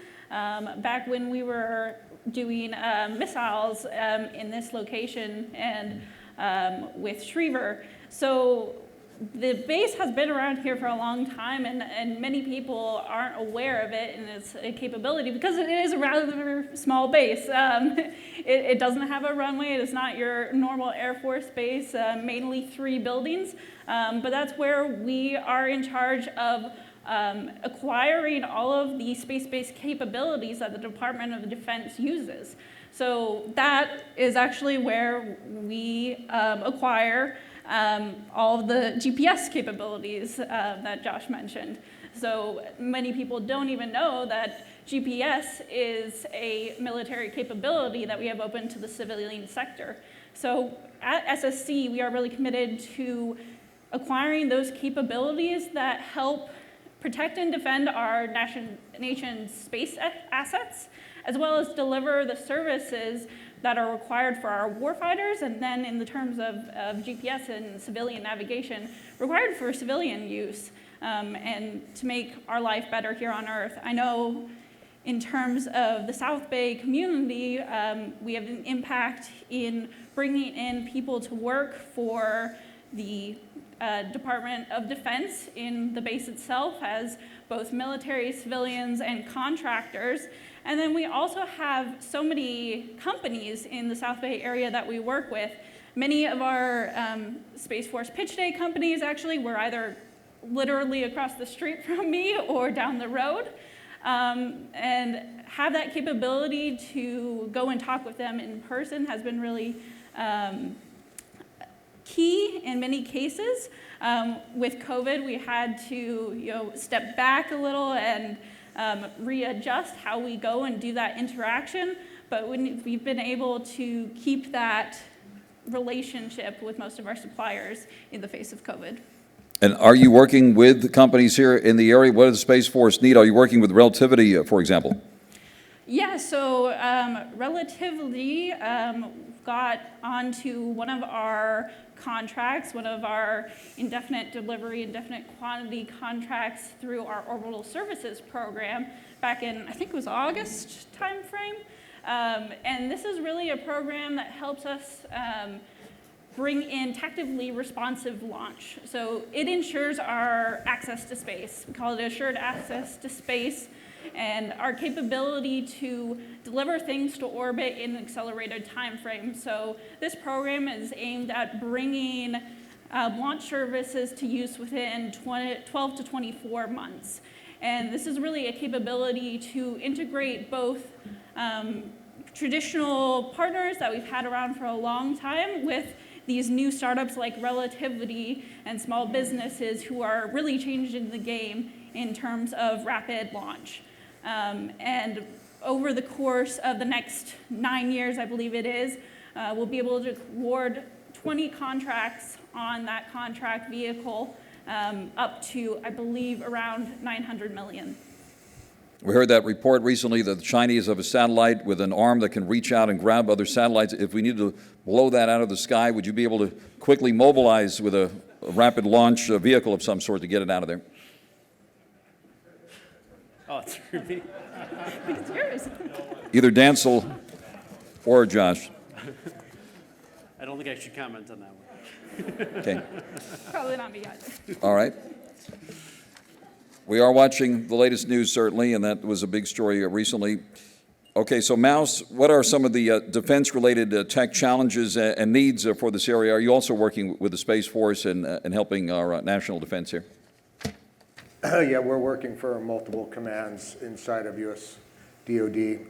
back when we were doing missiles in this location and with Schriever. So the base has been around here for a long time, and many people aren't aware of it and its capability because it is a rather small base. It doesn't have a runway. It is not your normal Air Force base, mainly 3 buildings. But that's where we are in charge of acquiring all of the space-based capabilities that the Department of Defense uses. So that is actually where we acquire all of the GPS capabilities that Josh mentioned. So many people don't even know that GPS is a military capability that we have open to the civilian sector. So at SSC, we are really committed to acquiring those capabilities that help protect and defend our nation's space assets, as well as deliver the services that are required for our warfighters, and then in the terms of GPS and civilian navigation, required for civilian use, and to make our life better here on Earth. I know in terms of the South Bay community, we have an impact in bringing in people to work for the Department of Defense in the base itself as both military, civilians, and contractors. And then we also have so many companies in the South Bay area that we work with. Many of our Space Force Pitch Day companies actually were either literally across the street from me or down the road. And have that capability to go and talk with them in person has been really key in many cases. With COVID, we had to step back a little and readjust how we go and do that interaction, but we've been able to keep that relationship with most of our suppliers in the face of COVID. And are you working with the companies here in the area? What does the Space Force need? Are you working with Relativity, for example? Yeah, so Relativity got onto one of our contracts, one of our indefinite delivery, indefinite quantity contracts through our orbital services program back in, I think it was August timeframe. And this is really a program that helps us bring in tactically responsive launch. So it ensures our access to space. We call it assured access to space, and our capability to deliver things to orbit in an accelerated time frame. So this program is aimed at bringing launch services to use within 12 to 24 months. And this is really a capability to integrate both traditional partners that we've had around for a long time with these new startups like Relativity and small businesses who are really changing the game in terms of rapid launch. And over the course of the next 9 years, I believe it is, we'll be able to award 20 contracts on that contract vehicle, up to, I believe, around $900 million. We heard that report recently that the Chinese have a satellite with an arm that can reach out and grab other satellites. If we need to blow that out of the sky, would you be able to quickly mobilize with a rapid launch vehicle of some sort to get it out of there? Oh, it's for me. I think it's yours. Either Dancel or Josh. I don't think I should comment on that one. Okay. Probably not me either. All right. We are watching the latest news, certainly, and that was a big story recently. Okay, so Mouse, what are some of the defense-related tech challenges and needs for this area? Are you also working with the Space Force and helping our national defense here? Yeah, we're working for multiple commands inside of U.S. DoD,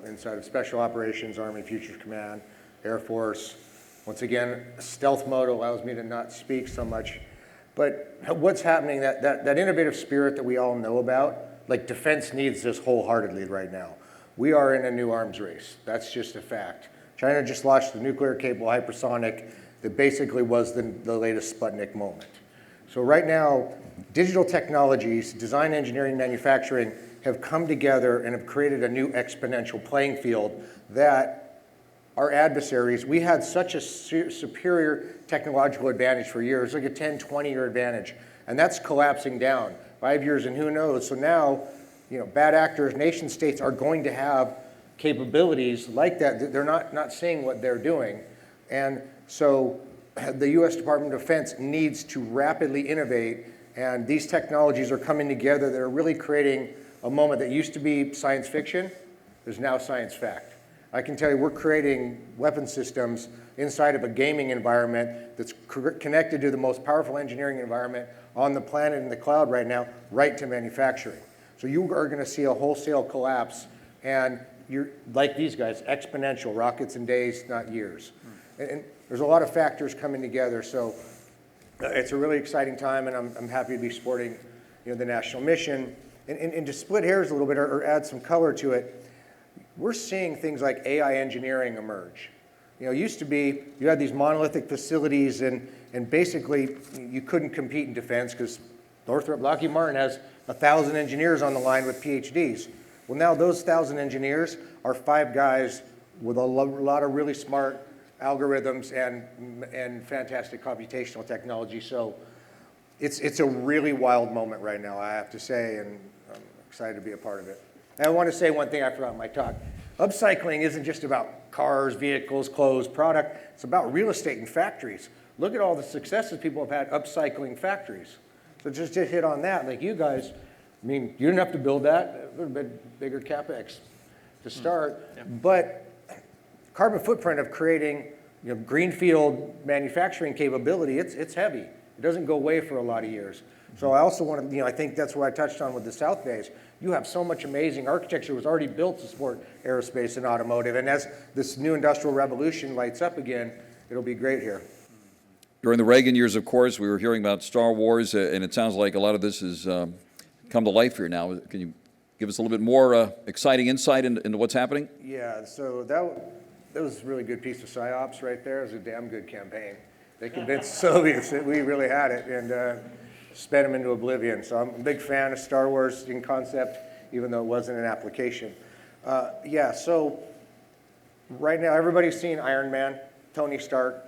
inside of Special Operations, Army Futures Command, Air Force. Once again, stealth mode allows me to not speak so much. But what's happening, that innovative spirit that we all know about, like defense needs this wholeheartedly right now. We are in a new arms race. That's just a fact. China just launched the nuclear-capable hypersonic that basically was the latest Sputnik moment. So right now, digital technologies, design, engineering, manufacturing have come together and have created a new exponential playing field that our adversaries, we had such a superior technological advantage for years, like a 10, 20-year advantage, and that's collapsing down. 5 years and who knows? So now, bad actors, nation states are going to have capabilities like that. They're not seeing what they're doing. And so the U.S. Department of Defense needs to rapidly innovate, and these technologies are coming together that are really creating a moment that used to be science fiction, is now science fact. I can tell you we're creating weapon systems inside of a gaming environment that's connected to the most powerful engineering environment on the planet in the cloud right now, right to manufacturing. So you are going to see a wholesale collapse, and you're like these guys, exponential, rockets in days, not years. And there's a lot of factors coming together, so it's a really exciting time, and I'm happy to be supporting the national mission. And to split hairs a little bit or add some color to it, we're seeing things like AI engineering emerge. It used to be you had these monolithic facilities, and basically you couldn't compete in defense because Northrop Lockheed Martin has 1,000 engineers on the line with PhDs. Well, now those 1,000 engineers are 5 guys with a lot of really smart algorithms and fantastic computational technology. So it's a really wild moment right now, I have to say, and I'm excited to be a part of it. And I want to say one thing I forgot in my talk. Upcycling isn't just about cars, vehicles, clothes, product. It's about real estate and factories. Look at all the successes people have had upcycling factories. So just to hit on that, like you guys, you didn't have to build that. It would have been bigger CapEx to start. Yeah. But carbon footprint of creating greenfield manufacturing capability, it's heavy. It doesn't go away for a lot of years. So I also want to, I think that's what I touched on with the South Bays. You have so much amazing architecture was already built to support aerospace and automotive. And as this new industrial revolution lights up again, it'll be great here. During the Reagan years, of course, we were hearing about Star Wars, and it sounds like a lot of this has come to life here now. Can you give us a little bit more exciting insight into what's happening? Yeah, so that was a really good piece of PsyOps right there. It was a damn good campaign. They convinced Soviets that we really had it and sped them into oblivion. So I'm a big fan of Star Wars in concept, even though it wasn't an application. Yeah, so right now everybody's seen Iron Man, Tony Stark.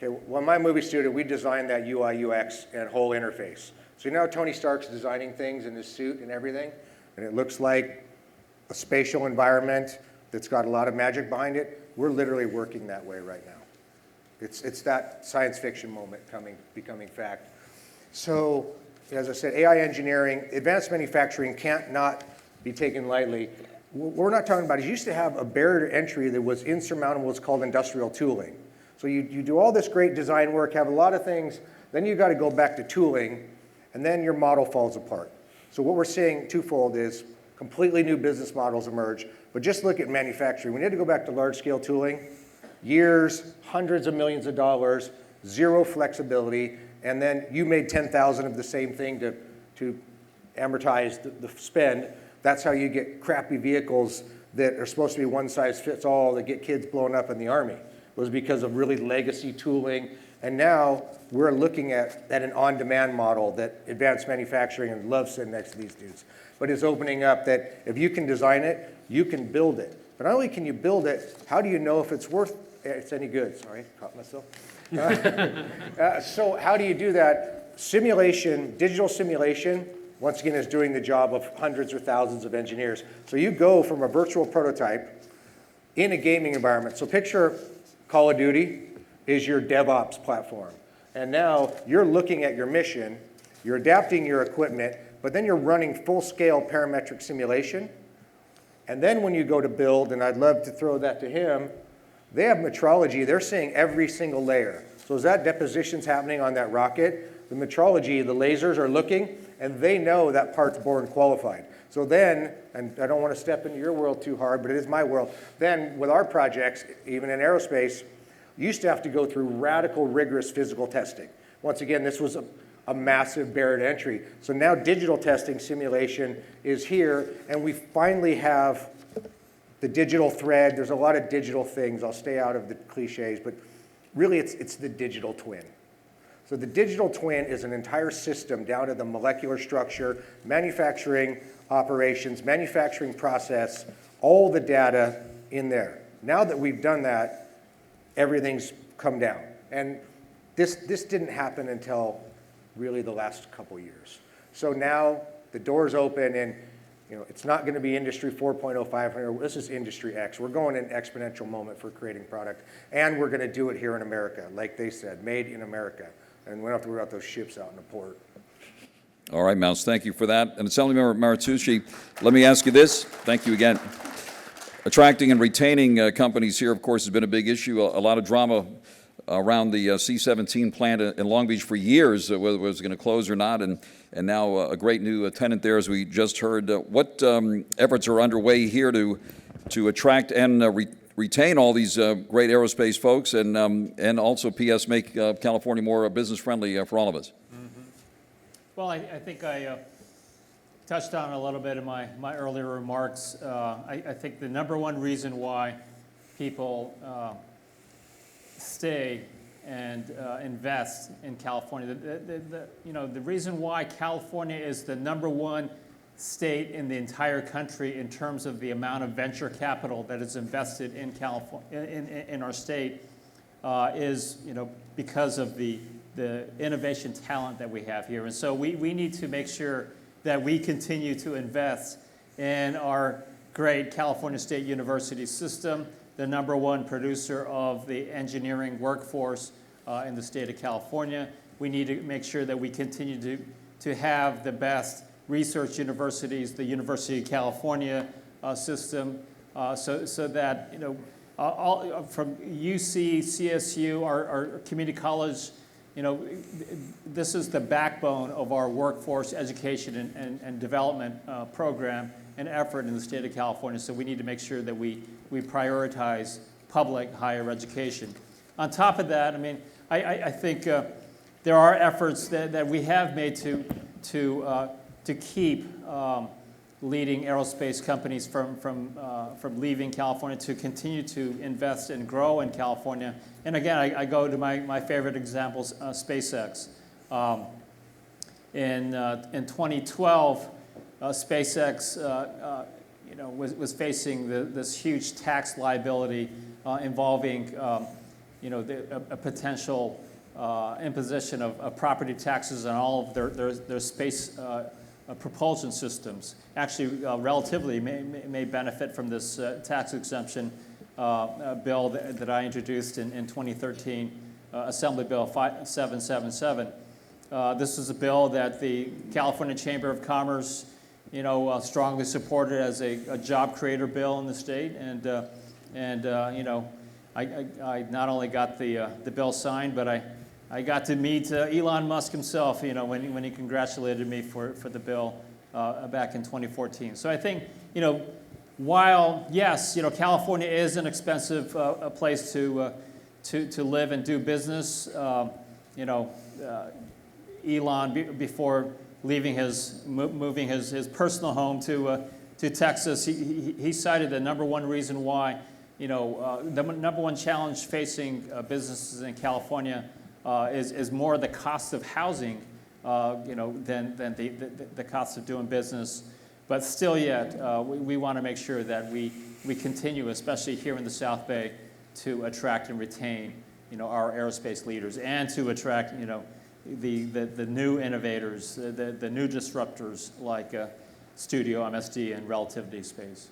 Okay, well, my movie studio, we designed that UI, UX, and whole interface. So now Tony Stark's designing things in his suit and everything, and it looks like a spatial environment that's got a lot of magic behind it. We're literally working that way right now. It's that science fiction moment becoming fact. So, as I said, AI engineering, advanced manufacturing can't not be taken lightly. What we're not talking about is you used to have a barrier to entry that was insurmountable. It's called industrial tooling. So you do all this great design work, have a lot of things, then you got to go back to tooling, and then your model falls apart. So what we're seeing twofold is completely new business models emerge, but just look at manufacturing. We need to go back to large-scale tooling, years, hundreds of millions of dollars, zero flexibility, and then you made 10,000 of the same thing to amortize the spend. That's how you get crappy vehicles that are supposed to be one size fits all that get kids blown up in the Army. It was because of really legacy tooling. And now we're looking at an on-demand model that advanced manufacturing, and love sitting next to these dudes, but is opening up that if you can design it, you can build it. But not only can you build it, how do you know if it's any good? Sorry, caught myself. So how do you do that? Simulation, digital simulation, once again, is doing the job of hundreds or thousands of engineers. So you go from a virtual prototype in a gaming environment. So picture Call of Duty is your DevOps platform. And now you're looking at your mission, you're adapting your equipment, but then you're running full-scale parametric simulation. And then when you go to build, and I'd love to throw that to him, they have metrology. They're seeing every single layer. So as that deposition's happening on that rocket, the metrology, the lasers are looking, and they know that part's born qualified. So then, and I don't want to step into your world too hard, but it is my world, then with our projects, even in aerospace, you used to have to go through radical, rigorous physical testing. Once again, this was a massive barrier to entry. So now digital testing simulation is here, and we finally have the digital thread. There's a lot of digital things. I'll stay out of the cliches, but really it's the digital twin. So the digital twin is an entire system down to the molecular structure, manufacturing operations, manufacturing process, all the data in there. Now that we've done that, everything's come down. And this didn't happen until really the last couple years. So now the door's open, and it's not going to be Industry 4.0, 500. This is Industry X. We're going in an exponential moment for creating product, and we're going to do it here in America, like they said, made in America. And we don't have to worry about those ships out in the port. All right, Mouse, thank you for that. And Assemblymember Martucci, let me ask you this. Thank you again. Attracting and retaining companies here, of course, has been a big issue. A lot of drama around the C-17 plant in Long Beach for years, whether it was going to close or not, and now a great new tenant there, as we just heard. What efforts are underway here to attract and retain all these great aerospace folks, and also, P.S., make California more business-friendly for all of us? Well, I think I touched on it a little bit in my earlier remarks. I think the number one reason why people stay and invest in California, the reason why California is the number one state in the entire country in terms of the amount of venture capital that is invested in California, in our state, is because of the innovation talent that we have here. And so we need to make sure that we continue to invest in our great California State University system, the number one producer of the engineering workforce in the state of California. We need to make sure that we continue to have the best research universities, the University of California system, so that all from UC, CSU, our community college, this is the backbone of our workforce education and development program and effort in the state of California. So we need to make sure that we prioritize public higher education. On top of that, I think there are efforts that we have made to keep leading aerospace companies from leaving California, to continue to invest and grow in California. And again, I go to my favorite examples, SpaceX. In 2012, SpaceX was facing this huge tax liability involving a potential imposition of property taxes on all of their space propulsion systems. Actually, relatively may benefit from this tax exemption bill that I introduced in 2013, Assembly Bill 777. This is a bill that the California Chamber of Commerce, strongly supported as a job creator bill in the state, and I not only got the bill signed, but I got to meet Elon Musk himself, when he congratulated me for the bill back in 2014. So I think, while yes, California is an expensive place to live and do business, Elon, before moving his personal home to Texas, he cited the number one reason why, the number one challenge facing businesses in California is more the cost of housing, than the cost of doing business. But still yet, we want to make sure that we continue, especially here in the South Bay, to attract and retain, our aerospace leaders, and to attract, the new innovators, the new disruptors like Studio, MSD, and Relativity Space.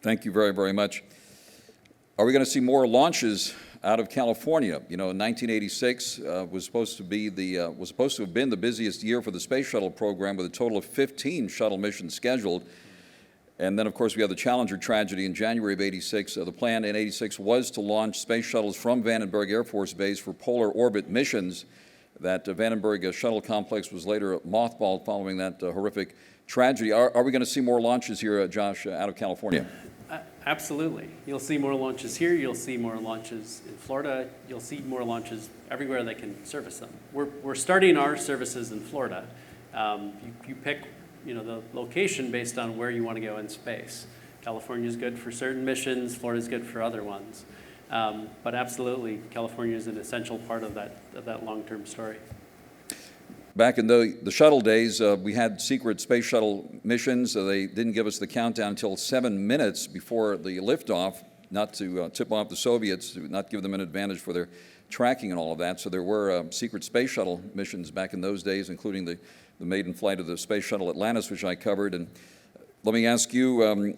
Thank you very, very much. Are we going to see more launches out of California? In 1986 was supposed to have been the busiest year for the Space Shuttle program, with a total of 15 shuttle missions scheduled. And then, of course, we have the Challenger tragedy in January of '86. The plan in '86 was to launch space shuttles from Vandenberg Air Force Base for polar orbit missions. That Vandenberg shuttle complex was later mothballed following that horrific tragedy. Are we going to see more launches here, Josh, out of California? Absolutely. You'll see more launches here. You'll see more launches in Florida. You'll see more launches everywhere that can service them. We're starting our services in Florida. You pick the location based on where you want to go in space. California is good for certain missions. Florida is good for other ones. But absolutely, California is an essential part of that long-term story. Back in the shuttle days, we had secret space shuttle missions. They didn't give us the countdown until 7 minutes before the liftoff, not to tip off the Soviets, to not give them an advantage for their tracking and all of that. So there were secret space shuttle missions back in those days, including the maiden flight of the Space Shuttle Atlantis, which I covered. And let me ask you,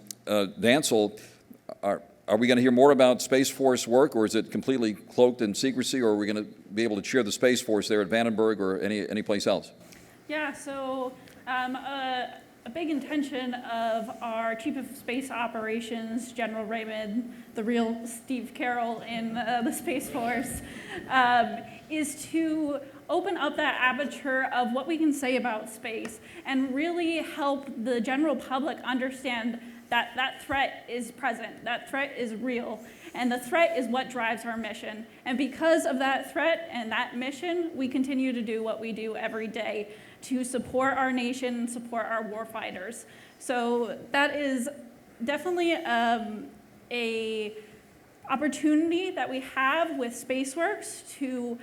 Dancel, are we going to hear more about Space Force work, or is it completely cloaked in secrecy, or are we going to be able to cheer the Space Force there at Vandenberg or any place else? Yeah, so a big intention of our Chief of Space Operations, General Raymond, the real Steve Carroll in the Space Force, is to open up that aperture of what we can say about space and really help the general public understand that threat is present, that threat is real, and the threat is what drives our mission. And because of that threat and that mission, we continue to do what we do every day to support our nation, support our warfighters. So that is definitely a opportunity that we have with SpaceWorks to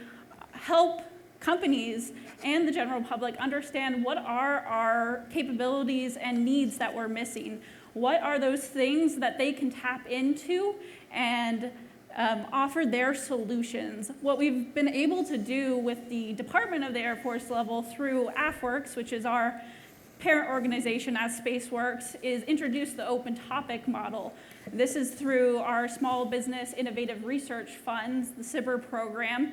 help companies and the general public understand what are our capabilities and needs that we're missing. What are those things that they can tap into and offer their solutions? What we've been able to do with the Department of the Air Force level through AFWERX, which is our parent organization as SpaceWorks, is introduce the open topic model. This is through our Small Business Innovative Research Funds, the SBIR program,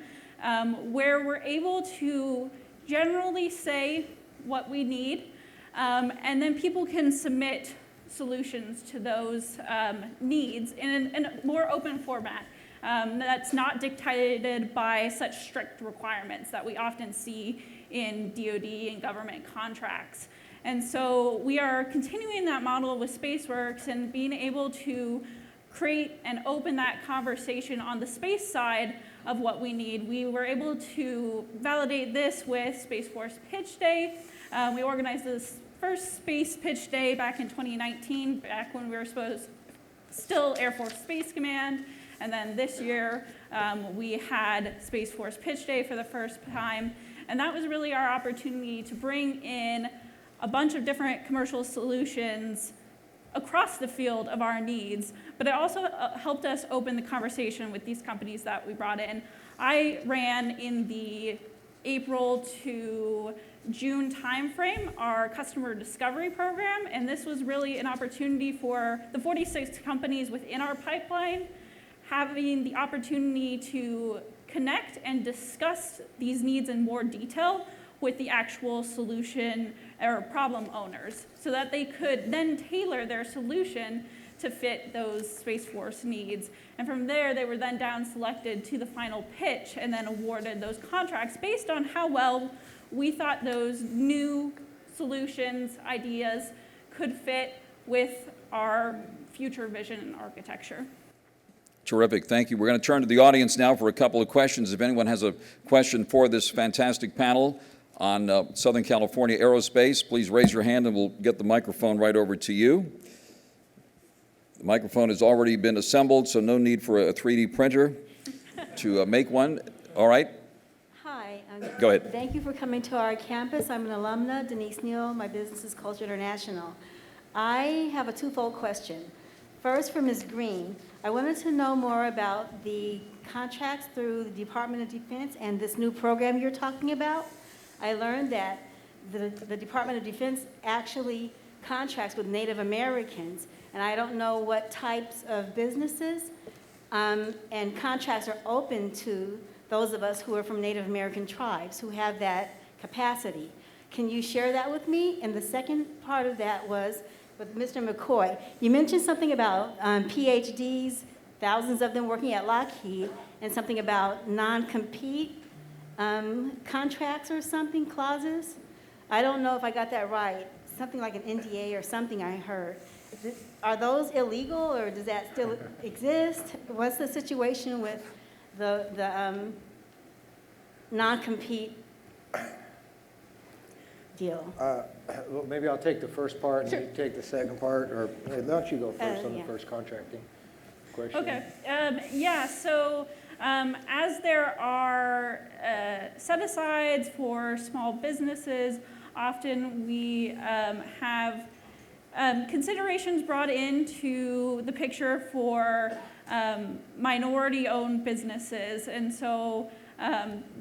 where we're able to generally say what we need, and then people can submit solutions to those needs in a more open format that's not dictated by such strict requirements that we often see in DoD and government contracts. And so we are continuing that model with SpaceWorks and being able to create and open that conversation on the space side of what we need. We were able to validate this with Space Force Pitch Day. We organized this first Space Pitch Day back in 2019, back when we were still Air Force Space Command. And then this year, we had Space Force Pitch Day for the first time. And that was really our opportunity to bring in a bunch of different commercial solutions across the field of our needs, but it also helped us open the conversation with these companies that we brought in. I ran in the April to June timeframe our customer discovery program, and this was really an opportunity for the 46 companies within our pipeline having the opportunity to connect and discuss these needs in more detail with the actual solution or problem owners so that they could then tailor their solution to fit those Space Force needs. And from there, they were then down selected to the final pitch and then awarded those contracts based on how well we thought those new solutions, ideas could fit with our future vision and architecture. Terrific, thank you. We're going to turn to the audience now for a couple of questions. If anyone has a question for this fantastic panel on Southern California aerospace, please raise your hand and we'll get the microphone right over to you. The microphone has already been assembled, so no need for a 3D printer to make one. All right. Hi. Go ahead. Thank you for coming to our campus. I'm an alumna, Denise Neal. My business is Culture International. I have a twofold question. First, for Ms. Green, I wanted to know more about the contracts through the Department of Defense and this new program you're talking about. I learned that the Department of Defense actually contracts with Native Americans, and I don't know what types of businesses and contracts are open to those of us who are from Native American tribes who have that capacity. Can you share that with me? And the second part of that was with Mr. McCoy. You mentioned something about PhDs, thousands of them working at Lockheed, and something about non-compete contracts or something, clauses. I don't know if I got that right. Something like an NDA or something I heard. Are those illegal, or does that still exist? What's the situation with the non-compete deal? Well, maybe I'll take the first part and you take the second part, or why don't you go first on the first contracting question? Okay. Yeah, so as there are set-asides for small businesses, often we have considerations brought into the picture for minority-owned businesses. And so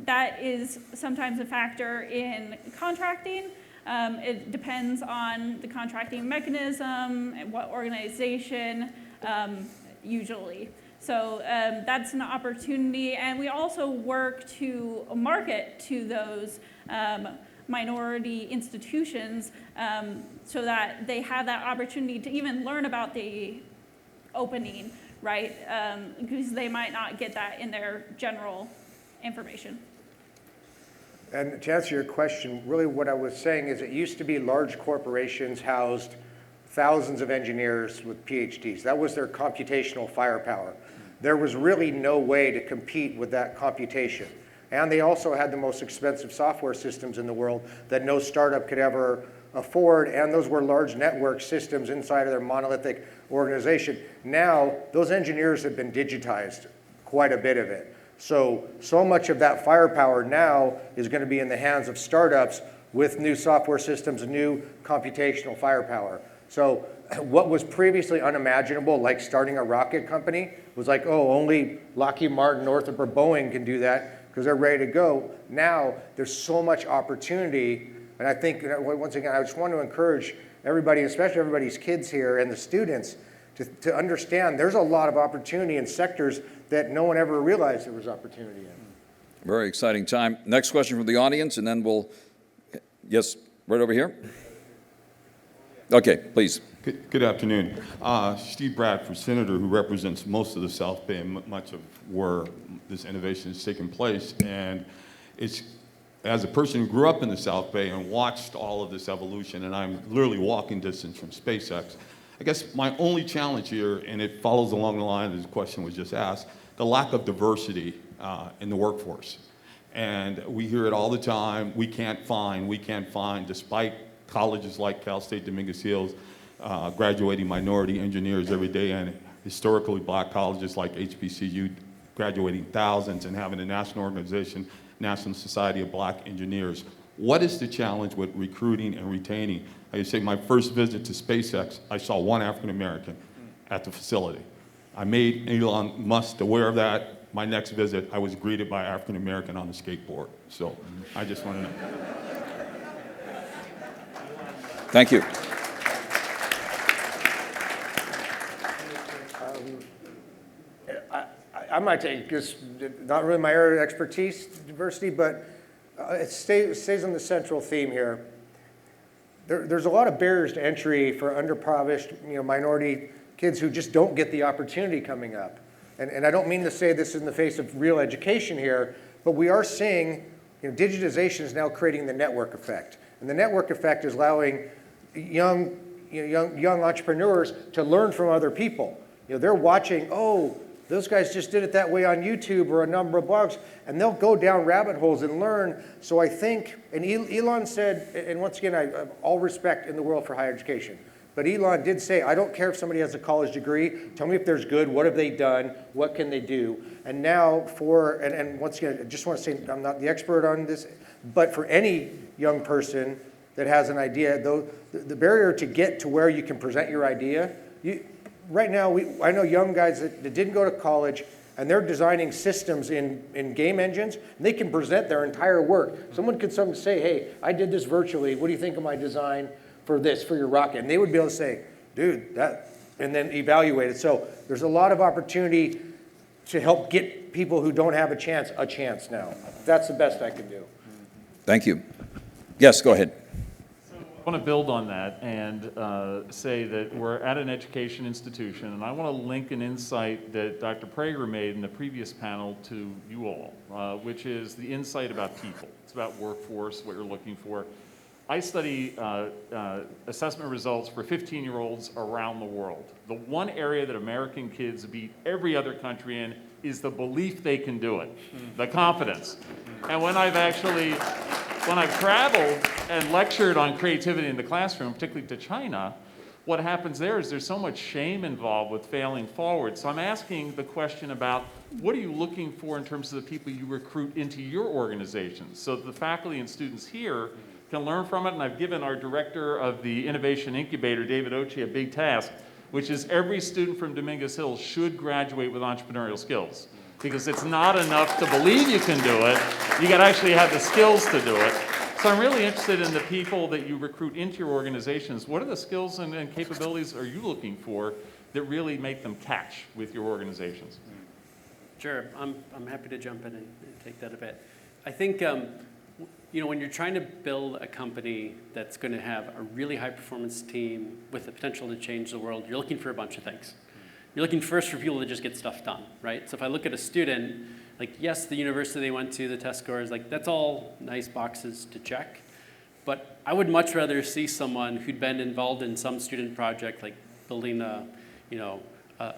that is sometimes a factor in contracting. It depends on the contracting mechanism and what organization usually. So that's an opportunity. And we also work to market to those minority institutions so that they have that opportunity to even learn about the opening, right? Because they might not get that in their general information. And to answer your question, really what I was saying is it used to be large corporations housed thousands of engineers with PhDs. That was their computational firepower. There was really no way to compete with that computation. And they also had the most expensive software systems in the world that no startup could ever afford, and those were large network systems inside of their monolithic organization. Now, those engineers have been digitized, quite a bit of it. So much of that firepower now is going to be in the hands of startups with new software systems and new computational firepower. So what was previously unimaginable, like starting a rocket company, was like, oh, only Lockheed Martin, Northrop, or Boeing can do that because they're ready to go. Now, there's so much opportunity, and I think, once again, I just want to encourage everybody, especially everybody's kids here and the students, to understand there's a lot of opportunity in sectors that no one ever realized there was opportunity in. Very exciting time. Next question from the audience, and then we'll, yes, right over here. Okay, please. Good afternoon. Steve Bradford, Senator, who represents most of the South Bay and much of where this innovation is taking place. And it's, as a person who grew up in the South Bay and watched all of this evolution, and I'm literally walking distance from SpaceX, I guess my only challenge here, and it follows along the line of the question was just asked, the lack of diversity in the workforce. And we hear it all the time, we can't find, despite colleges like Cal State Dominguez Hills graduating minority engineers every day, and historically black colleges like HBCU graduating thousands and having a national organization, National Society of Black Engineers. What is the challenge with recruiting and retaining? I say my first visit to SpaceX, I saw one African American at the facility. I made Elon Musk aware of that. My next visit, I was greeted by an African American on a skateboard. So I just want to know. Thank you. I might take, because not really my area of expertise, diversity, but it stays on the central theme here. There's a lot of barriers to entry for underprivileged, minority kids who just don't get the opportunity coming up. And I don't mean to say this in the face of real education here, but we are seeing, digitization is now creating the network effect. And the network effect is allowing young entrepreneurs to learn from other people. They're watching, oh, those guys just did it that way on YouTube or a number of blogs, and they'll go down rabbit holes and learn. So I think, and Elon said, and once again, I have all respect in the world for higher education, but Elon did say, I don't care if somebody has a college degree, tell me if there's good, what have they done, what can they do? And now and once again, I just want to say, I'm not the expert on this, but for any young person that has an idea, though, the barrier to get to where you can present your idea, right now, I know young guys that didn't go to college, and they're designing systems in game engines, and they can present their entire work. Someone could say, hey, I did this virtually. What do you think of my design for this, for your rocket? And they would be able to say, dude, that, and then evaluate it. So there's a lot of opportunity to help get people who don't have a chance now. That's the best I can do. Thank you. Yes, go ahead. want to build on that and say that we're at an education institution, and I want to link an insight that Dr. Prager made in the previous panel to you all, which is the insight about people. It's about workforce, what you're looking for. I study assessment results for 15-year-olds around the world. The one area that American kids beat every other country in is the belief they can do it, the confidence. And when I've traveled and lectured on creativity in the classroom, particularly to China, what happens there is there's so much shame involved with failing forward. So I'm asking the question about what are you looking for in terms of the people you recruit into your organizations so that the faculty and students here can learn from it. And I've given our director of the Innovation Incubator, David Ochi, a big task, which is every student from Dominguez Hills should graduate with entrepreneurial skills. Because it's not enough to believe you can do it, you gotta actually have the skills to do it. So I'm really interested in the people that you recruit into your organizations. What are the skills and capabilities are you looking for that really make them catch with your organizations? Sure, I'm happy to jump in and take that a bit. I think, when you're trying to build a company that's going to have a really high performance team with the potential to change the world, you're looking for a bunch of things. You're looking first for people to just get stuff done, right? So if I look at a student, like, yes, the university they went to, the test scores, like, that's all nice boxes to check. But I would much rather see someone who'd been involved in some student project, like building a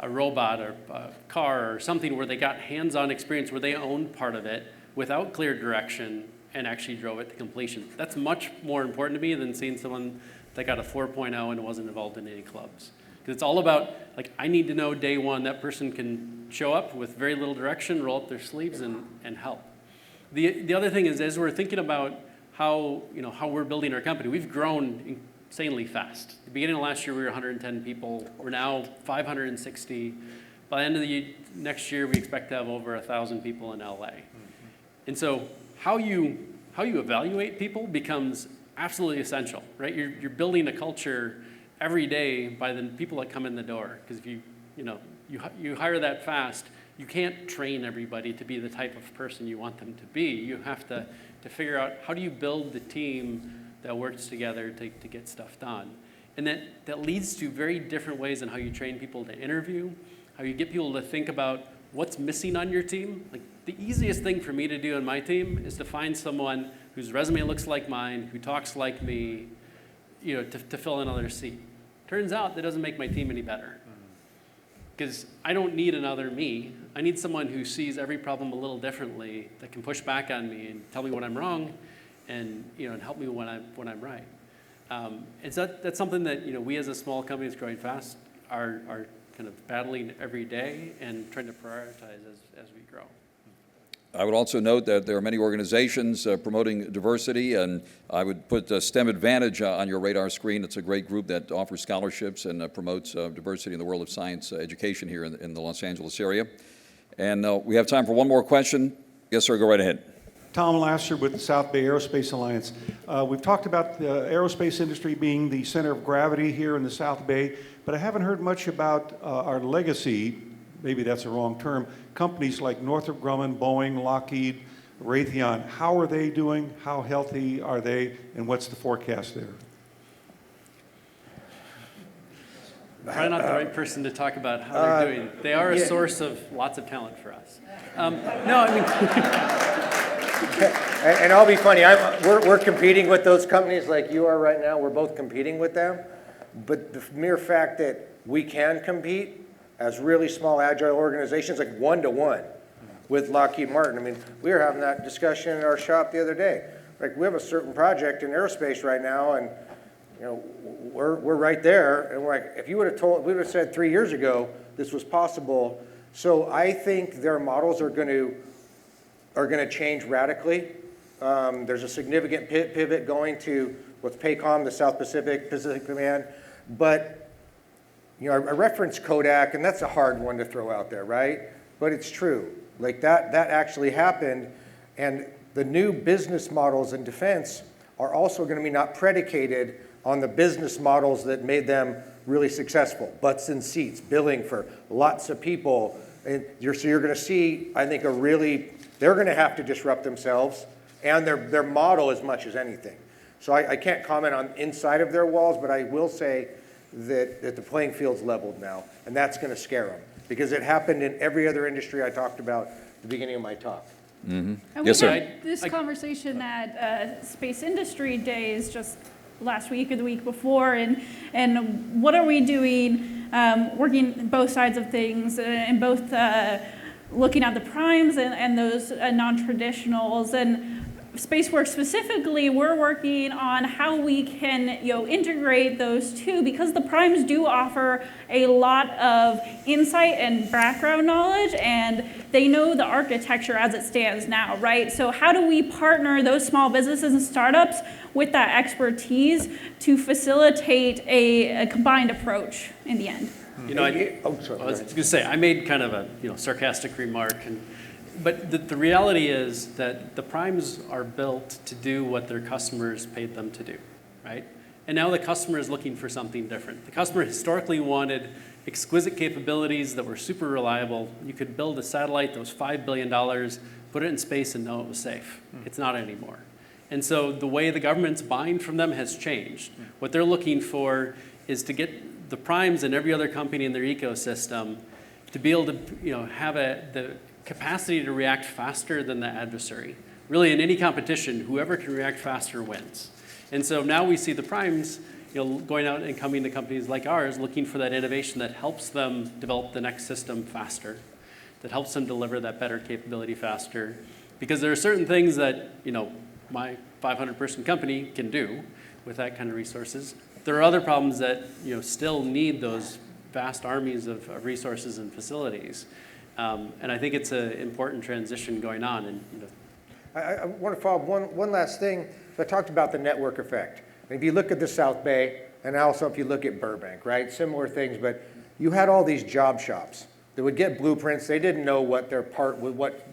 robot or a car or something where they got hands-on experience, where they owned part of it without clear direction and actually drove it to completion. That's much more important to me than seeing someone that got a 4.0 and wasn't involved in any clubs. Because it's all about, like, I need to know day one that person can show up with very little direction, roll up their sleeves, and help. The other thing is, as we're thinking about how we're building our company, we've grown insanely fast. At the beginning of last year, we were 110 people. We're now 560. By the end of the next year, we expect to have over 1,000 people in LA. And so how you evaluate people becomes absolutely essential, right? You're building a culture every day by the people that come in the door. Because if you hire that fast, you can't train everybody to be the type of person you want them to be. You have to figure out how do you build the team that works together to get stuff done. And that leads to very different ways in how you train people to interview, how you get people to think about what's missing on your team. Like, the easiest thing for me to do on my team is to find someone whose resume looks like mine, who talks like me, to fill another seat. Turns out that doesn't make my team any better. Because I don't need another me. I need someone who sees every problem a little differently, that can push back on me and tell me when I'm wrong, and help me when I'm right. And so that's something that we as a small company that's growing fast are kind of battling every day and trying to prioritize as we grow. I would also note that there are many organizations promoting diversity, and I would put STEM Advantage on your radar screen. It's a great group that offers scholarships and promotes diversity in the world of science education here in the Los Angeles area. And we have time for one more question. Yes, sir, go right ahead. Tom Lasser with the South Bay Aerospace Alliance. We've talked about the aerospace industry being the center of gravity here in the South Bay, but I haven't heard much about our legacy, maybe that's a wrong term, companies like Northrop Grumman, Boeing, Lockheed, Raytheon. How are they doing? How healthy are they? And what's the forecast there? Probably not the right person to talk about how they're doing. They are a source of lots of talent for us. And I'll be funny, we're competing with those companies like you are right now. We're both competing with them. But the mere fact that we can compete as really small, agile organizations, like one-to-one with Lockheed Martin. I mean, we were having that discussion in our shop the other day. Like, we have a certain project in aerospace right now, and we're right there. And we're like, if you would have said 3 years ago this was possible. So I think their models are going to change radically. There's a significant pivot going to what's PACOM, the South Pacific Command. But I referenced Kodak, and that's a hard one to throw out there, right? But it's true. Like, that actually happened, and the new business models in defense are also going to be not predicated on the business models that made them really successful. Butts and seats, billing for lots of people. And you're going to see, I think, they're going to have to disrupt themselves and their model as much as anything. So I can't comment on inside of their walls, but I will say that the playing field's leveled now, and that's going to scare them, because it happened in every other industry I talked about at the beginning of my talk. Mm-hmm. And Yes, we sir. had this conversation at Space Industry Days just last week or the week before, and what are we doing, working both sides of things, and both looking at the primes and those non-traditionals. And Spaceworks specifically, we're working on how we can integrate those two, because the primes do offer a lot of insight and background knowledge, and they know the architecture as it stands now, right? So how do we partner those small businesses and startups with that expertise to facilitate a combined approach in the end? You know, I was going to say, I made kind of a sarcastic remark, but the reality is that the primes are built to do what their customers paid them to do, right? And now the customer is looking for something different. The customer historically wanted exquisite capabilities that were super reliable. You could build a satellite that was $5 billion, put it in space and know it was safe. It's not anymore. And so the way the government's buying from them has changed. What they're looking for is to get the primes and every other company in their ecosystem to be able to have the capacity to react faster than the adversary. Really, in any competition, whoever can react faster wins. And so now we see the primes going out and coming to companies like ours looking for that innovation that helps them develop the next system faster, that helps them deliver that better capability faster. Because there are certain things that my 500-person company can do with that kind of resources. There are other problems that still need those vast armies of resources and facilities. And I think it's an important transition going on. And I want to follow up one last thing. So I talked about the network effect. And if you look at the South Bay, and also if you look at Burbank, right? Similar things, but you had all these job shops that would get blueprints. They didn't know what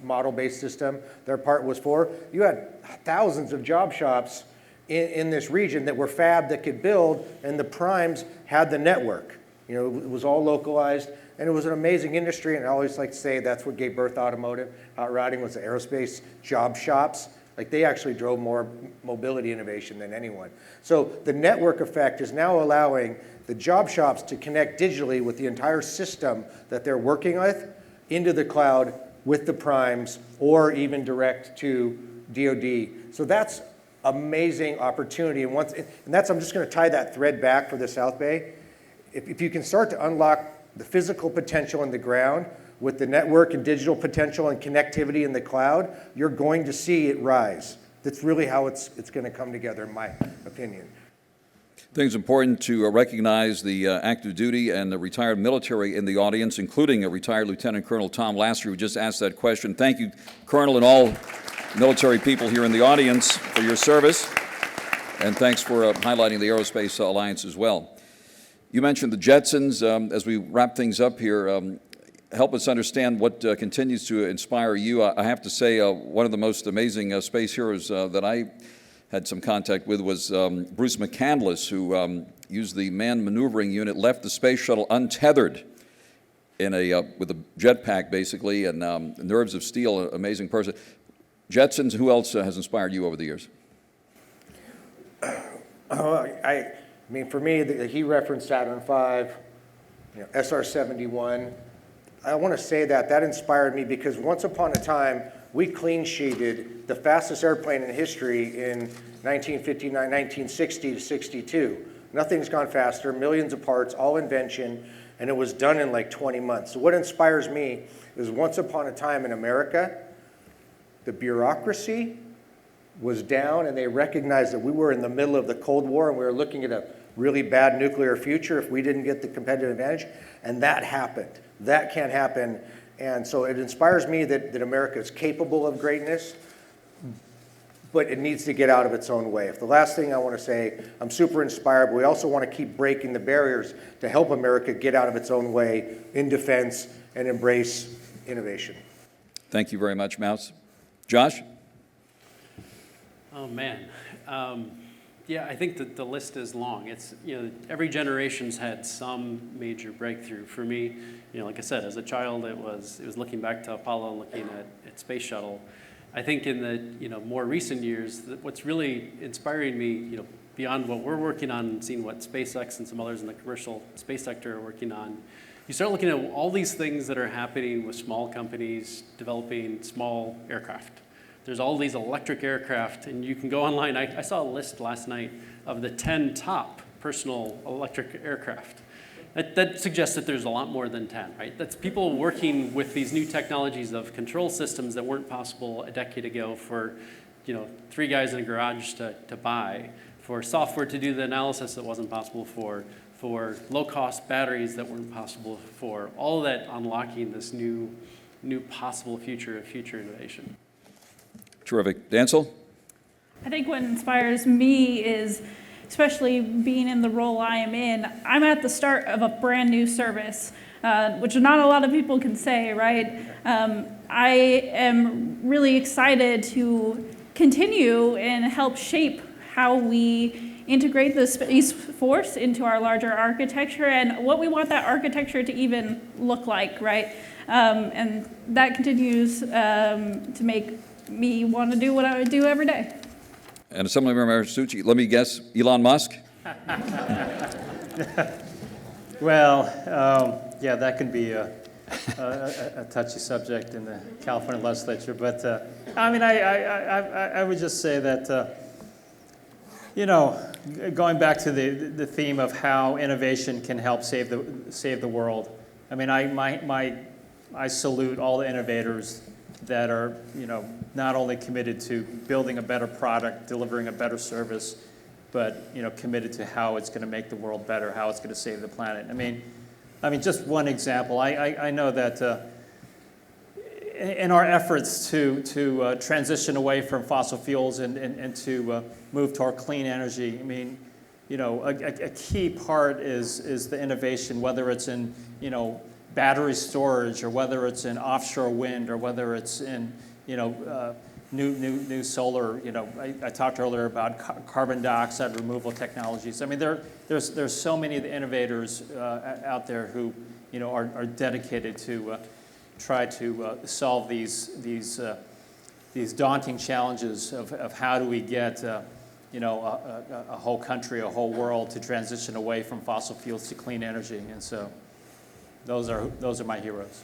model-based system their part was for. You had thousands of job shops in this region that were fab that could build, and the primes had the network. It was all localized. And it was an amazing industry, and I always like to say that's what gave birth to automotive. Hot rodding was the aerospace job shops. Like, they actually drove more mobility innovation than anyone. So the network effect is now allowing the job shops to connect digitally with the entire system that they're working with into the cloud with the primes, or even direct to DoD. So that's amazing opportunity. And that's, I'm just going to tie that thread back for the South Bay. If you can start to unlock the physical potential in the ground with the network and digital potential and connectivity in the cloud, you're going to see it rise. That's really how it's going to come together, in my opinion. I think it's important to recognize the active duty and the retired military in the audience, including a retired Lieutenant Colonel Tom Laster, who just asked that question. Thank you, Colonel, and all military people here in the audience for your service. And thanks for highlighting the Aerospace Alliance as well. You mentioned the Jetsons. As we wrap things up here, help us understand what continues to inspire you. I have to say, one of the most amazing space heroes that I had some contact with was Bruce McCandless, who used the manned maneuvering unit, left the space shuttle untethered with a jetpack, basically, and nerves of steel. An amazing person. Jetsons, who else has inspired you over the years? I mean, for me, he referenced Saturn V, SR-71. I want to say that inspired me, because once upon a time, we clean sheeted the fastest airplane in history in 1959, 1960 to 62. Nothing's gone faster, millions of parts, all invention, and it was done in like 20 months. So what inspires me is, once upon a time in America, the bureaucracy was down, and they recognized that we were in the middle of the Cold War, and we were looking at a really bad nuclear future if we didn't get the competitive advantage, and that happened. That can't happen, and so it inspires me that America is capable of greatness, but it needs to get out of its own way. If the last thing I want to say, I'm super inspired, but we also want to keep breaking the barriers to help America get out of its own way in defense and embrace innovation. Thank you very much, Mouse. Josh? Oh, man. Yeah, I think that the list is long. It's, every generation's had some major breakthrough. For me, like I said, as a child, it was looking back to Apollo and looking at Space Shuttle. I think in the more recent years, what's really inspiring me, beyond what we're working on and seeing what SpaceX and some others in the commercial space sector are working on, you start looking at all these things that are happening with small companies developing small aircraft. There's all these electric aircraft, and you can go online. I saw a list last night of the 10 top personal electric aircraft. That suggests that there's a lot more than 10, right? That's people working with these new technologies of control systems that weren't possible a decade ago for, 3 guys in a garage to buy, for software to do the analysis that wasn't possible for low-cost batteries that weren't possible for, all of that unlocking this new possible future of future innovation. Terrific. Dancel? I think what inspires me is, especially being in the role I am in, I'm at the start of a brand new service, which not a lot of people can say, right? I am really excited to continue and help shape how we integrate the Space Force into our larger architecture and what we want that architecture to even look like, right? And that continues to make me want to do what I do every day. And Assemblymember Succi, let me guess, Elon Musk? Well, yeah, that can be a touchy subject in the California legislature. But I would just say that, going back to the theme of how innovation can help save the world. I mean, I salute all the innovators that are, not only committed to building a better product, delivering a better service, but, committed to how it's going to make the world better, how it's going to save the planet. I mean, just one example. I know that in our efforts to transition away from fossil fuels and to move toward clean energy, I mean, a key part is the innovation, whether it's in, battery storage, or whether it's in offshore wind, or whether it's in, new solar. I talked earlier about carbon dioxide removal technologies. I mean, there's so many of the innovators out there who, are dedicated to try to solve these daunting challenges of how do we get, a whole country, a whole world to transition away from fossil fuels to clean energy. And so those are my heroes.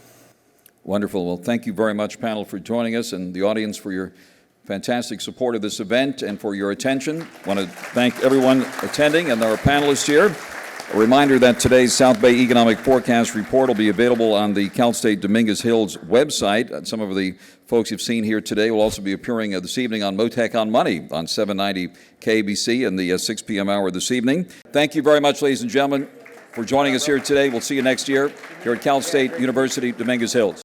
Wonderful. Well, thank you very much, panel, for joining us, and the audience for your fantastic support of this event and for your attention. I want to thank everyone attending and our panelists here. A reminder that today's South Bay Economic Forecast Report will be available on the Cal State Dominguez Hills website. Some of the folks you've seen here today will also be appearing this evening on Motec on Money on 790 KBC in the 6 p.m. hour this evening. Thank you very much, ladies and gentlemen, for joining us here today. We'll see you next year here at Cal State University Dominguez Hills.